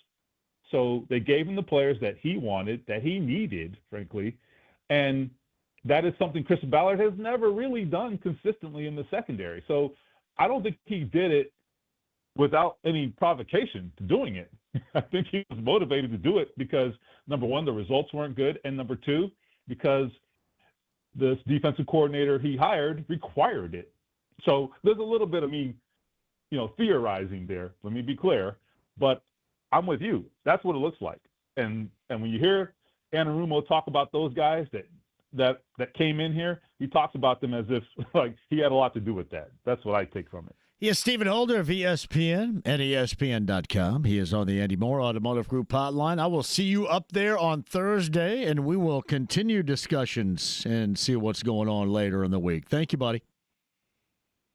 So they gave him the players that he wanted, that he needed, frankly, and that is something Chris Ballard has never really done consistently in the secondary. So I don't think he did it without any provocation to doing it. I think he was motivated to do it because, number one, the results weren't good, and number two, because this defensive coordinator he hired required it. So there's a little bit of me, theorizing there. Let me be clear, but I'm with you. That's what it looks like. And when you hear Anarumo talk about those guys that came in here, he talks about them as if like he had a lot to do with that. That's what I take from it. Yes, Stephen Holder of ESPN and ESPN.com. He is on the Andy Moore Automotive Group hotline. I will see you up there on Thursday, and we will continue discussions and see what's going on later in the week. Thank you, buddy.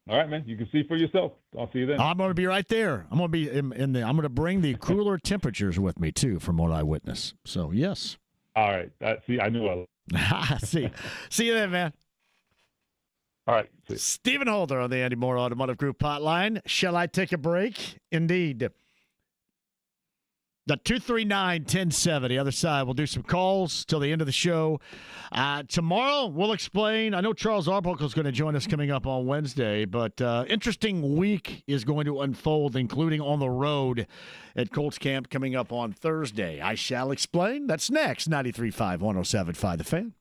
All right, man. You can see for yourself. I'll see you then. I'm going to be right there. I'm going to be I'm going to bring the cooler temperatures with me too, from what I witness. So yes. All right. See, I knew I. See you then, man. All right. Stephen Holder on the Andy Moore Automotive Group hotline. Shall I take a break? Indeed. The 239-1070. Other side, we'll do some calls till the end of the show. Tomorrow, we'll explain. I know Charles Arbuckle is going to join us coming up on Wednesday, but interesting week is going to unfold, including on the road at Colts camp coming up on Thursday. I shall explain. That's next. 93.5, 107.5 The Fan.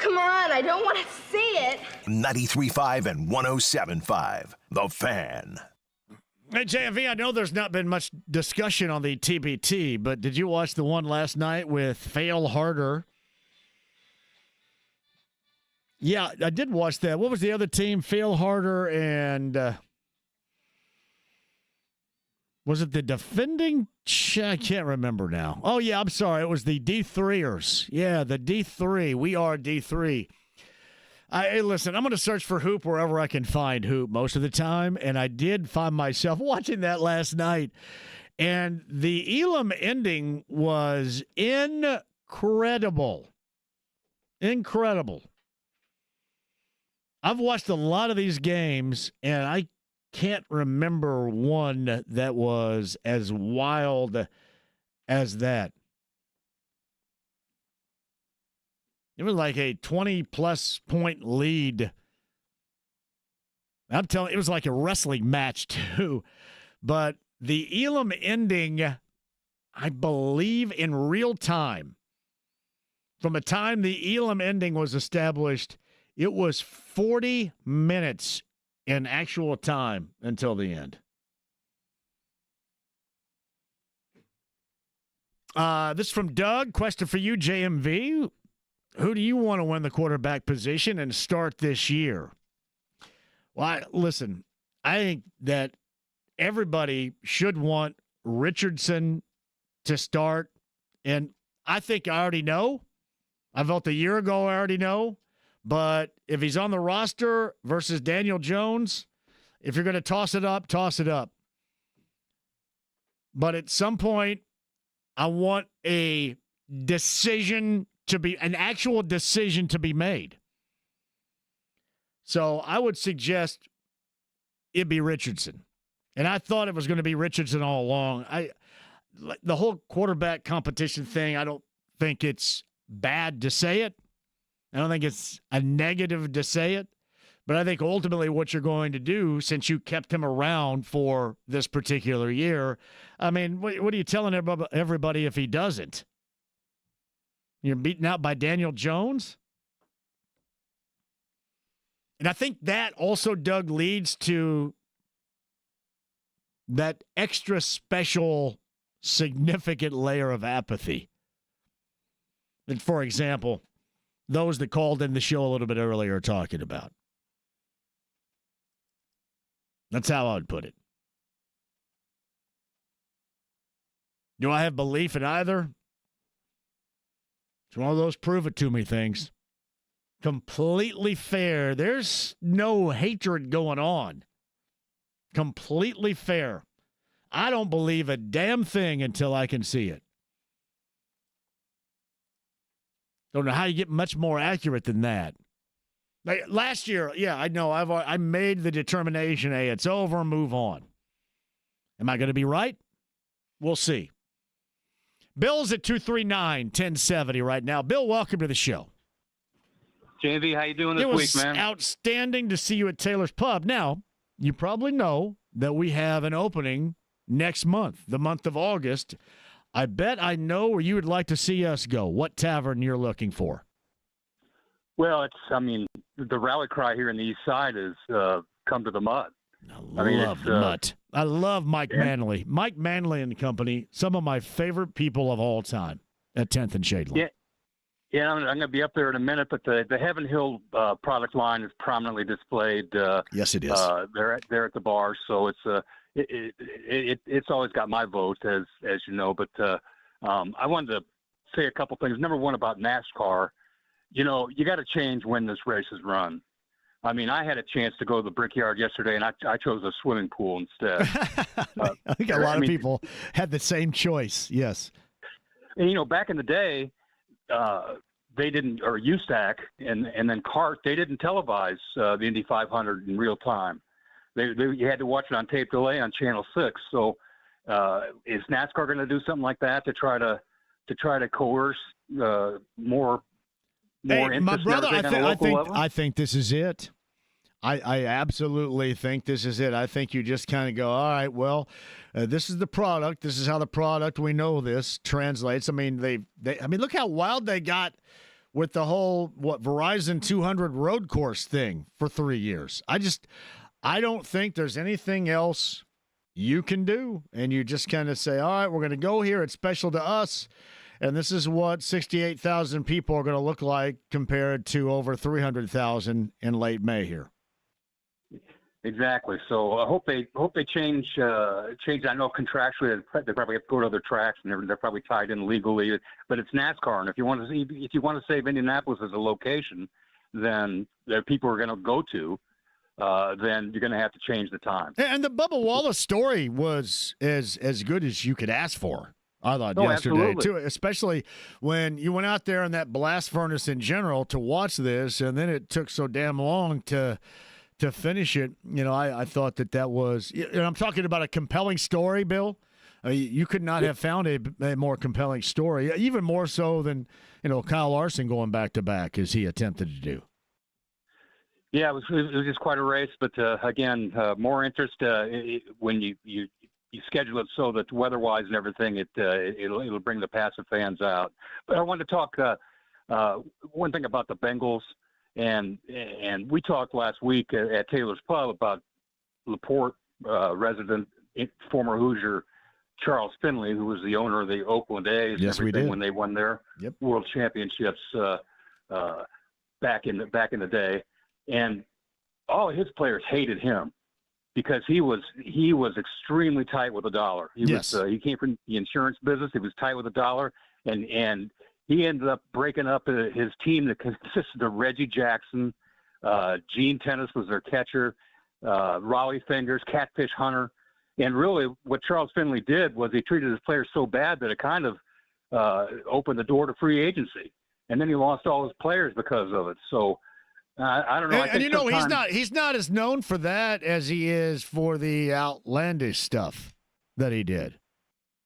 come on, I don't want to see it. 93.5 and 107.5. The Fan. Hey, JMV, I know there's not been much discussion on the TBT, but did you watch the one last night with Fail Harder? Yeah, I did watch that. What was the other team? Fail Harder and was it the defending? I can't remember now. Oh, yeah, I'm sorry. It was the D3ers. Yeah, the D3. We are D3. Hey, listen, I'm going to search for Hoop wherever I can find Hoop most of the time, and I did find myself watching that last night. And the Elam ending was incredible. Incredible. I've watched a lot of these games, and I can't remember one that was as wild as that. It was like a 20-plus point lead. I'm telling you, it was like a wrestling match, too. But the Elam ending, I believe, in real time, from the time the Elam ending was established, it was 40 minutes in actual time until the end. This is from Doug. Question for you, JMV. Who do you want to win the quarterback position and start this year? Well, listen, I think that everybody should want Richardson to start. And I think I already know. I voted a year ago, I already know. But if he's on the roster versus Daniel Jones, if you're going to toss it up, toss it up. But at some point, I want an actual decision to be made. So I would suggest it be Richardson. And I thought it was going to be Richardson all along. The whole quarterback competition thing, I don't think it's bad to say it. I don't think it's a negative to say it. But I think ultimately what you're going to do, since you kept him around for this particular year, I mean, what are you telling everybody if he doesn't? You're beaten out by Daniel Jones? And I think that also, Doug, leads to that extra special, significant layer of apathy. And for example, those that called in the show a little bit earlier are talking about. That's how I would put it. Do I have belief in either? It's one of those prove it to me things. Completely fair. There's no hatred going on. Completely fair. I don't believe a damn thing until I can see it. Don't know how you get much more accurate than that. Like last year, yeah, I know. I made the determination, hey, it's over, move on. Am I going to be right? We'll see. Bill's at 239-1070 right now. Bill, welcome to the show. JMV, how you doing this week, man? It was outstanding to see you at Taylor's Pub. Now, you probably know that we have an opening next month, the month of August. I bet I know where you would like to see us go. What tavern you're looking for? Well, the rally cry here in the East Side is come to the Mutt. I love the Mutt. I love Mike Manley. Mike Manley and company, some of my favorite people of all time at 10th and Shadeland. Yeah, I'm going to be up there in a minute, but the Heaven Hill product line is prominently displayed. Yes, it is. They're at the bar, so it's always got my vote, as you know. But I wanted to say a couple things. Number one, about NASCAR. You know, you got to change when this race is run. I mean, I had a chance to go to the Brickyard yesterday, and I chose a swimming pool instead. I think a lot of people had the same choice. Yes. And, you know, back in the day, they didn't, or USAC and then CART, they didn't televise the Indy 500 in real time. You had to watch it on tape delay on Channel 6. So is NASCAR going to do something like that to try to coerce more interest? My brother, I think this is it. I absolutely think this is it. I think you just kind of go, all right, well, this is the product. This is how the product, we know this, translates. I mean, look how wild they got with the whole Verizon 200 road course thing for 3 years. I don't think there's anything else you can do, and you just kind of say, all right, we're going to go here. It's special to us, and this is what 68,000 people are going to look like compared to over 300,000 in late May here. Exactly. So I hope they change. I know contractually they probably have to go to other tracks, and they're probably tied in legally. But it's NASCAR, and if you want to save Indianapolis as a location, then that people are going to go to. Then you're going to have to change the time. And the Bubba Wallace story was as good as you could ask for, I thought, yesterday, absolutely. too, especially when you went out there in that blast furnace in general to watch this, and then it took so damn long to finish it. I thought that was – I'm talking about a compelling story, Bill. You could not have found a more compelling story, even more so than, Kyle Larson going back-to-back as he attempted to do. Yeah, it was just quite a race, but again, more interest when you schedule it so that weather-wise and everything, it'll bring the passive fans out. But I wanted to talk one thing about the Bengals, and we talked last week at Taylor's Pub about LaPorte resident, former Hoosier Charles Finley, who was the owner of the Oakland A's. Yes, we did. When they won their World Championships back in the day. And all of his players hated him because he was extremely tight with the dollar. He came from the insurance business. He was tight with the dollar, and he ended up breaking up his team that consisted of Reggie Jackson, Gene Tennis was their catcher, Raleigh Fingers, Catfish Hunter, and really what Charles Finley did was he treated his players so bad that it kind of opened the door to free agency, and then he lost all his players because of it. So. I don't know. And he's not as known for that as he is for the outlandish stuff that he did.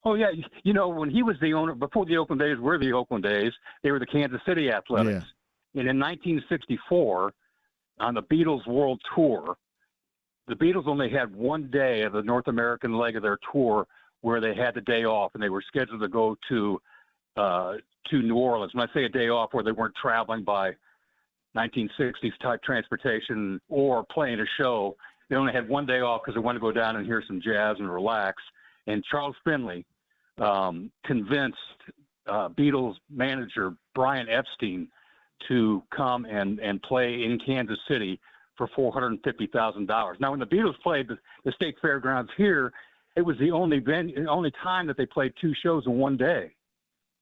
Oh yeah, when he was the owner before the Oakland A's were the Oakland A's, they were the Kansas City Athletics. Yeah. And in 1964, on the Beatles World Tour, the Beatles only had one day of the North American leg of their tour where they had the day off, and they were scheduled to go to New Orleans. When I say a day off, where they weren't traveling by 1960s type transportation or playing a show. They only had one day off because they wanted to go down and hear some jazz and relax. And Charles Finley convinced Beatles manager Brian Epstein to come and play in Kansas City for $450,000. Now, when the Beatles played the State Fairgrounds here, it was the only time that they played two shows in one day.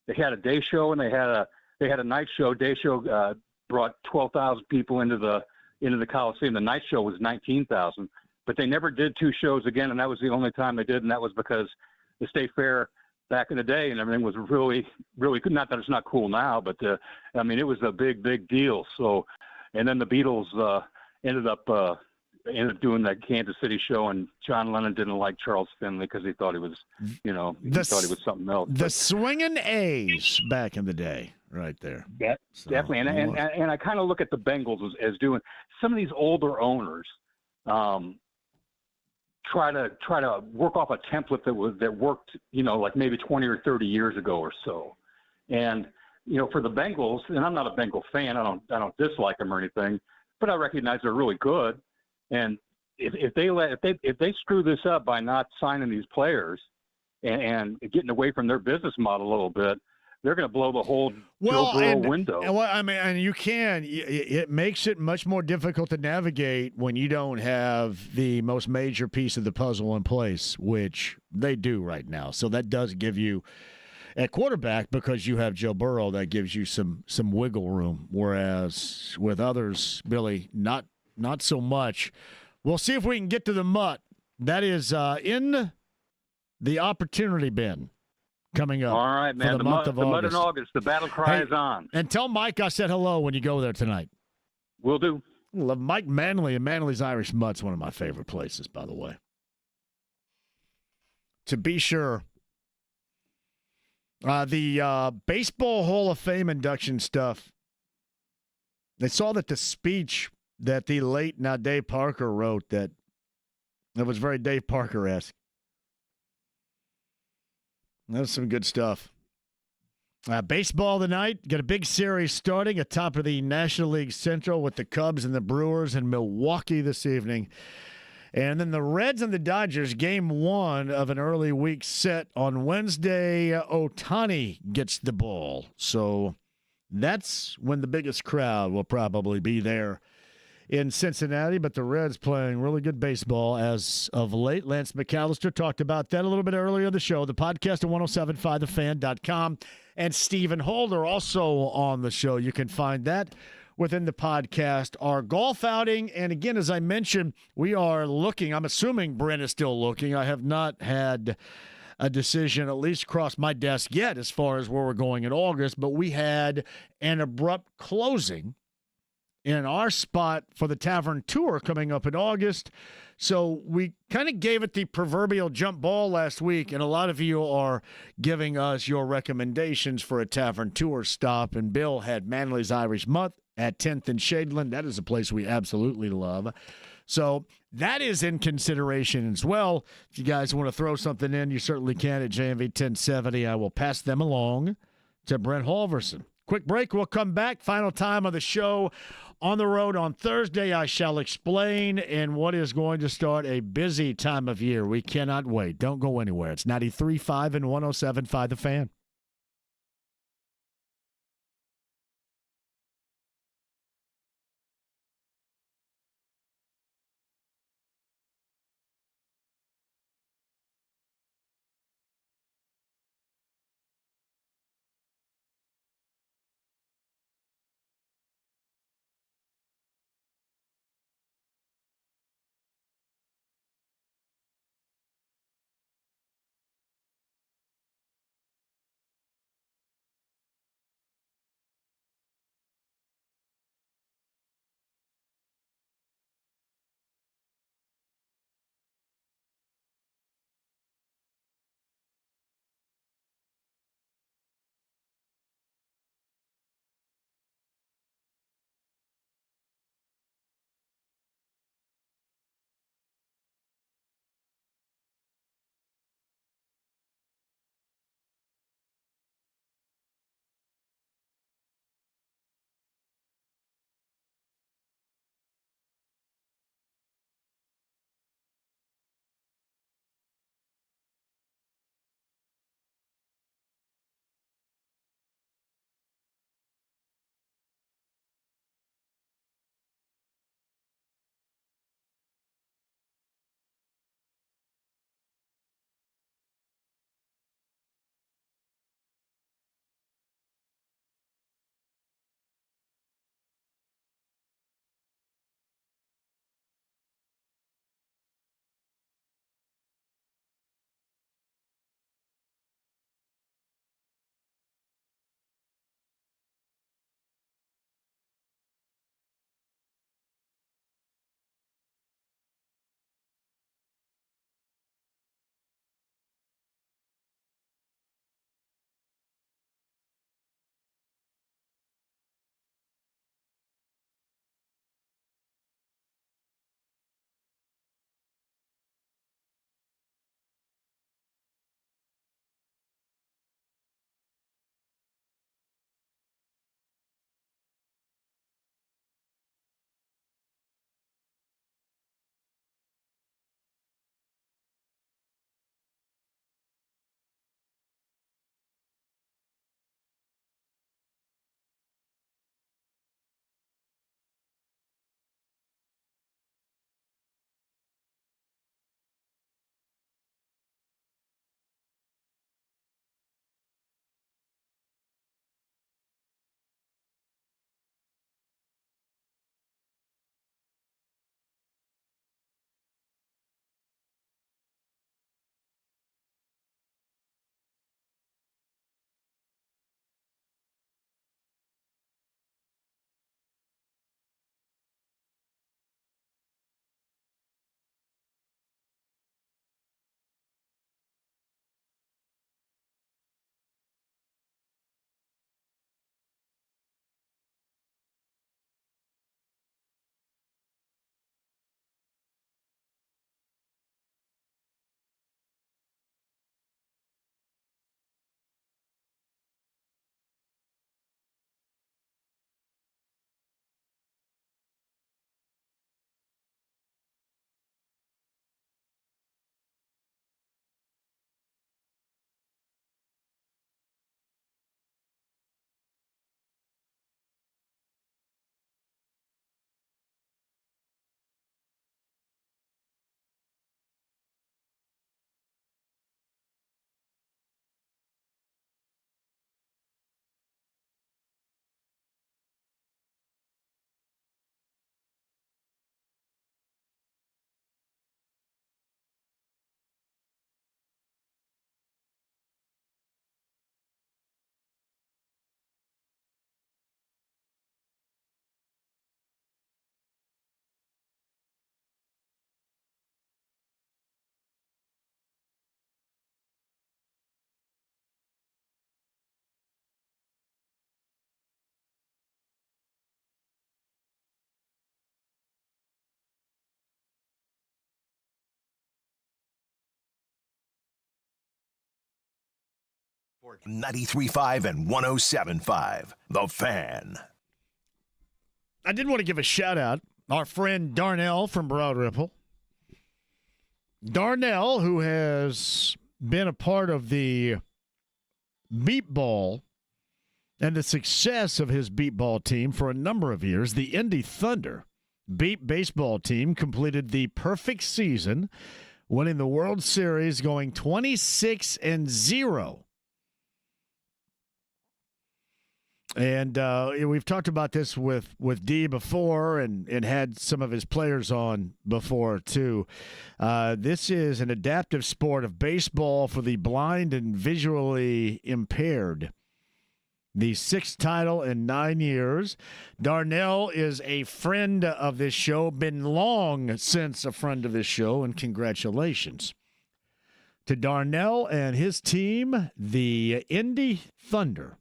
They had a day show and they had a night show. Day show brought 12,000 people into the Coliseum. The night show was 19,000, but they never did two shows again, and that was the only time they did, and that was because the State Fair back in the day and everything was really, really good. Not that it's not cool now, but it was a big, big deal. So, and then the Beatles ended up doing that Kansas City show, and John Lennon didn't like Charles Finley because he thought he was, thought he was something else. The swinging A's back in the day. Right there. Yeah, so, definitely. And I kind of look at the Bengals as doing some of these older owners try to work off a template that worked, like maybe 20 or 30 years ago or so. And, for the Bengals, and I'm not a Bengal fan, I don't dislike them or anything, but I recognize they're really good. And if they screw this up by not signing these players and getting away from their business model a little bit, they're going to blow the whole Joe Burrow window. And you can. It makes it much more difficult to navigate when you don't have the most major piece of the puzzle in place, which they do right now. So that does give you, at quarterback, because you have Joe Burrow, that gives you some wiggle room. Whereas with others, Billy, not so much. We'll see if we can get to the mutt. That is in the opportunity bin. Coming up. All right, man. The month of Mud August. in August. The battle cry is on. And tell Mike I said hello when you go there tonight. Will do. Love Mike Manley and Manley's Irish Mutt's one of my favorite places, by the way. To be sure. The Baseball Hall of Fame induction stuff. They saw that the speech that the late Dave Parker wrote that was very Dave Parker-esque. That was some good stuff. Baseball tonight. Got a big series starting at top of the National League Central with the Cubs and the Brewers in Milwaukee this evening. And then the Reds and the Dodgers, game one of an early week set on Wednesday. Ohtani gets the ball. So that's when the biggest crowd will probably be there in Cincinnati. But the Reds playing really good baseball as of late. Lance Mallister talked about that a little bit earlier in the show. The podcast at 1075thefan.com. And Stephen Holder also on the show. You can find that within the podcast. Our golf outing, and again, as I mentioned, we are looking. I'm assuming Brent is still looking. I have not had a decision at least cross my desk yet as far as where we're going in August, but we had an abrupt closing in our spot for the Tavern Tour coming up in August. So we kind of gave it the proverbial jump ball last week, and a lot of you are giving us your recommendations for a Tavern Tour stop. And Bill had Manly's Irish Mutt at 10th and Shadeland. That is a place we absolutely love. So that is in consideration as well. If you guys want to throw something in, you certainly can at JMV 1070. I will pass them along to Brent Halverson. Quick break. We'll come back. Final time of the show. On the road on Thursday, I shall explain in what is going to start a busy time of year. We cannot wait. Don't go anywhere. It's 93.5 and 107.5 The Fan. 93.5 and 107.5. The Fan. I did want to give a shout-out. Our friend Darnell from Broad Ripple. Darnell, who has been a part of the beat ball and the success of his beat ball team for a number of years, the Indy Thunder beat baseball team, completed the perfect season, winning the World Series, going 26-0. And we've talked about this with D before and had some of his players on before, too. This is an adaptive sport of baseball for the blind and visually impaired. The 6th title in 9 years. Darnell is a friend of this show, been long since a friend of this show, and congratulations to Darnell and his team, the Indy Thunder,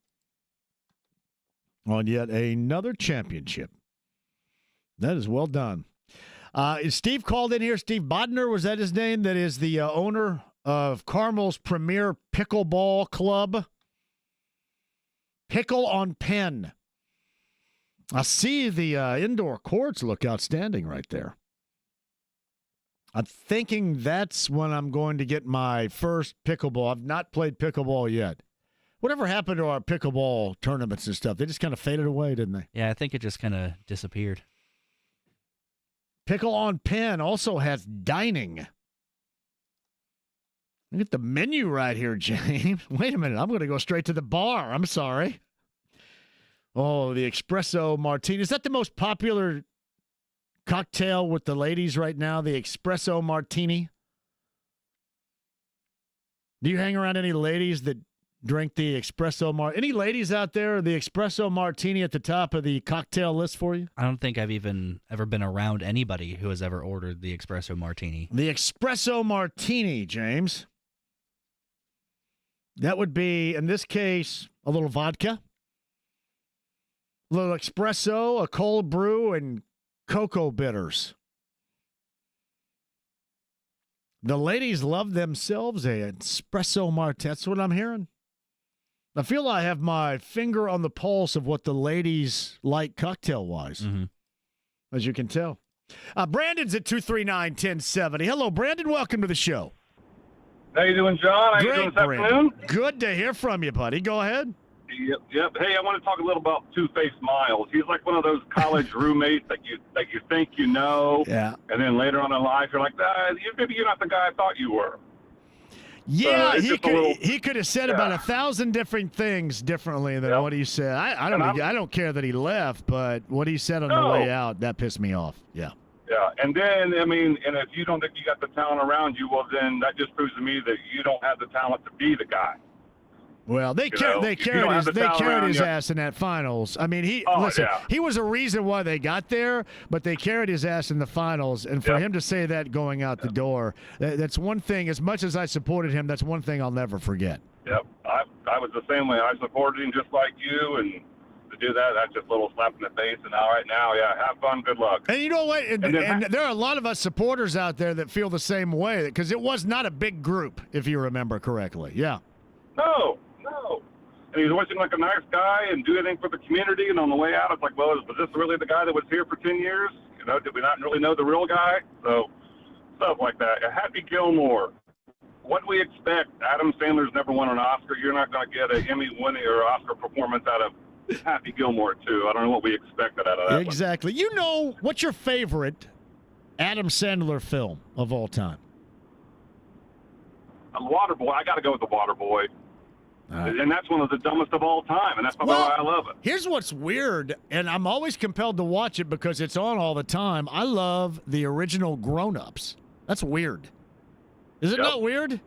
on yet another championship. That is well done. Is Steve called in here? Steve Bodner, was that his name? That is the owner of Carmel's premier pickleball club. Pickle on Penn. I see the indoor courts look outstanding right there. I'm thinking that's when I'm going to get my first pickleball. I've not played pickleball yet. Whatever happened to our pickleball tournaments and stuff? They just kind of faded away, didn't they? Yeah, I think it just kind of disappeared. Pickle on Penn also has dining. Look at the menu right here, James. Wait a minute. I'm going to go straight to the bar. I'm sorry. Oh, the espresso martini. Is that the most popular cocktail with the ladies right now, the espresso martini? Do you hang around any ladies that drink the espresso martini? Any ladies out there, the espresso martini at the top of the cocktail list for you? I don't think I've even ever been around anybody who has ever ordered the espresso martini. The espresso martini, James. That would be, in this case, a little vodka, a little espresso, a cold brew, and cocoa bitters. The ladies love themselves an espresso martini. That's what I'm hearing. I feel I have my finger on the pulse of what the ladies like cocktail-wise, as you can tell. Brandon's at 239-1070. Hello, Brandon. Welcome to the show. How you doing, John? How you doing this afternoon? Good to hear from you, buddy. Go ahead. Yep. Hey, I want to talk a little about Two-Faced Miles. He's like one of those college roommates that you think you know, yeah, and then later on in life you're like, maybe you're not the guy I thought you were. Yeah, he could have said about 1,000 different things differently than what he said. I don't care that he left, but what he said on the way out, that pissed me off. Yeah. Yeah, and then, and if you don't think you got the talent around you, well, then that just proves to me that you don't have the talent to be the guy. Well, they carried his ass in that finals. I mean, he was a reason why they got there, but they carried his ass in the finals. And for him to say that going out the door, that's one thing. As much as I supported him, that's one thing I'll never forget. Yep, I was the same way. I supported him just like you, and to do that, that's just a little slap in the face. And now, have fun, good luck. And you know what? And there are a lot of us supporters out there that feel the same way, because it was not a big group, if you remember correctly. Yeah. No. And he was always seemed like a nice guy and do anything for the community. And on the way out, it's like, well, was this really the guy that was here for 10 years? Did we not really know the real guy? So stuff like that. Happy Gilmore. What do we expect? Adam Sandler's never won an Oscar. You're not going to get an Emmy-winning or Oscar performance out of Happy Gilmore, too. I don't know what we expected out of that. Exactly. You know, what's your favorite Adam Sandler film of all time? Waterboy. I got to go with The Waterboy. And that's one of the dumbest of all time, and that's probably why I love it. Here's what's weird, and I'm always compelled to watch it because it's on all the time. I love the original Grown Ups. That's weird. Is it not weird?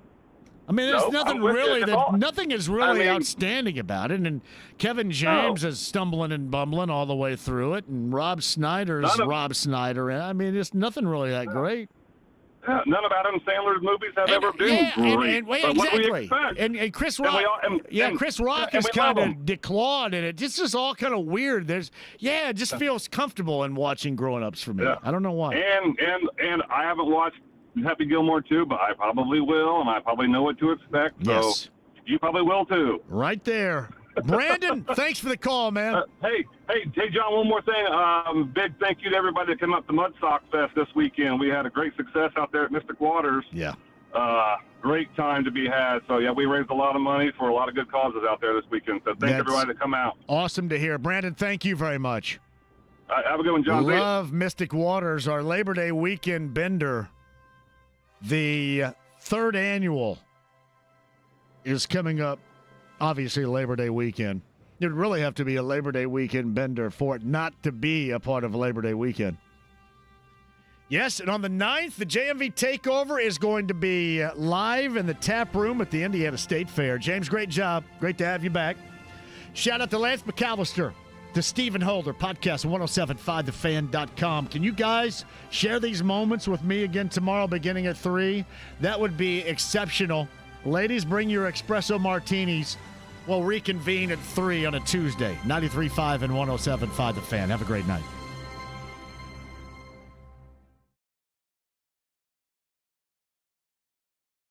I mean, there's nothing really nothing is really outstanding about it. And Kevin James is stumbling and bumbling all the way through it, and Rob Snyder's Rob Snyder. I mean, it's nothing really that great. None of Adam Sandler's movies have ever been great. Exactly. And Chris Rock, Chris Rock is kind of declawed, and it just all kind of weird. It just feels comfortable in watching Grown Ups for me. Yeah. I don't know why. And I haven't watched Happy Gilmore 2, but I probably will, and I probably know what to expect. Yes. So You probably will too. Right there. Brandon, thanks for the call, man. Hey, John, one more thing. Big thank you to everybody that came up to Mudsock Fest this weekend. We had a great success out there at Mystic Waters. Yeah. Great time to be had. So, yeah, we raised a lot of money for a lot of good causes out there this weekend. So, thank everybody that come out. Awesome to hear. Brandon, thank you very much. Have a good one, John. Love Mystic Waters, our Labor Day weekend bender. The third annual is coming up, obviously, Labor Day weekend. You'd really have to be a Labor Day weekend bender for it not to be a part of Labor Day weekend. Yes, and on the 9th, the JMV Takeover is going to be live in the tap room at the Indiana State Fair. James, great job. Great to have you back. Shout out to Lance Mallister, to Stephen Holder, podcast 1075thefan.com. Can you guys share these moments with me again tomorrow beginning at 3? That would be exceptional. Ladies, bring your espresso martinis. We'll reconvene at 3 on a Tuesday. 93.5 and 107.5 The Fan. Have a great night.